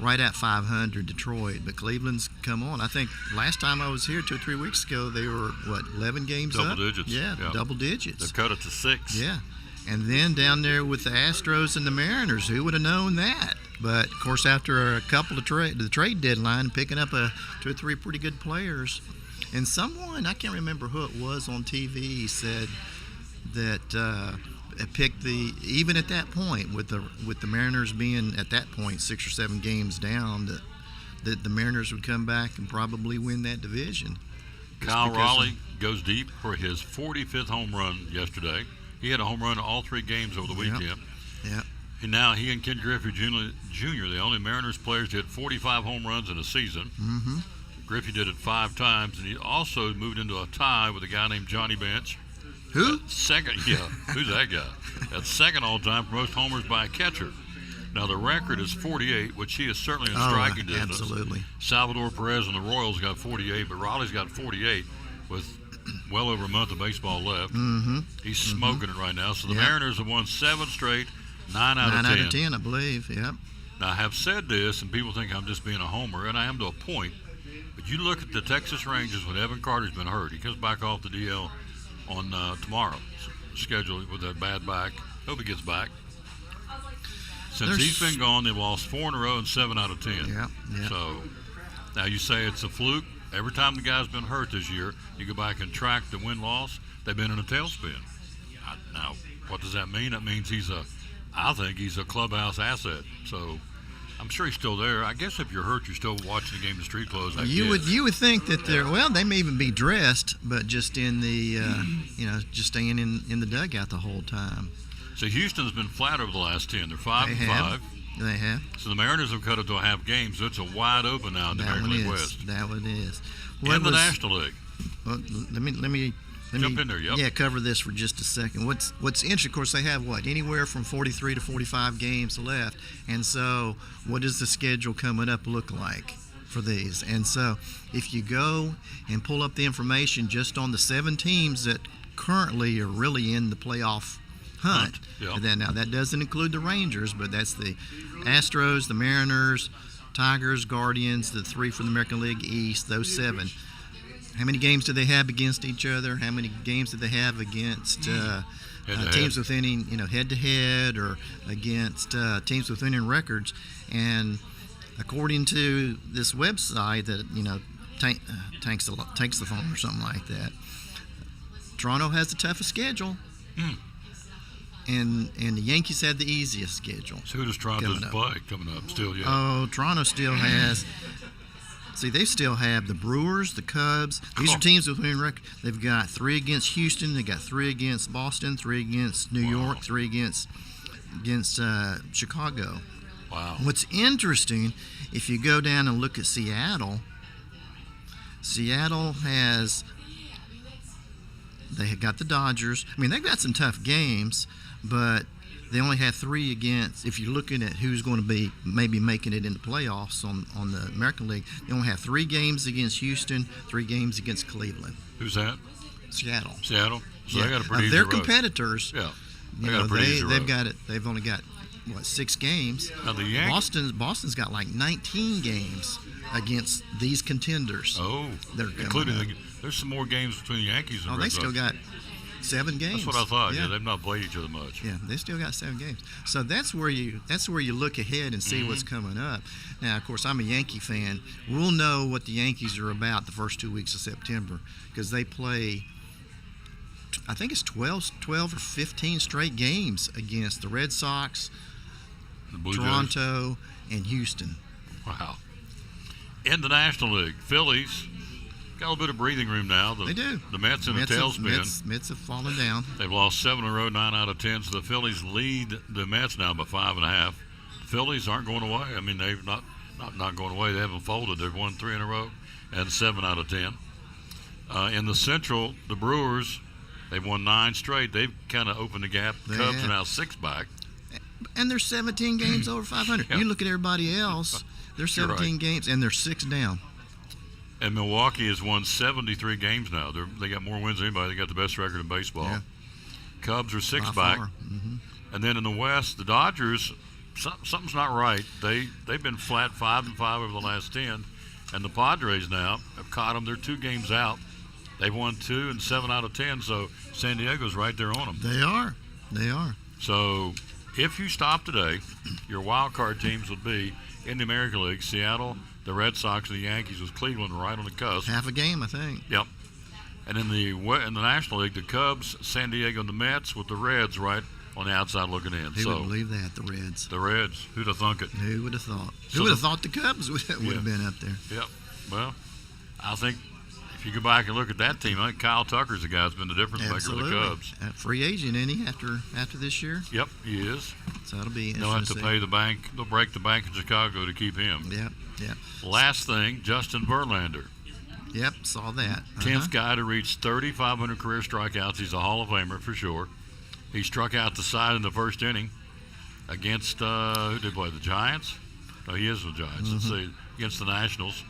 right at 500, Detroit. But Cleveland's come on. I think last time I was here 2 or 3 weeks ago, they were, 11 games double up? digits. Yeah, double digits. They've cut it to 6. Yeah. And then down there with the Astros and the Mariners, who would have known that? But, of course, after a couple of the trade deadline, picking up 2 or 3 pretty good players. And someone, I can't remember who it was on TV, said that picked even at that point, with the Mariners being at that point 6 or 7 games down, that the Mariners would come back and probably win that division. Kyle Raleigh goes deep for his 45th home run yesterday. He had a home run in all 3 games over the weekend. Yeah. And now he and Ken Griffey Jr., the only Mariners players to hit 45 home runs in a season. Mm-hmm. Griffey did it 5 times, and he also moved into a tie with a guy named Johnny Bench. Who? Second, yeah. Who's that guy? That's second all time for most homers by a catcher. Now the record is 48, which he is certainly in striking distance. Absolutely. Salvador Perez and the Royals got 48, but Raleigh's got 48 with well over a month of baseball left. Mm-hmm. He's smoking it right now. So the Mariners have won 7 straight, 9 out of 10. 9 out of 10, I believe. Yep. Now I have said this, and people think I'm just being a homer, and I am to a point. But you look at the Texas Rangers when Evan Carter's been hurt. He comes back off the DL on tomorrow, scheduled with that bad back. Hope he gets back. Since he's been gone, they've lost 4 in a row and 7 out of 10. Yeah. So now you say it's a fluke. Every time the guy's been hurt this year, you go back and track the win-loss. They've been in a tailspin. Now, what does that mean? That means I think he's a clubhouse asset. So I'm sure he's still there. I guess if you're hurt, you're still watching the game of street clothes. You would think that they may even be dressed, but just in the just staying in the dugout the whole time. So Houston's been flat over the last 10. They're 5-5. They have. So the Mariners have cut it to a half game, so it's a wide open now in the American League West. That one is. In the National League. Well, let me jump in there. Yep. Yeah, cover this for just a second. What's interesting? Of course, they have anywhere from 43 to 45 games left, and so what does the schedule coming up look like for these? And so if you go and pull up the information just on the 7 teams that currently are really in the playoff hunt. Yeah. And then, now that doesn't include the Rangers, but that's the Astros, the Mariners, Tigers, Guardians, the 3 from the American League East, those 7. How many games do they have against each other? How many games do they have against teams with any, head-to-head, or against teams with winning records? And according to this website that, takes the phone or something like that, Toronto has the toughest schedule. And the Yankees had the easiest schedule. So who does Toronto play coming up still? Yeah. Oh, Toronto still has. See, they still have the Brewers, the Cubs. These are teams with winning record. They've got 3 against Houston. They got 3 against Boston, 3 against New York, 3 against Chicago. Wow. What's interesting, if you go down and look at Seattle has. They got the Dodgers. I mean, they've got some tough games, but they only have 3 against. If you're looking at who's going to be maybe making it in the playoffs on the American League, they only have 3 games against Houston, 3 games against Cleveland. Who's that? Seattle. So they got a pretty easy their road. Competitors. Yeah. They got a pretty easy road. They've only got 6 games. Now the Yankees. Boston's got like 19 games against these contenders. Oh, including there's some more games between the Yankees and Red Sox. They still got 7 games. That's what I thought. Yeah, they've not played each other much. Yeah, they still got 7 games. So that's where you look ahead and see what's coming up. Now, of course, I'm a Yankee fan. We'll know what the Yankees are about the first 2 weeks of September, because they play, I think it's 12 or 15 straight games against the Red Sox, Toronto, and Houston. Wow. In the National League, Phillies got a little bit of breathing room now. They do. The Mets in a tailspin. Mets have fallen down. They've lost 7 in a row, 9 out of 10. So the Phillies lead the Mets now by 5.5. The Phillies aren't going away. I mean, they've not going away. They haven't folded. They've won 3 in a row and 7 out of 10. In the Central, the Brewers, they've won 9 straight. They've kind of opened the gap. Cubs are now 6 back. And they're 17 games over 500. Yeah. You look at everybody else, they're 17 games, and they're 6 down. And Milwaukee has won 73 games now. They got more wins than anybody. They got the best record in baseball. Yeah. Cubs are 6 back. Mm-hmm. And then in the West, the Dodgers something's not right. They've been flat 5-5 over the last 10, and the Padres now have caught them. They're 2 games out. They've won 2 and 7 out of 10. So San Diego's right there on them. They are. They are. So if you stop today, your wild card teams would be in the American League: Seattle, the Red Sox, and the Yankees, with Cleveland right on the cusp. Half a game, I think. Yep. And in the National League, the Cubs, San Diego, and the Mets, with the Reds right on the outside looking in. Who would believe that, the Reds? The Reds. Who'd have thunk it? Who would have thought? So Who would have thought the Cubs would have been up there? Yep. Well, I think if you go back and look at that team, I think Kyle Tucker's the guy that's been the difference maker for the Cubs. Free agent, isn't he, after this year? Yep, he is. So it'll be They'll have interesting to pay the bank. They'll break the bank in Chicago to keep him. Yep. Last thing, Justin Verlander. Yep, saw that. 10th guy to reach 3,500 career strikeouts. He's a Hall of Famer for sure. He struck out the side in the first inning against, who did play, the Giants? No, he is the Giants. Let's see, against the Nationals.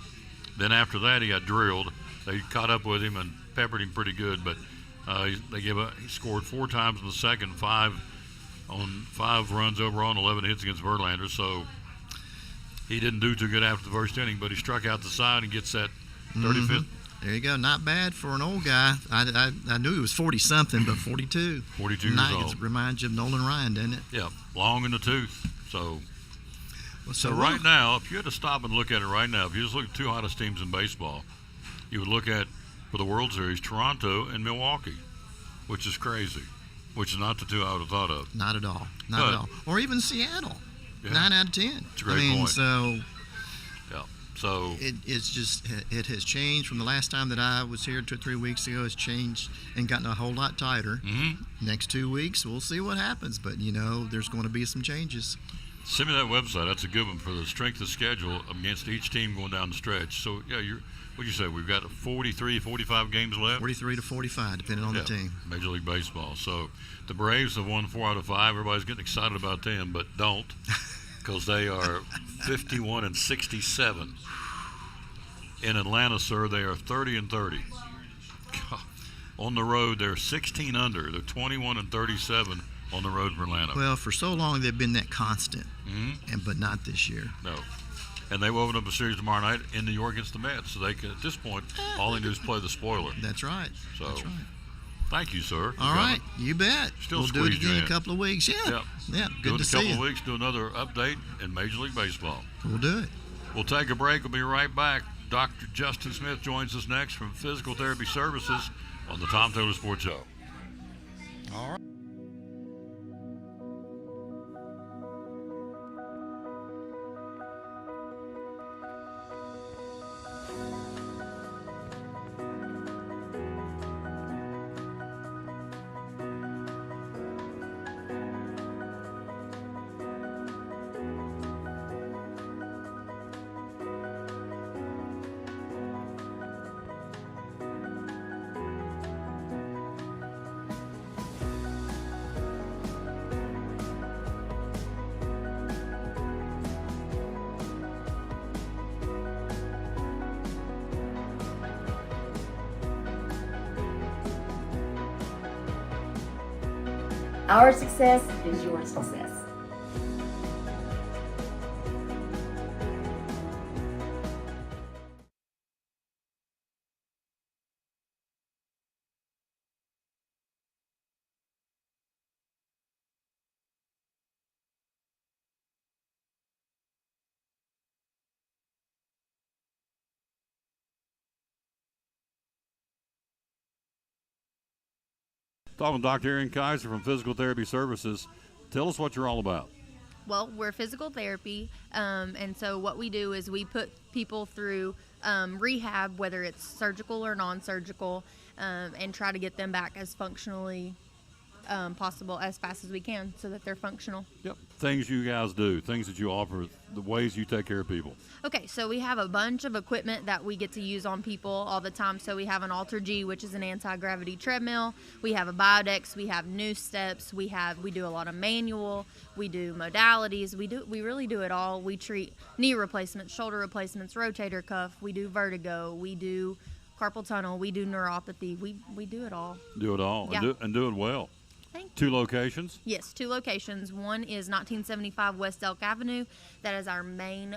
Then after that, he got drilled. They caught up with him and peppered him pretty good, but he scored 4 times in the second, 5 runs overall and 11 hits against Verlander. So he didn't do too good after the first inning, but he struck out the side and gets that 35th. There you go. Not bad for an old guy. I knew he was 40-something, but 42. 42 years old. It reminds you of Nolan Ryan, doesn't it? Yeah, long in the tooth. So right now, if you had to stop and look at it right now, if you just look at 2 hottest teams in baseball, you would look at, for the World Series, Toronto and Milwaukee, which is crazy, which is not the 2 I would have thought of. Not at all. Not at all. Or even Seattle. Yeah. 9 out of 10. It's a great point. So it's just, it has changed from the last time that I was here 2 or 3 weeks ago. It's changed and gotten a whole lot tighter. Next 2 weeks, we'll see what happens. But, there's going to be some changes. Send me that website. That's a good one for the strength of schedule against each team going down the stretch. So, yeah, what'd you say? We've got 43, 45 games left? 43 to 45, depending on the team. Major League Baseball. So the Braves have won 4 out of 5. Everybody's getting excited about them, but don't, because they are 51 and 67. In Atlanta, sir, they are 30 and 30. On the road, they're 16 under. They're 21 and 37 on the road for Atlanta. Well, for so long they've been that constant, but not this year. No. And they will open up a series tomorrow night in New York against the Mets. So they can, at this point, all they do is play the spoiler. That's right. So, That's right. Thank you, sir. All right, you bet. We'll do it again in a couple of weeks. Yeah. Good to see you. In a couple of weeks, do another update in Major League Baseball. We'll do it. We'll take a break. We'll be right back. Dr. Justin Smith joins us next from Physical Therapy Services on the Tom Taylor Sports Show. All right. Our success is your success. Talking with Dr. Aaron Kaiser from Physical Therapy Services. Tell us what you're all about. Well, we're physical therapy, and so what we do is we put people through rehab, whether it's surgical or non-surgical, and try to get them back as functionally possible as fast as we can so that they're functional. Yep. Things you guys do, things that you offer, the ways you take care of people. Okay, so we have a bunch of equipment that we get to use on people all the time. So we have an Alter-G, which is an anti-gravity treadmill. We have a Biodex. We have new steps. We do a lot of manual. We do modalities. We really do it all. We treat knee replacements, shoulder replacements, rotator cuff. We do vertigo. We do carpal tunnel. We do neuropathy. We do it all. Do it all, yeah. and do it well. Thank you. 2 locations? Yes, 2 locations. One is 1975 West Elk Avenue. That is our main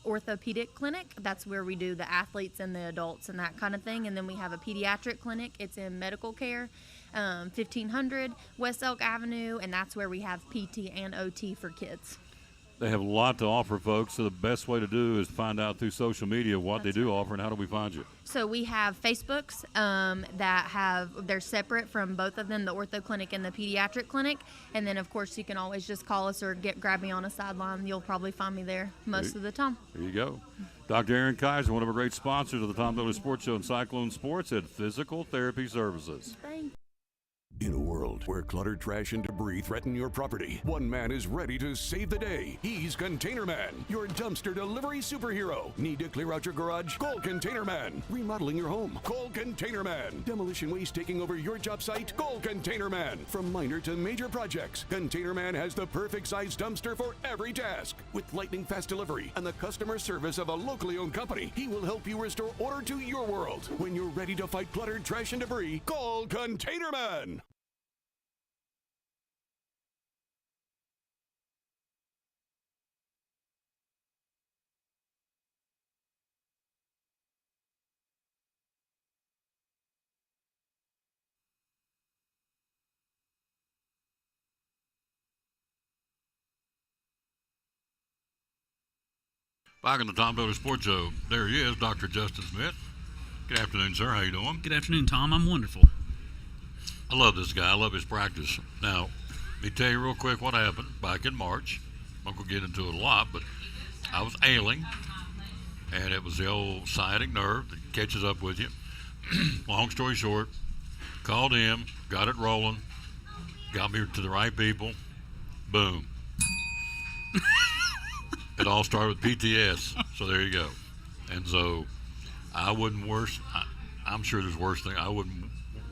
orthopedic clinic. That's where we do the athletes and the adults and that kind of thing. And then we have a pediatric clinic. It's in medical care, 1500 West Elk Avenue, and that's where we have PT and OT for kids. They have a lot to offer, folks, so the best way to do is find out through social media what they do offer, and how do we find you? So we have Facebooks they're separate from both of them, the ortho clinic and the pediatric clinic. And then, of course, you can always just call us or grab me on a sideline. You'll probably find me there most of the time. There you go. Dr. Aaron Kaiser, one of our great sponsors of the Tom Dooley Sports Show and Cyclone Sports at Physical Therapy Services. Thank you. In a world where cluttered trash and debris threaten your property, one man is ready to save the day. He's Container Man, your dumpster delivery superhero. Need to clear out your garage? Call Container Man. Remodeling your home? Call Container Man. Demolition waste taking over your job site? Call Container Man. From minor to major projects, Container Man has the perfect size dumpster for every task. With lightning fast delivery and the customer service of a locally owned company, he will help you restore order to your world. When you're ready to fight cluttered trash and debris, call Container Man. Back in the Tom Dooley Sports Show, there he is, Dr. Justin Smith. Good afternoon, sir. How you doing? Good afternoon, Tom. I'm wonderful. I love this guy. I love his practice. Now, let me tell you real quick what happened back in March. I'm not going to get into it a lot, but I was ailing, and it was the old sciatic nerve that catches up with you. Long story short, called in, got it rolling, got me to the right people. Boom. It all started with PTS, so there you go. And so I wouldn't I'm sure there's worse things. I wouldn't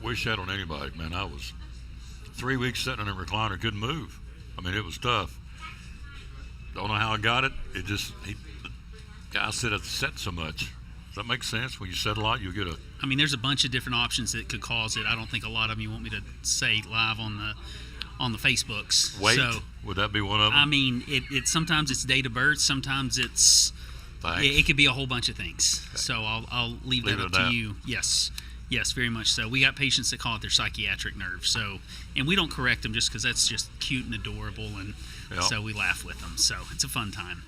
wish that on anybody, man. I was 3 weeks sitting in a recliner, couldn't move. I mean, it was tough. Don't know how I got it. The guy said it set so much. Does that make sense? When you set a lot, you get a... I mean, there's a bunch of different options that could cause it. I don't think a lot of them you want me to say live on the Facebooks. Weight? So, would that be one of them? I mean, it sometimes it's date of birth, sometimes it's it could be a whole bunch of things. Okay. So I'll leave that up to you. Yes, very much so. We got patients that call it their psychiatric nerve. So, and we don't correct them just because that's just cute and adorable, and so we laugh with them. So it's a fun time.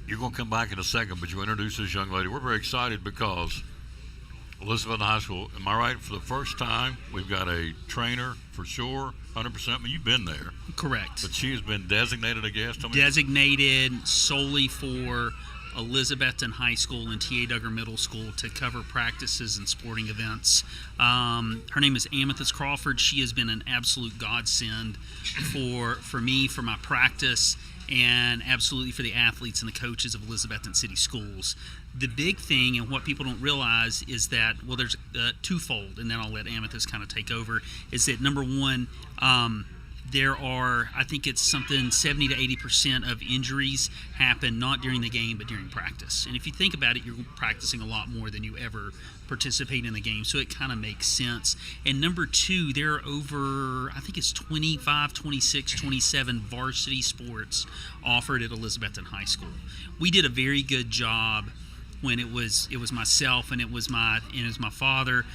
You're going to come back in a second, but you introduce this young lady. We're very excited because Elizabeth High School, am I right? For the first time, we've got a trainer for sure, 100%. I mean, you've been there. Correct. But she has been designated, I guess. Designated solely for Elizabethton High School and T.A. Duggar Middle School to cover practices and sporting events. Her name is Amethyst Crawford. She has been an absolute godsend for me, for my practice, and absolutely for the athletes and the coaches of Elizabethton City Schools. The big thing, and what people don't realize, is that, well, there's twofold, and then I'll let Amethyst kind of take over, is that number one, there are, I think it's something 70 to 80% of injuries happen not during the game but during practice. And if you think about it, you're practicing a lot more than you ever participate in the game, so it kind of makes sense. And number two, there are over, I think it's 25, 26, 27 varsity sports offered at Elizabethton High School. We did a very good job when it was myself and it was my father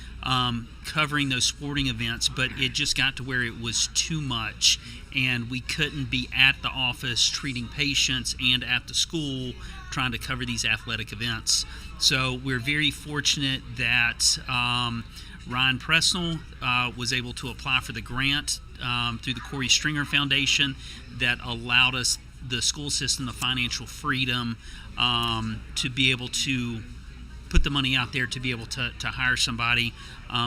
covering those sporting events, but it just got to where it was too much, and we couldn't be at the office treating patients and at the school trying to cover these athletic events. So we're very fortunate that Ryan Presnell was able to apply for the grant through the Corey Stringer Foundation that allowed us, the school system, the financial freedom to be able to put the money out there to be able to hire somebody.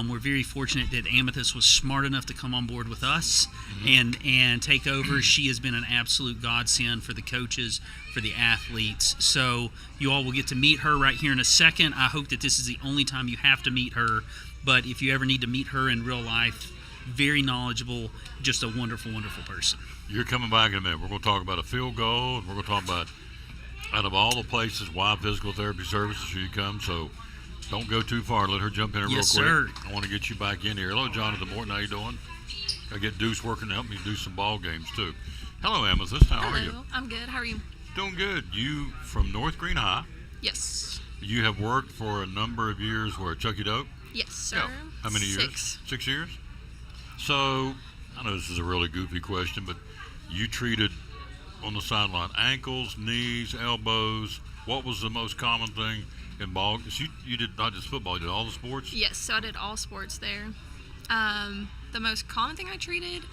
We're very fortunate that Amethyst was smart enough to come on board with us and take over. She has been an absolute godsend for the coaches, for the athletes. So you all will get to meet her right here in a second. I hope that this is the only time you have to meet her, but if you ever need to meet her in real life, very knowledgeable, just a wonderful, wonderful person. You're coming back in a minute. We're going to talk about a field goal, and we're going to talk about, out of all the places, why Physical Therapy Services should you come. So don't go too far. Let her jump in here real quick. Sir. I want to get you back in here. Hello, Jonathan Morton. How you doing? I get Deuce working to help me do some ball games too. Hello, Amethyst. How are you? I'm good. How are you? Doing good. You from North Green High? Yes. You have worked for a number of years where Chucky Doak? Yes, sir. Yeah. How many years? 6. 6 years? So, I know this is a really goofy question, but you treated on the sideline ankles, knees, elbows. What was the most common thing in ball? You did not just football, you did all the sports? Yes, so I did all sports there. The most common thing I treated,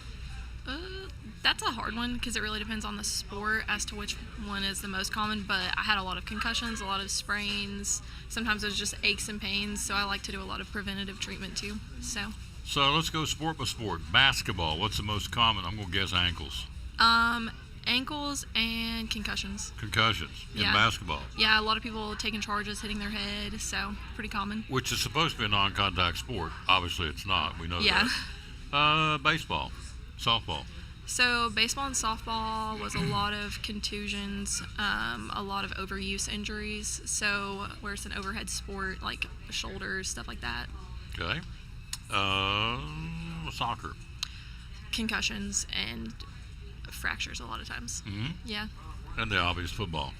that's a hard one because it really depends on the sport as to which one is the most common, but I had a lot of concussions, a lot of sprains. Sometimes it was just aches and pains, so I like to do a lot of preventative treatment too. So let's go sport by sport. Basketball, what's the most common? I'm going to guess ankles. Ankles and concussions. Concussions in basketball. Yeah, a lot of people taking charges, hitting their head, so pretty common. Which is supposed to be a non-contact sport. Obviously it's not. We know that. Baseball, softball. So baseball and softball was a lot of contusions, a lot of overuse injuries. So where it's an overhead sport, like shoulders, stuff like that. Okay. Soccer. Concussions and fractures a lot of times. Mm-hmm. Yeah. And the obvious football.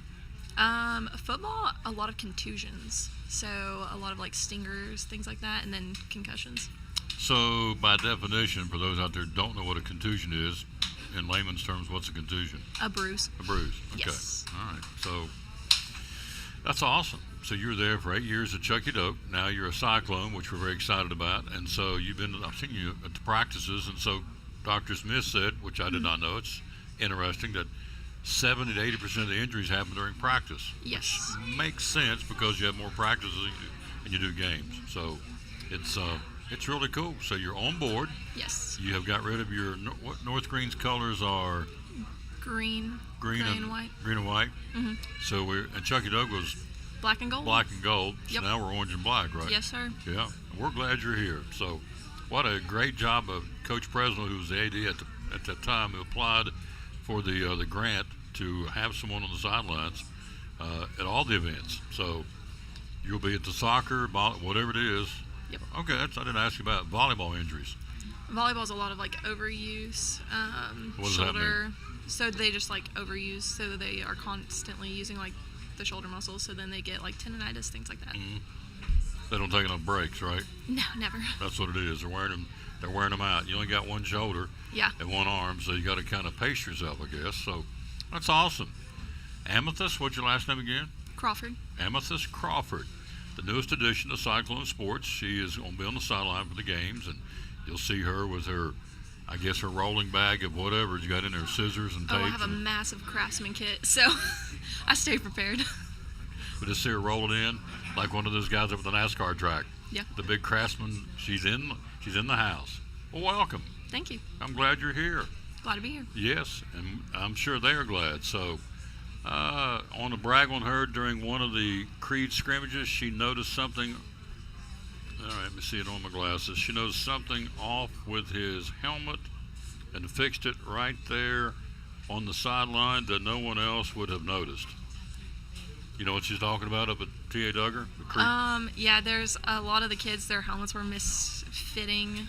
Football, a lot of contusions. So a lot of like stingers, things like that, and then concussions. So by definition, for those out there who don't know what a contusion is, in layman's terms, what's a contusion? A bruise. A bruise. Okay. Yes. All right. So that's awesome. So you were there for 8 years at Chucky Doak. Now you're a Cyclone, which we're very excited about. And so I've seen you at the practices. And so Dr. Smith said, which I did not know, it's interesting that 70 to 80% of the injuries happen during practice. Yes. Which makes sense because you have more practices and you do games. So it's really cool. So you're on board. Yes. You have got rid of your what North Green's colors are green and white. Green and white. Mm-hmm. So and Chucky Doak was black and gold. Black and gold. So yep. now we're orange and black, right? Yes, sir. Yeah. We're glad you're here. So what a great job of Coach Presnell, who was the AD at that time, who applied for the grant to have someone on the sidelines at all the events. So you'll be at the soccer, whatever it is. Yep. Okay, I didn't ask you about volleyball injuries. Volleyball's a lot of like overuse, what does shoulder. That mean? So they just like overuse, so they are constantly using like the shoulder muscles, so then they get like tendonitis, things like that. Mm-hmm. They don't take enough breaks, right? No, never. That's what it is. They're wearing them out. You only got one shoulder and one arm, so you got to kind of pace yourself, I guess. So that's awesome. Amethyst, what's your last name again? Crawford. Amethyst Crawford, the newest addition to Cyclone Sports. She is going to be on the sideline for the games, and you'll see her with her, I guess, her rolling bag of whatever you got in there, scissors and tape. Oh, I have a massive Craftsman kit, so I stay prepared. But just see her rolling in like one of those guys up at the NASCAR track. Yeah. The big Craftsman. She's in the house. Well, welcome. Thank you. I'm glad you're here. Glad to be here. Yes, and I'm sure they are glad. So, I want to brag on her. During one of the Creed scrimmages, she noticed something. All right, let me see it on my glasses. She noticed something off with his helmet and fixed it right there on the sideline that no one else would have noticed. You know what she's talking about up at T.A. Duggar? Yeah, there's a lot of the kids, their helmets were misfitting,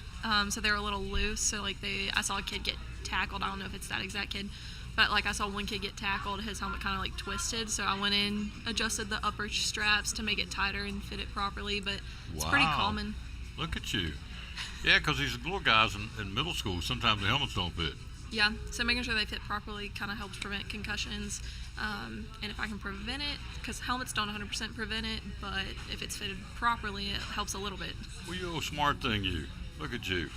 so they were a little loose. So like I saw a kid get tackled. I don't know if it's that exact kid, but like I saw one kid get tackled. His helmet kind of like twisted, so I went in, adjusted the upper straps to make it tighter and fit it properly. But it's pretty common. Look at you. Yeah, because these little guys in middle school, sometimes the helmets don't fit. Yeah, so making sure they fit properly kind of helps prevent concussions. And if I can prevent it, because helmets don't 100% prevent it, but if it's fitted properly, it helps a little bit. Well, you old smart thing, you. Look at you.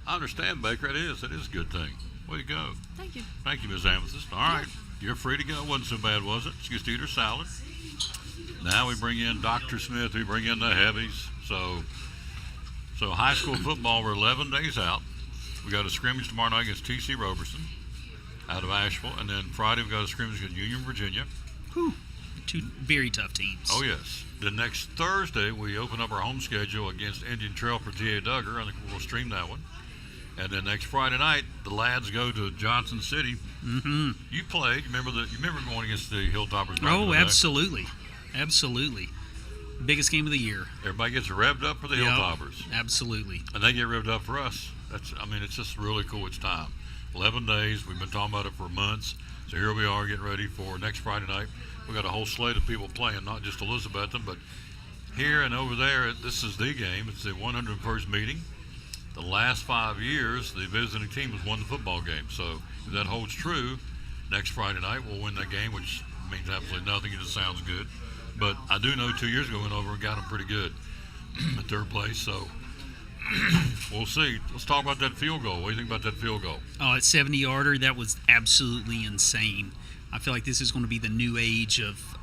I understand, Baker. It is a good thing. Way to go. Thank you. Thank you, Ms. Amethyst. All right. You're free to go. Wasn't so bad, was it? Excuse to eat her salad. Now we bring in Dr. Smith. We bring in the heavies. So high school football, we're 11 days out. We got a scrimmage tomorrow night against T.C. Roberson out of Asheville, and then Friday we got a scrimmage against Union, Virginia. Whew. Two very tough teams. Oh, yes. The next Thursday, we open up our home schedule against Indian Trail for T.A. Duggar. I think we'll stream that one. And then next Friday night, the lads go to Johnson City. Mm-hmm. You played. You remember going against the Hilltoppers? Oh, absolutely. Absolutely. Biggest game of the year. Everybody gets revved up for the Hilltoppers. Absolutely. And they get revved up for us. It's just really cool. It's time. 11 days. We've been talking about it for months. So here we are getting ready for next Friday night. We got a whole slate of people playing, not just Elizabethton, but here and over there. This is the game. It's the 101st meeting. The last 5 years, the visiting team has won the football game. So if that holds true, next Friday night we'll win that game, which means absolutely nothing. It just sounds good. But I do know 2 years ago we went over and got them pretty good at third place. So we'll see. Let's talk about that field goal. What do you think about that field goal? Oh, at 70-yarder, that was absolutely insane. I feel like this is going to be the new age of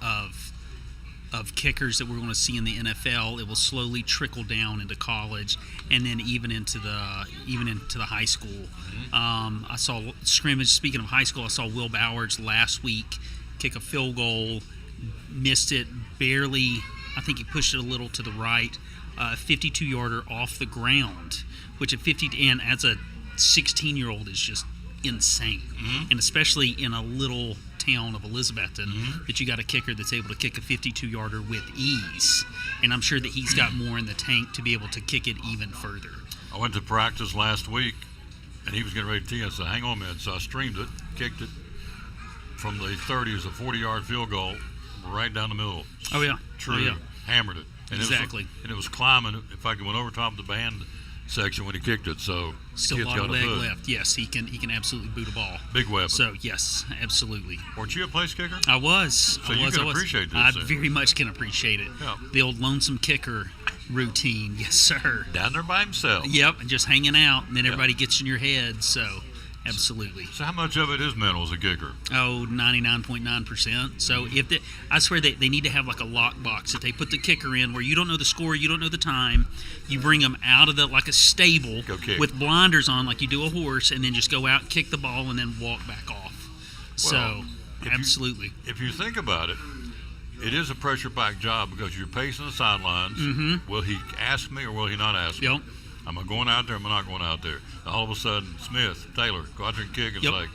kickers that we're going to see in the NFL. It will slowly trickle down into college, and then even into the high school. I saw scrimmage. Speaking of high school, I saw Will Bowers last week kick a field goal, missed it barely. I think he pushed it a little to the right. 52-yarder off the ground, which at 50 and as a 16-year-old is just insane, and especially in a little town of Elizabethton, that you got a kicker that's able to kick a 52-yarder with ease, and I'm sure that he's got more in the tank to be able to kick it even further. I went to practice last week, and he was getting ready to tee. I said, hang on a minute. So I streamed it, kicked it from the 30. It was a 40-yard field goal right down the middle. Oh, yeah. True. Oh, yeah. Hammered it. And exactly. It was climbing. In fact, it went over top of the band section when he kicked it. So still a lot of leg left. Yes, he can absolutely boot a ball. Big weapon. So yes, absolutely. Weren't you a place kicker? I was. So you can appreciate this. I very much can appreciate it. Yeah. The old lonesome kicker routine. Yes, sir. Down there by himself. Yep, and just hanging out, and then everybody gets in your head. So absolutely. So how much of it is mental as a kicker? Oh, 99.9%. So I swear they need to have like a lock box that they put the kicker in where you don't know the score, you don't know the time. You bring them out of like a stable with blinders on like you do a horse, and then just go out, kick the ball, and then walk back off. Well, absolutely. If you think about it, it is a pressure-packed job because you're pacing the sidelines. Will he ask me or will he not ask me? Yep. Am I going out there? Am I not going out there? All of a sudden, Smith, Taylor, go out there and kick. It's like,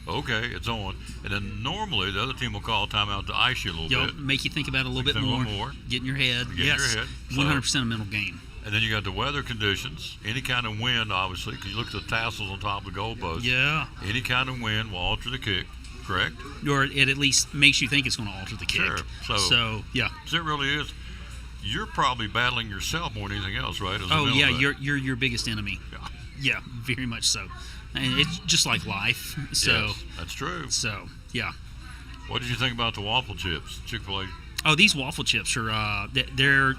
okay, it's on. And then normally the other team will call a timeout to ice you a little bit. Make you think about it a little bit more. Get in your head. Yes. 100% a mental game. And then you got the weather conditions. Any kind of wind, obviously, because you look at the tassels on top of the goalpost. Yeah. Any kind of wind will alter the kick, correct? Or it at least makes you think it's going to alter the kick. Sure. So yeah. So it really is. You're probably battling yourself more than anything else, right? You're your biggest enemy. Yeah, very much so. And it's just like life. So yes, that's true. So yeah. What did you think about the waffle chips, Chick-fil-A? Oh, these waffle chips are they're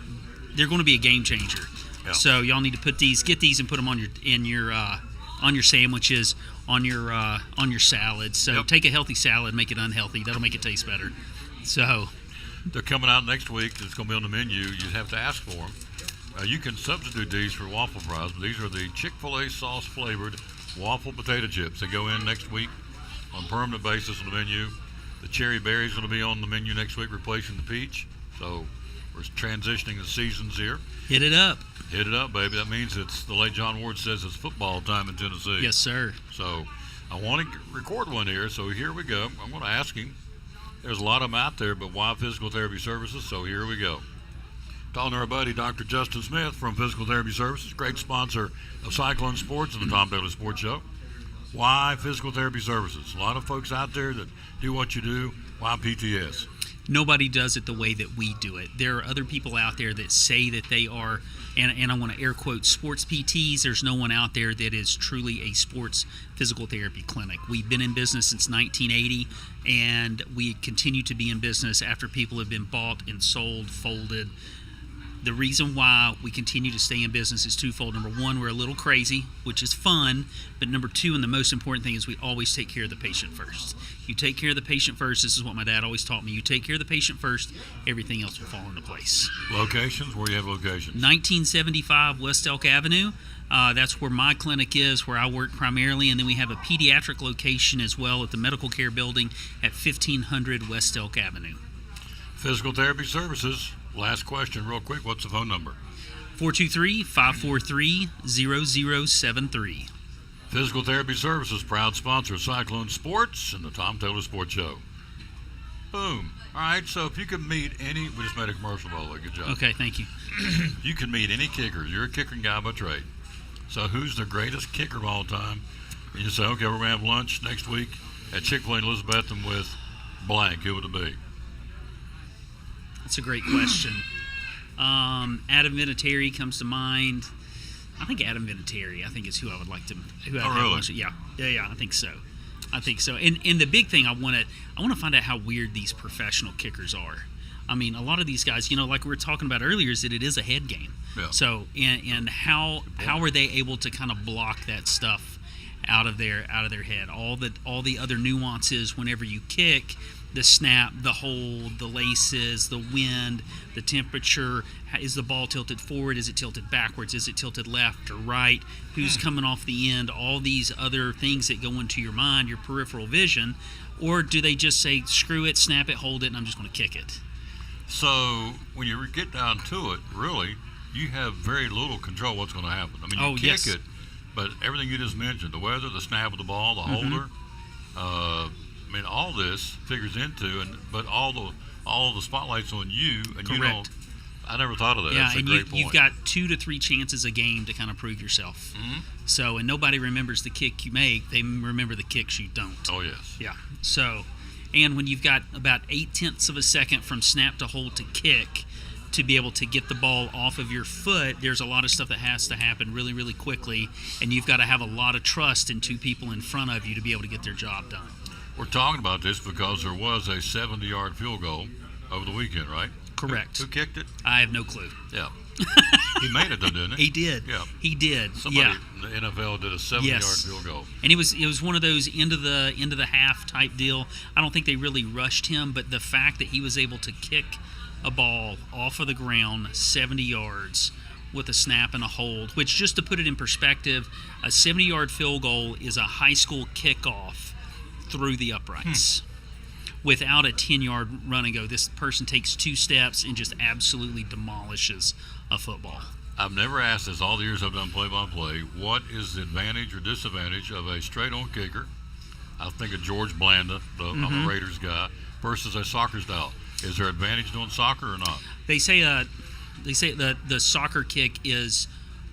going to be a game changer. Yeah. So y'all need to get these and put them on your sandwiches, on your salad. So take a healthy salad, make it unhealthy. That'll make it taste better. So. They're coming out next week. It's going to be on the menu. You have to ask for them. You can substitute these for waffle fries, but these are the Chick-fil-A sauce-flavored waffle potato chips. They go in next week on a permanent basis on the menu. The cherry berry is going to be on the menu next week, replacing the peach. So we're transitioning the seasons here. Hit it up. Hit it up, baby. That means it's, the late John Ward says, it's football time in Tennessee. Yes, sir. So I want to record one here, so here we go. I'm going to ask him. There's a lot of them out there, but why Physical Therapy Services? So here we go. Talking to our buddy, Dr. Justin Smith from Physical Therapy Services, great sponsor of Cyclone Sports and the Tom Taylor Sports Show. Why Physical Therapy Services? A lot of folks out there that do what you do. Why PTS? Nobody does it the way that we do it. There are other people out there that say that they are, and I want to air quote, sports PTs. There's no one out there that is truly a sports physical therapy clinic. We've been in business since 1980, and we continue to be in business after people have been bought and sold, folded. The reason why we continue to stay in business is twofold. Number one, we're a little crazy, which is fun. But number two, and the most important thing, is we always take care of the patient first. You take care of the patient first. This is what my dad always taught me. You take care of the patient first, everything else will fall into place. Locations? Where do you have locations? 1975 West Elk Avenue. That's where my clinic is, where I work primarily. And then we have a pediatric location as well at the Medical Care Building at 1500 West Elk Avenue. Physical Therapy Services. Last question, real quick. What's the phone number? 423-543-0073. Physical Therapy Services, proud sponsor of Cyclone Sports and the Tom Taylor Sports Show. Boom. All right, so if you could meet any, we just made a commercial, by the way. Good job. Okay, thank you. You can meet any kicker. You're a kicking guy by trade. So who's the greatest kicker of all time? And you say, okay, we're going to have lunch next week at Chick-fil-A in Elizabethton with blank. Who would it be? That's a great question. Adam Vinatieri comes to mind. I think Adam Vinatieri, I think, is who I would like to. Who I'd have really? lunch with. Yeah, I think so. And the big thing I want to find out how weird these professional kickers are. I mean, a lot of these guys, like we were talking about earlier, is that it is a head game. Yeah. So, and how are they able to kind of block that stuff out of their head? All the other nuances whenever you kick, the snap, the hold, the laces, the wind, the temperature. Is the ball tilted forward? Is it tilted backwards? Is it tilted left or right? Who's coming off the end? All these other things that go into your mind, your peripheral vision. Or do they just say, screw it, snap it, hold it, and I'm just going to kick it? So when you get down to it, really, you have very little control what's going to happen. I mean, you kick it, but everything you just mentioned, the weather, the snap of the ball, the holder, I mean, all this figures into, but all the spotlight's on you, and Correct. you don't. I never thought of that. Yeah, That's a and great point. you've got 2 to 3 chances a game to kind of prove yourself. Mm-hmm. So, and nobody remembers the kick you make; they remember the kicks you don't. Oh yes. Yeah. So, and when you've got about 0.8 of a second from snap to hold to kick, to be able to get the ball off of your foot, there's a lot of stuff that has to happen really, really quickly, and you've got to have a lot of trust in 2 people in front of you to be able to get their job done. We're talking about this because there was a 70-yard field goal over the weekend, right? Correct. Who kicked it? I have no clue. Yeah. He made it though, didn't he? He did. Yeah. He did. Somebody in the NFL did a 70-yard field goal. And it was one of those end of the half type deal. I don't think they really rushed him, but the fact that he was able to kick a ball off of the ground 70 yards with a snap and a hold, which, just to put it in perspective, a 70-yard field goal is a high school kickoff through the uprights. Without a 10-yard run and go, this person takes 2 steps and just absolutely demolishes a football. I've never asked this all the years I've done play-by-play. What is the advantage or disadvantage of a straight-on kicker? I think of George Blanda, I'm a Raiders guy, versus a soccer style. Is there advantage doing soccer or not? They say the soccer kick is,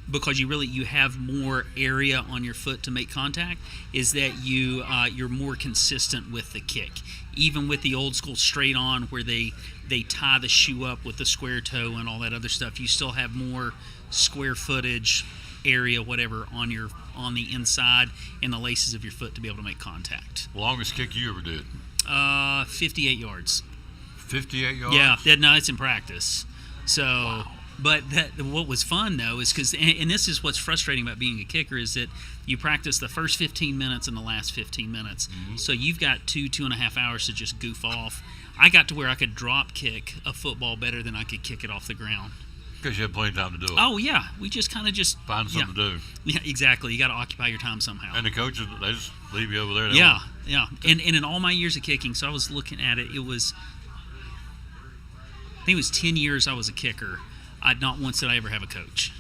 because you have more area on your foot to make contact, is that you're more consistent with the kick. Even with the old school straight on, where they tie the shoe up with the square toe and all that other stuff, you still have more square footage area, whatever, on the inside and the laces of your foot to be able to make contact. Longest kick you ever did? 58 yards. 58 yards? Yeah, no, it's in practice. So. Wow. But what was fun, though, is because, and this is what's frustrating about being a kicker, is that you practice the first 15 minutes and the last 15 minutes. Mm-hmm. So you've got 2.5 hours to just goof off. I got to where I could drop kick a football better than I could kick it off the ground. Because you had plenty of time to do it. Oh, yeah. We just kind of find something to do. Yeah, exactly. You got to occupy your time somehow. And the coaches, they just leave you over there. Yeah. And in all my years of kicking, so I was looking at it, I think it was 10 years I was a kicker. Not once did I ever have a coach.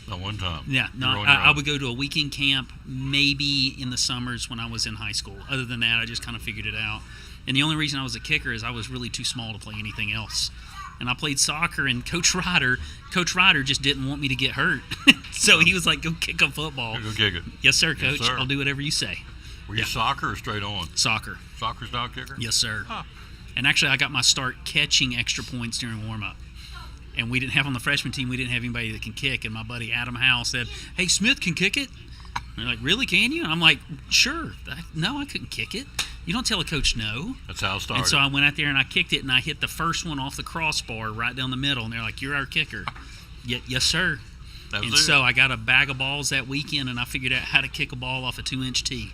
Not one time. Yeah, I would go to a weekend camp, maybe in the summers when I was in high school. Other than that, I just kind of figured it out. And the only reason I was a kicker is I was really too small to play anything else. And I played soccer, and Coach Ryder just didn't want me to get hurt. So he was like, go kick a football. Go kick it. Yes, sir, Coach. Yes, sir. I'll do whatever you say. Were you soccer or straight on? Soccer. Soccer style kicker? Yes, sir. Huh. And actually, I got my start catching extra points during warm-up. And we didn't have on the freshman team, we didn't have anybody that can kick. And my buddy Adam Howell said, hey, Smith can kick it. And they're like, really, can you? And I'm like, sure. No, I couldn't kick it. You don't tell a coach no. That's how it started. And so I went out there and I kicked it, and I hit the first one off the crossbar right down the middle. And they're like, you're our kicker. Yes, sir. So I got a bag of balls that weekend, and I figured out how to kick a ball off a 2-inch tee.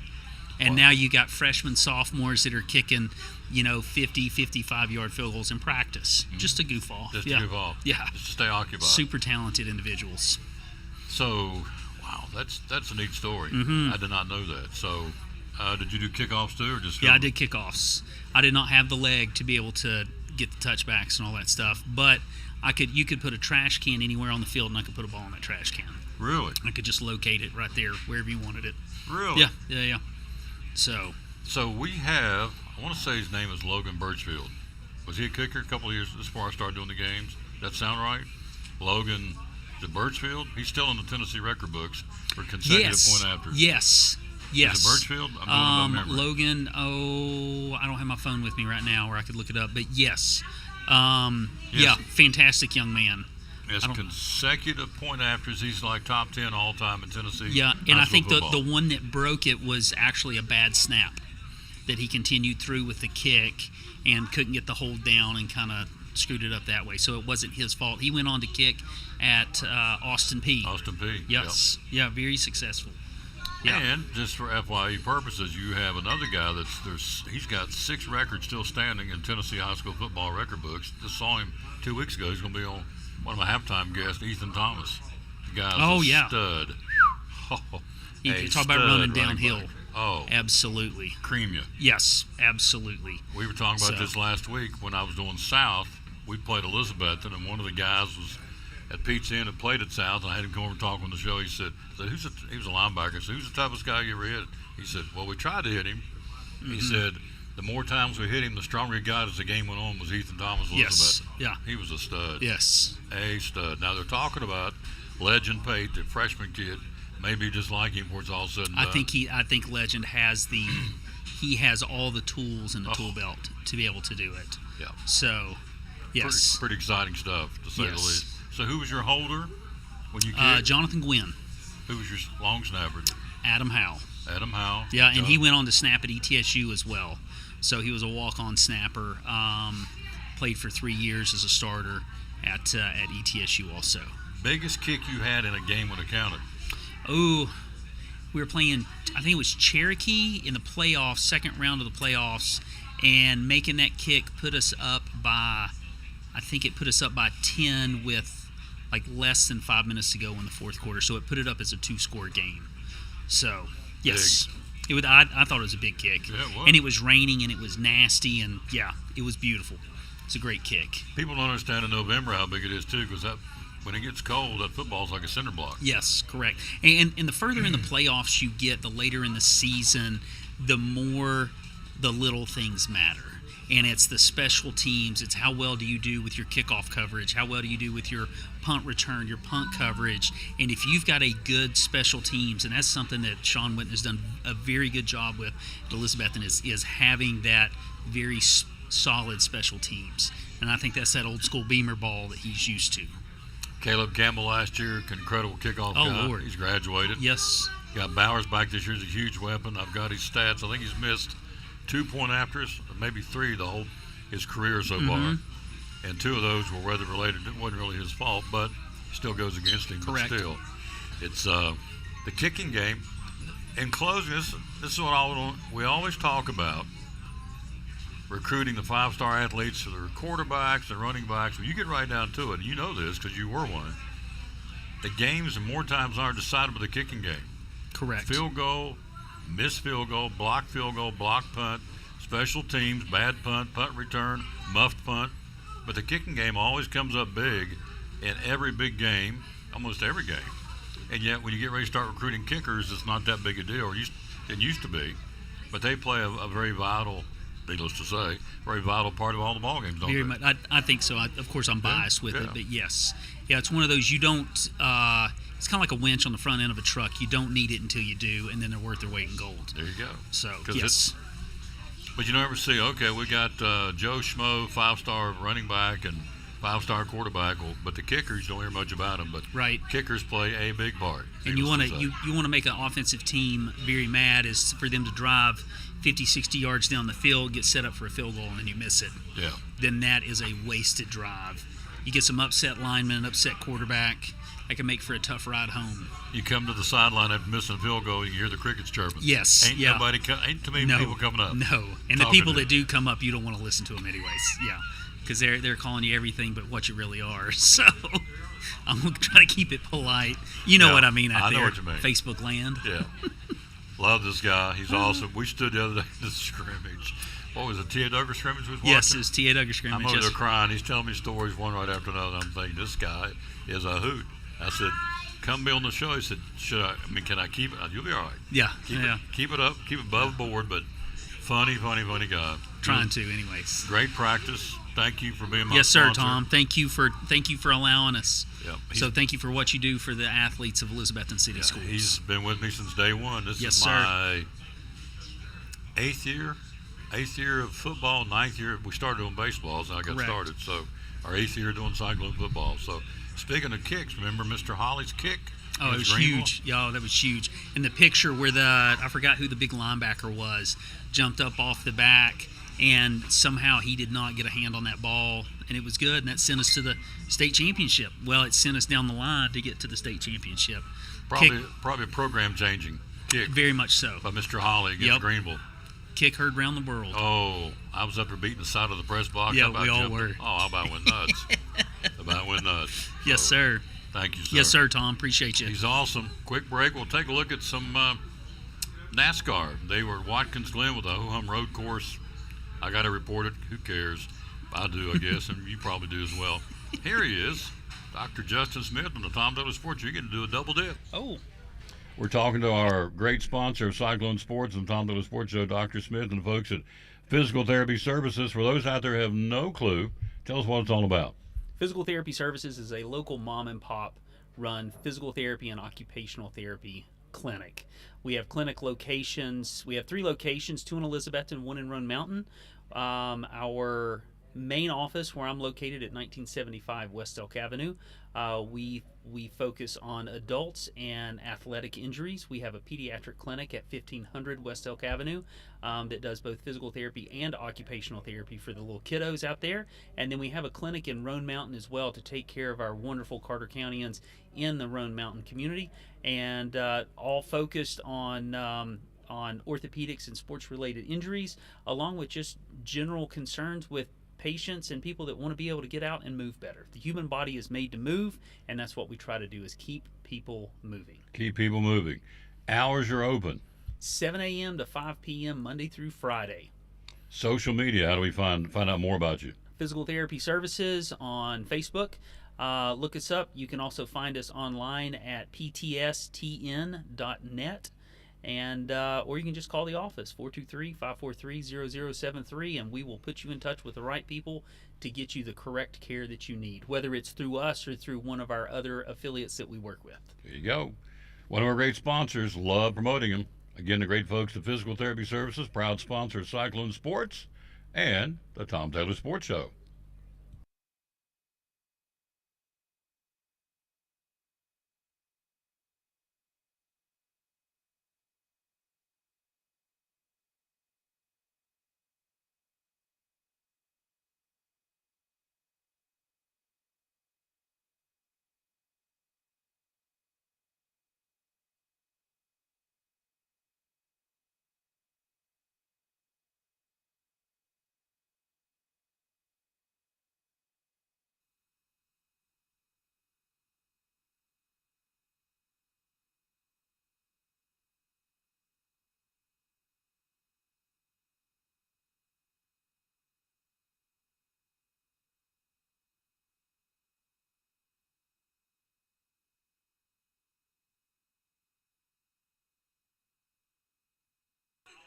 And now you got freshmen, sophomores that are kicking, 50, 55-yard field goals in practice. Mm-hmm. Just to goof off. Just to goof off. Yeah. Just to stay occupied. Super talented individuals. So, wow, that's a neat story. Mm-hmm. I did not know that. So, did you do kickoffs too, or just? Yeah, I did kickoffs. I did not have the leg to be able to get the touchbacks and all that stuff, but you could put a trash can anywhere on the field, and I could put a ball in that trash can. Really? I could just locate it right there, wherever you wanted it. Really? Yeah. So we have, I want to say his name is Logan Birchfield. Was he a kicker a couple of years before I started doing the games? Does that sound right? Logan Is it Birchfield? He's still in the Tennessee record books for consecutive point afters. Yes. Is it Birchfield? I'm going by memory. Logan, I don't have my phone with me right now where I could look it up, but yes. Yeah, fantastic young man. As consecutive point afters, he's like top 10 all time in Tennessee. Yeah, and I think football. the one that broke it was actually a bad snap that he continued through with the kick and couldn't get the hold down and kind of screwed it up that way. So it wasn't his fault. He went on to kick at Austin Peay. Austin Peay. Yes. Yep. Yeah, very successful. Yeah. And just for FYE purposes, you have another guy he's got 6 records still standing in Tennessee high school football record books. Just saw him 2 weeks ago. He's going to be on one of my halftime guests, Ethan Thomas. The guy's a stud. You talk about running downhill. Oh, absolutely. Cream you. Yes, absolutely. We were talking about this last week when I was doing South. We played Elizabethton, and one of the guys was at Pete's Inn and played at South. And I had him come over and talk on the show. He said, he was a linebacker. I said, who's the toughest guy you ever hit? He said, well, we tried to hit him. Mm-hmm. He said, the more times we hit him, the stronger he got as the game went on was Ethan Thomas. Yes. Yeah. He was a stud. Yes. A stud. Now they're talking about Legend Pate, the freshman kid, maybe just like him before it's all said and done. I think Legend has he has all the tools in the tool belt to be able to do it. Yeah. So, yes. Pretty exciting stuff, to say the least. So who was your holder when you kicked? Jonathan Gwynn. Who was your long snapper? Adam Howell. Adam Howell. Yeah, and he went on to snap at ETSU as well. So he was a walk-on snapper. Played for 3 years as a starter at ETSU also. Biggest kick you had in a game when it counted? Oh, we were playing, I think it was Cherokee in the playoffs, second round of the playoffs, and making that kick put us up by 10 with like less than 5 minutes to go in the fourth quarter. So it put it up as a 2-score game. So, yes. I thought it was a big kick. Yeah, it was. And it was raining and it was nasty, and yeah, it was beautiful. It's a great kick. People don't understand in November how big it is too, because when it gets cold, that football's like a cinder block. Yes, correct. And the further in the playoffs you get, the later in the season, the more the little things matter. And it's the special teams. It's how well do you do with your kickoff coverage? How well do you do with your punt return, your punt coverage? And if you've got a good special teams, and that's something that Sean Witten has done a very good job with at Elizabethton, is having that very solid special teams. And I think that's that old school Beamer ball that he's used to. Caleb Campbell last year, incredible kickoff guy. Lord. He's graduated. Yes. Got Bowers back this year. He's a huge weapon. I've got his stats. I think he's missed 2 point afters, maybe 3 his career so far. And 2 of those were weather related. It wasn't really his fault, but still goes against him. Correct. But still, it's the kicking game. In closing, this is what we always talk about. Recruiting the 5-star athletes to the quarterbacks and running backs. When you get right down to it, and you know this because you were one, the games more times aren't decided by the kicking game. Correct. Field goal, missed field goal, block punt, special teams, bad punt, punt return, muffed punt. But the kicking game always comes up big in every big game, almost every game. And yet when you get ready to start recruiting kickers, it's not that big a deal. It used to be. But they play a very vital, needless to say, very vital part of all the ball games, don't Very they? much. I think so. Of course, I'm biased with it, but yes. Yeah, it's one of those you don't it's kind of like a winch on the front end of a truck. You don't need it until you do, and then they're worth their weight in gold. There you go. So, yes. But you never see, okay, we got Joe Schmo, 5-star running back and 5-star quarterback, but the kickers, you don't hear much about them, but kickers play a big part. And you want to make an offensive team very mad is for them to drive 50, 60 yards down the field, get set up for a field goal, and then you miss it. Yeah. Then that is a wasted drive. You get some upset linemen, an upset quarterback. That can make for a tough ride home. You come to the sideline after missing a field goal, you hear the crickets chirping. Yes. Ain't too many people coming up. No. And the people that do come up, you don't want to listen to them anyways. Yeah. Because they're calling you everything but what you really are. So I'm going to try to keep it polite. You know what I mean out there. I know what you mean. Facebook land. Yeah. Love this guy. He's awesome. We stood the other day in the scrimmage. What was it, T.A. Duggar scrimmage we was watching? Yes, it was T.A. Duggar scrimmage. I'm over there crying. He's telling me stories one right after another. I'm thinking, this guy is a hoot. I said, come be on the show. He said, can I keep it? You'll be all right. Yeah. Keep it up. Keep it above board, but Funny guy. Trying to, anyways. Great practice. Thank you for being my Yes, sir, sponsor. Tom. Thank you for allowing us. Yep. So thank you for what you do for the athletes of Elizabethton City Schools. He's been with me since day one. This Yes, is sir. my eighth year of football, ninth year. We started doing baseball, so I got Correct. started. So our eighth year doing Cyclone football. So speaking of kicks, remember Mr. Holly's kick? Oh, it was against Greenville? huge. Yeah, that was huge. And the picture where I forgot who the big linebacker was, jumped up off the back, and somehow he did not get a hand on that ball, and it was good, and that sent us to the state championship. Well, it sent us down the line to get to the state championship. Probably a program changing kick. Very much so. By Mr. Holly against Greenville. Kick heard round the world. Oh, I was up there beating the side of the press box. Yeah, I about we all jumped- were. Oh, I about went nuts. About went nuts. Yes, So, sir. Thank you, sir. Yes, sir, Tom. Appreciate you. He's awesome. Quick break. We'll take a look at some NASCAR. They were at Watkins Glen with a ho-hum road course. I got to report it. Who cares? I do, I guess, and you probably do as well. Here he is, Dr. Justin Smith on the Tom Taylor Sports. You're going to do a double dip. Oh. We're talking to our great sponsor of Cyclone Sports and Tom Taylor Sports Show, Dr. Smith, and the folks at Physical Therapy Services. For those out there who have no clue, tell us what it's all about. Physical Therapy Services is a local mom and pop run physical therapy and occupational therapy clinic. We have clinic locations. We have 3 locations, 2 in Elizabethton, 1 in Roan Mountain. Our main office, where I'm located at 1975 West Elk Avenue, we focus on adults and athletic injuries. We have a pediatric clinic at 1500 West Elk Avenue that does both physical therapy and occupational therapy for the little kiddos out there. And then we have a clinic in Roan Mountain as well to take care of our wonderful Carter Countyans in the Roan Mountain community, and all focused on orthopedics and sports-related injuries, along with just general concerns with patients and people that want to be able to get out and move better. The human body is made to move, and that's what we try to do, is keep people moving. Keep people moving. Hours are open. 7 a.m. to 5 p.m. Monday through Friday. Social media, how do we find out more about you? Physical Therapy Services on Facebook. Look us up. You can also find us online at ptstn.net. And or you can just call the office, 423-543-0073, and we will put you in touch with the right people to get you the correct care that you need, whether it's through us or through one of our other affiliates that we work with. There you go. One of our great sponsors, love promoting them. Again, the great folks at Physical Therapy Services, proud sponsor of Cyclone Sports and the Tom Taylor Sports Show.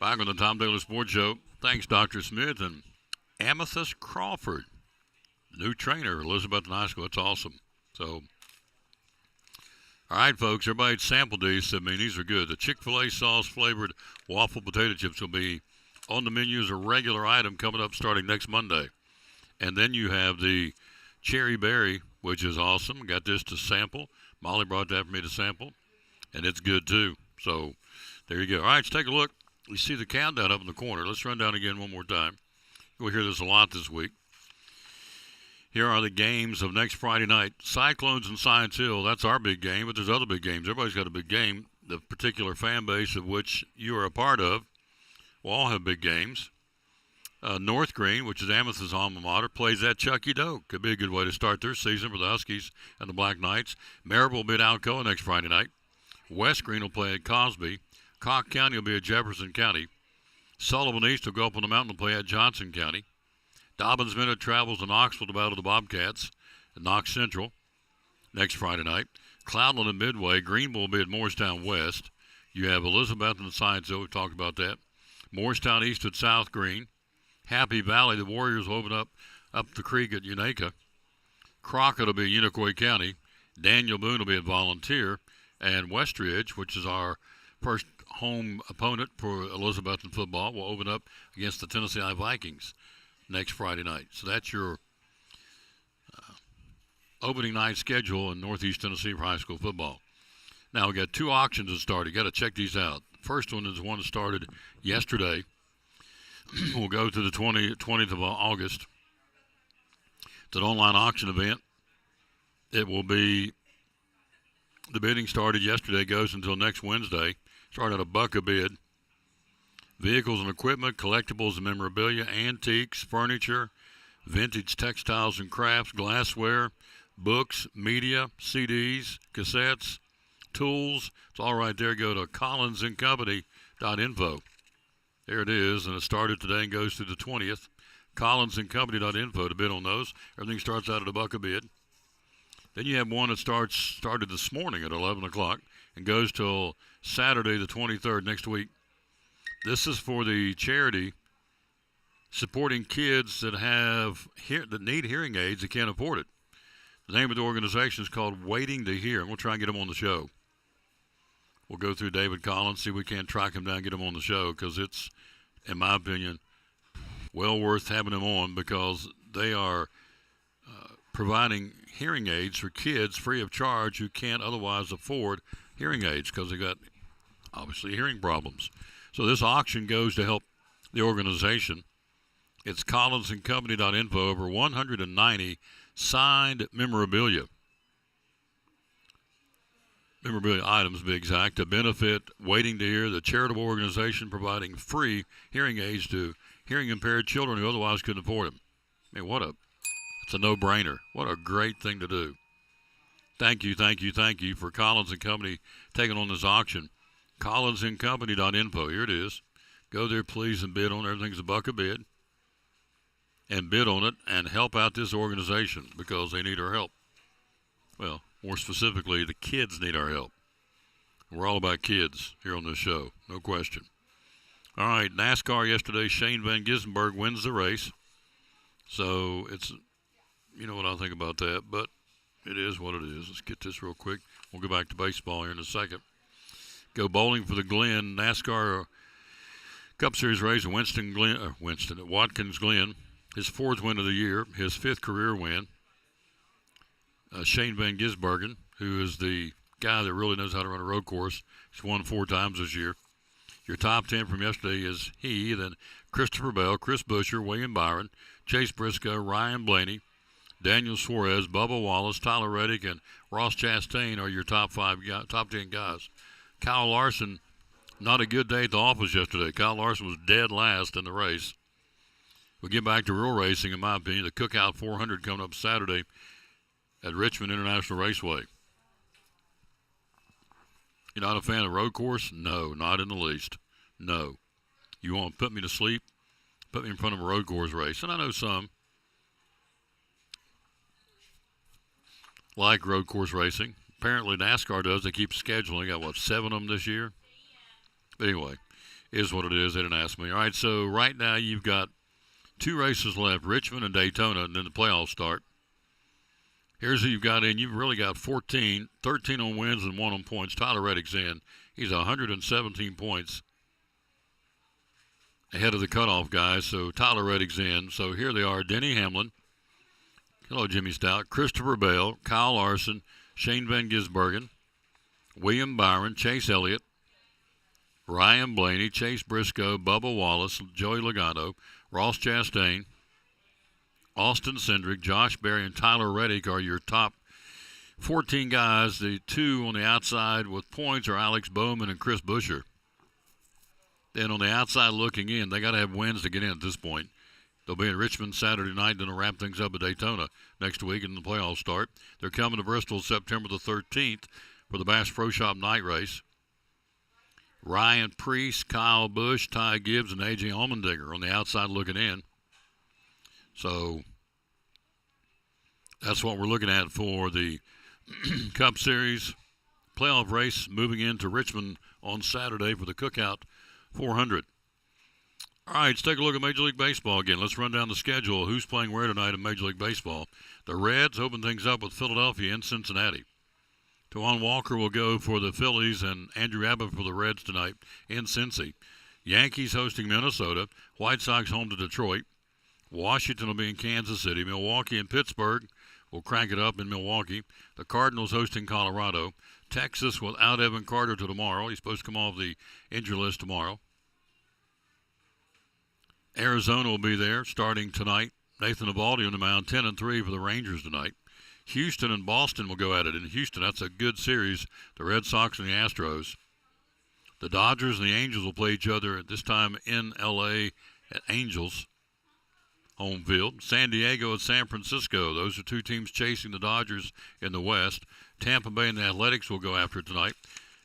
Back on the Tom Taylor Sports Show. Thanks, Dr. Smith and Amethyst Crawford, new trainer, Elizabethton High School. That's awesome. So, all right, folks, everybody sample these. I mean, these are good. The Chick-fil-A sauce-flavored waffle potato chips will be on the menu as a regular item coming up starting next Monday. And then you have the cherry berry, which is awesome. Got this to sample. Molly brought that for me to sample, and it's good too. So, there you go. All right, let's take a look. We see the countdown up in the corner. Let's run down again one more time. You'll hear this a lot this week. Here are the games of next Friday night. Cyclones and Science Hill, that's our big game, but there's other big games. Everybody's got a big game. The particular fan base of which you are a part of will all have big games. North Green, which is Amethyst's alma mater, plays at Chucky Doe. Could be a good way to start their season for the Huskies and the Black Knights. Maryville will be at Alcoa next Friday night. West Green will play at Cosby. Cocke County will be at Jefferson County. Sullivan East will go up on the mountain and play at Johnson County. Dobbins Minute travels to Knoxville to battle the Bobcats at Knox Central next Friday night. Cloudland and Midway. Greenville will be at Morristown West. You have Elizabeth and Science Hill. We've talked about that. Morristown East at South Green. Happy Valley, the Warriors will open up the creek at Unaka. Crockett will be at Unicoi County. Daniel Boone will be at Volunteer. And Westridge, which is our first home opponent for Elizabethton football, will open up against the Tennessee Vikings next Friday night. So that's your opening night schedule in Northeast Tennessee for high school football. Now, we got 2 auctions that started. You got to check these out. The first one is the one that started yesterday. We'll go to the 20th of August. It's an online auction event. It will be, the bidding started yesterday, goes until next Wednesday. Start at $1 a bid. Vehicles and equipment, collectibles and memorabilia, antiques, furniture, vintage textiles and crafts, glassware, books, media, CDs, cassettes, tools. It's all right there. Go to collinsandcompany.info. There it is, and it started today and goes through the 20th. collinsandcompany.info to bid on those. Everything starts out at $1 a bid. Then you have one that started this morning at 11 o'clock and goes till Saturday the 23rd next week. This is for the charity supporting kids that need hearing aids that can't afford it. The name of the organization is called Waiting to Hear, and we'll try and get them on the show. We'll go through David Collins, see if we can't track him down and get him on the show, because it's, in my opinion, well worth having him on, because they are providing hearing aids for kids free of charge who can't otherwise afford hearing aids because they got, obviously, hearing problems. So this auction goes to help the organization. It's collinsandcompany.info, over 190 signed memorabilia items, to be exact, to benefit Waiting to Hear, the charitable organization providing free hearing aids to hearing-impaired children who otherwise couldn't afford them. I mean, it's a no-brainer. What a great thing to do. Thank you for Collins and Company taking on this auction. collinsandcompany.info. Here it is. Go there, please, and bid on it. Everything's $1 a bid. And bid on it and help out this organization because they need our help. Well, more specifically, the kids need our help. We're all about kids here on this show, no question. All right, NASCAR yesterday, Shane Van Gisbergen wins the race. So it's, you know what I think about that, but it is what it is. Let's get this real quick. We'll go back to baseball here in a second. Go bowling for the Glen NASCAR Cup Series race at Watkins Glen. His 4th win of the year, his 5th career win. Shane Van Gisbergen, who is the guy that really knows how to run a road course. He's won 4 times this year. Your top 10 from yesterday is then Christopher Bell, Chris Buescher, William Byron, Chase Briscoe, Ryan Blaney, Daniel Suarez, Bubba Wallace, Tyler Reddick, and Ross Chastain are your top 10 guys. Kyle Larson, not a good day at the office yesterday. Kyle Larson was dead last in the race. We'll get back to real racing, in my opinion. The Cookout 400 coming up Saturday at Richmond International Raceway. You're not a fan of road course? No, not in the least. No. You want to put me to sleep? Put me in front of a road course race. And I know some like road course racing. Apparently NASCAR does. They keep scheduling. Got, 7 of them this year? But anyway, is what it is. They didn't ask me. All right, so right now you've got 2 races left, Richmond and Daytona, and then the playoffs start. Here's who you've got in. You've really got 13 on wins and 1 on points. Tyler Reddick's in. He's 117 points ahead of the cutoff guys, so Tyler Reddick's in. So here they are, Denny Hamlin. Hello, Jimmy Stout. Christopher Bell, Kyle Larson, Shane Van Gisbergen, William Byron, Chase Elliott, Ryan Blaney, Chase Briscoe, Bubba Wallace, Joey Logano, Ross Chastain, Austin Cindric, Josh Berry, and Tyler Reddick are your top 14 guys. The 2 on the outside with points are Alex Bowman and Chris Buescher. Then on the outside looking in, they got to have wins to get in at this point. They'll be in Richmond Saturday night, then they'll wrap things up at Daytona next week, and the playoffs start. They're coming to Bristol September the 13th for the Bass Pro Shop night race. Ryan Preece, Kyle Busch, Ty Gibbs, and A.J. Allmendinger on the outside looking in. So that's what we're looking at for the Cup Series playoff race moving into Richmond on Saturday for the Cookout 400. All right, let's take a look at Major League Baseball again. Let's run down the schedule. Who's playing where tonight in Major League Baseball? The Reds open things up with Philadelphia and Cincinnati. Tawan Walker will go for the Phillies and Andrew Abbott for the Reds tonight in Cincy. Yankees hosting Minnesota. White Sox home to Detroit. Washington will be in Kansas City. Milwaukee and Pittsburgh will crank it up in Milwaukee. The Cardinals hosting Colorado. Texas without Evan Carter till tomorrow. He's supposed to come off the injury list tomorrow. Arizona will be there starting tonight. Nathan Eovaldi on the mound, 10-3 for the Rangers tonight. Houston and Boston will go at it. In Houston, that's a good series. The Red Sox and the Astros. The Dodgers and the Angels will play each other at this time in L.A. at Angels home field. San Diego and San Francisco. Those are two teams chasing the Dodgers in the West. Tampa Bay and the Athletics will go after it tonight.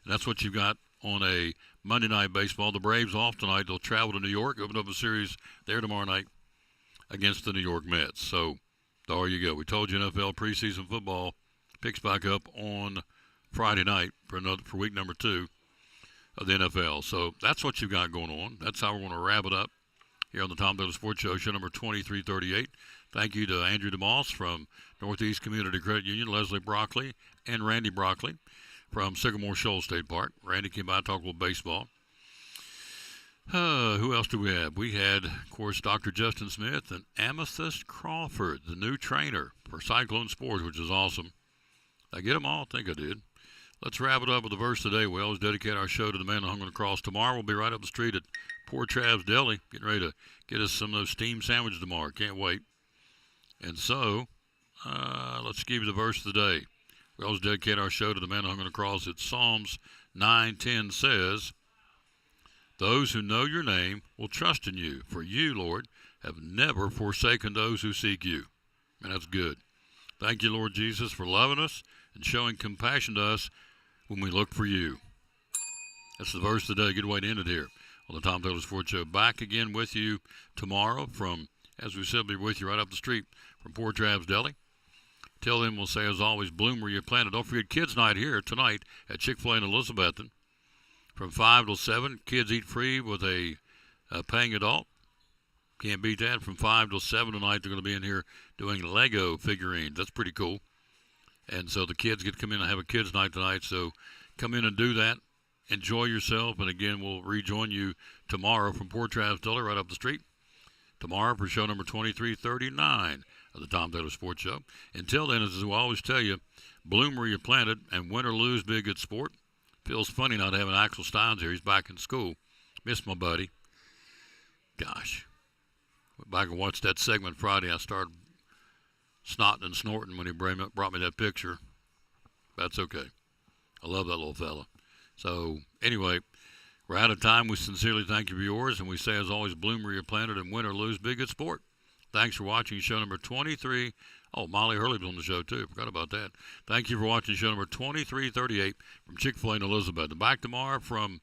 And that's what you've got on a Monday Night Baseball. The Braves off tonight. They'll travel to New York, open up a series there tomorrow night against the New York Mets. So there you go. We told you NFL preseason football picks back up on Friday night for week number 2 of the NFL. So that's what you've got going on. That's how we're going to wrap it up here on the Tom Taylor Sports Show number 2338. Thank you to Andrew DeMoss from Northeast Community Credit Union, Leslie Broccoli, and Randy Broccoli from Sycamore Shoals State Park. Randy came by and talked a little baseball. Who else do we have? We had, of course, Dr. Justin Smith and Amethyst Crawford, the new trainer for Cyclone Sports, which is awesome. Did I get them all? I think I did. Let's wrap it up with the verse today. We always dedicate our show to the man who hung on the cross. Tomorrow we'll be right up the street at Poor Trav's Deli, getting ready to get us some of those steamed sandwiches tomorrow. Can't wait. And so, let's give you the verse of the day. We always dedicate our show to the man who hung on the cross. It's Psalms 9:10 says, "Those who know your name will trust in you, for you, Lord, have never forsaken those who seek you." Man, that's good. Thank you, Lord Jesus, for loving us and showing compassion to us when we look for you. That's the verse of the day. Good way to end it here on the Tom Taylor Sports Show. Back again with you tomorrow from, as we said, be with you right up the street from Poor Trav's Deli. Till then, we'll say, as always, bloom where you're planted. Don't forget Kids Night here tonight at Chick-fil-A in Elizabethton. From 5 till 7, kids eat free with a paying adult. Can't beat that. From 5 till 7 tonight, they're going to be in here doing Lego figurines. That's pretty cool. And so the kids get to come in and have a kids' night tonight. So come in and do that. Enjoy yourself. And, again, we'll rejoin you tomorrow from Poor Trav's Deli right up the street. Tomorrow for show number 2339 of the Tom Taylor Sports Show. Until then, as we always tell you, bloom where you're planted and win or lose, be a good sport. Feels funny not having Axel Steins here. He's back in school. Miss my buddy. Gosh. Went back and watched that segment Friday. I started snotting and snorting when he brought me that picture. That's okay. I love that little fella. So, anyway, we're out of time. We sincerely thank you for yours, and we say, as always, bloom where you're planted and win or lose, be a good sport. Thanks for watching show number 23. Oh, Molly Hurley's on the show, too. Forgot about that. Thank you for watching show number 2338 from Chick-fil-A in Elizabeth. And back tomorrow from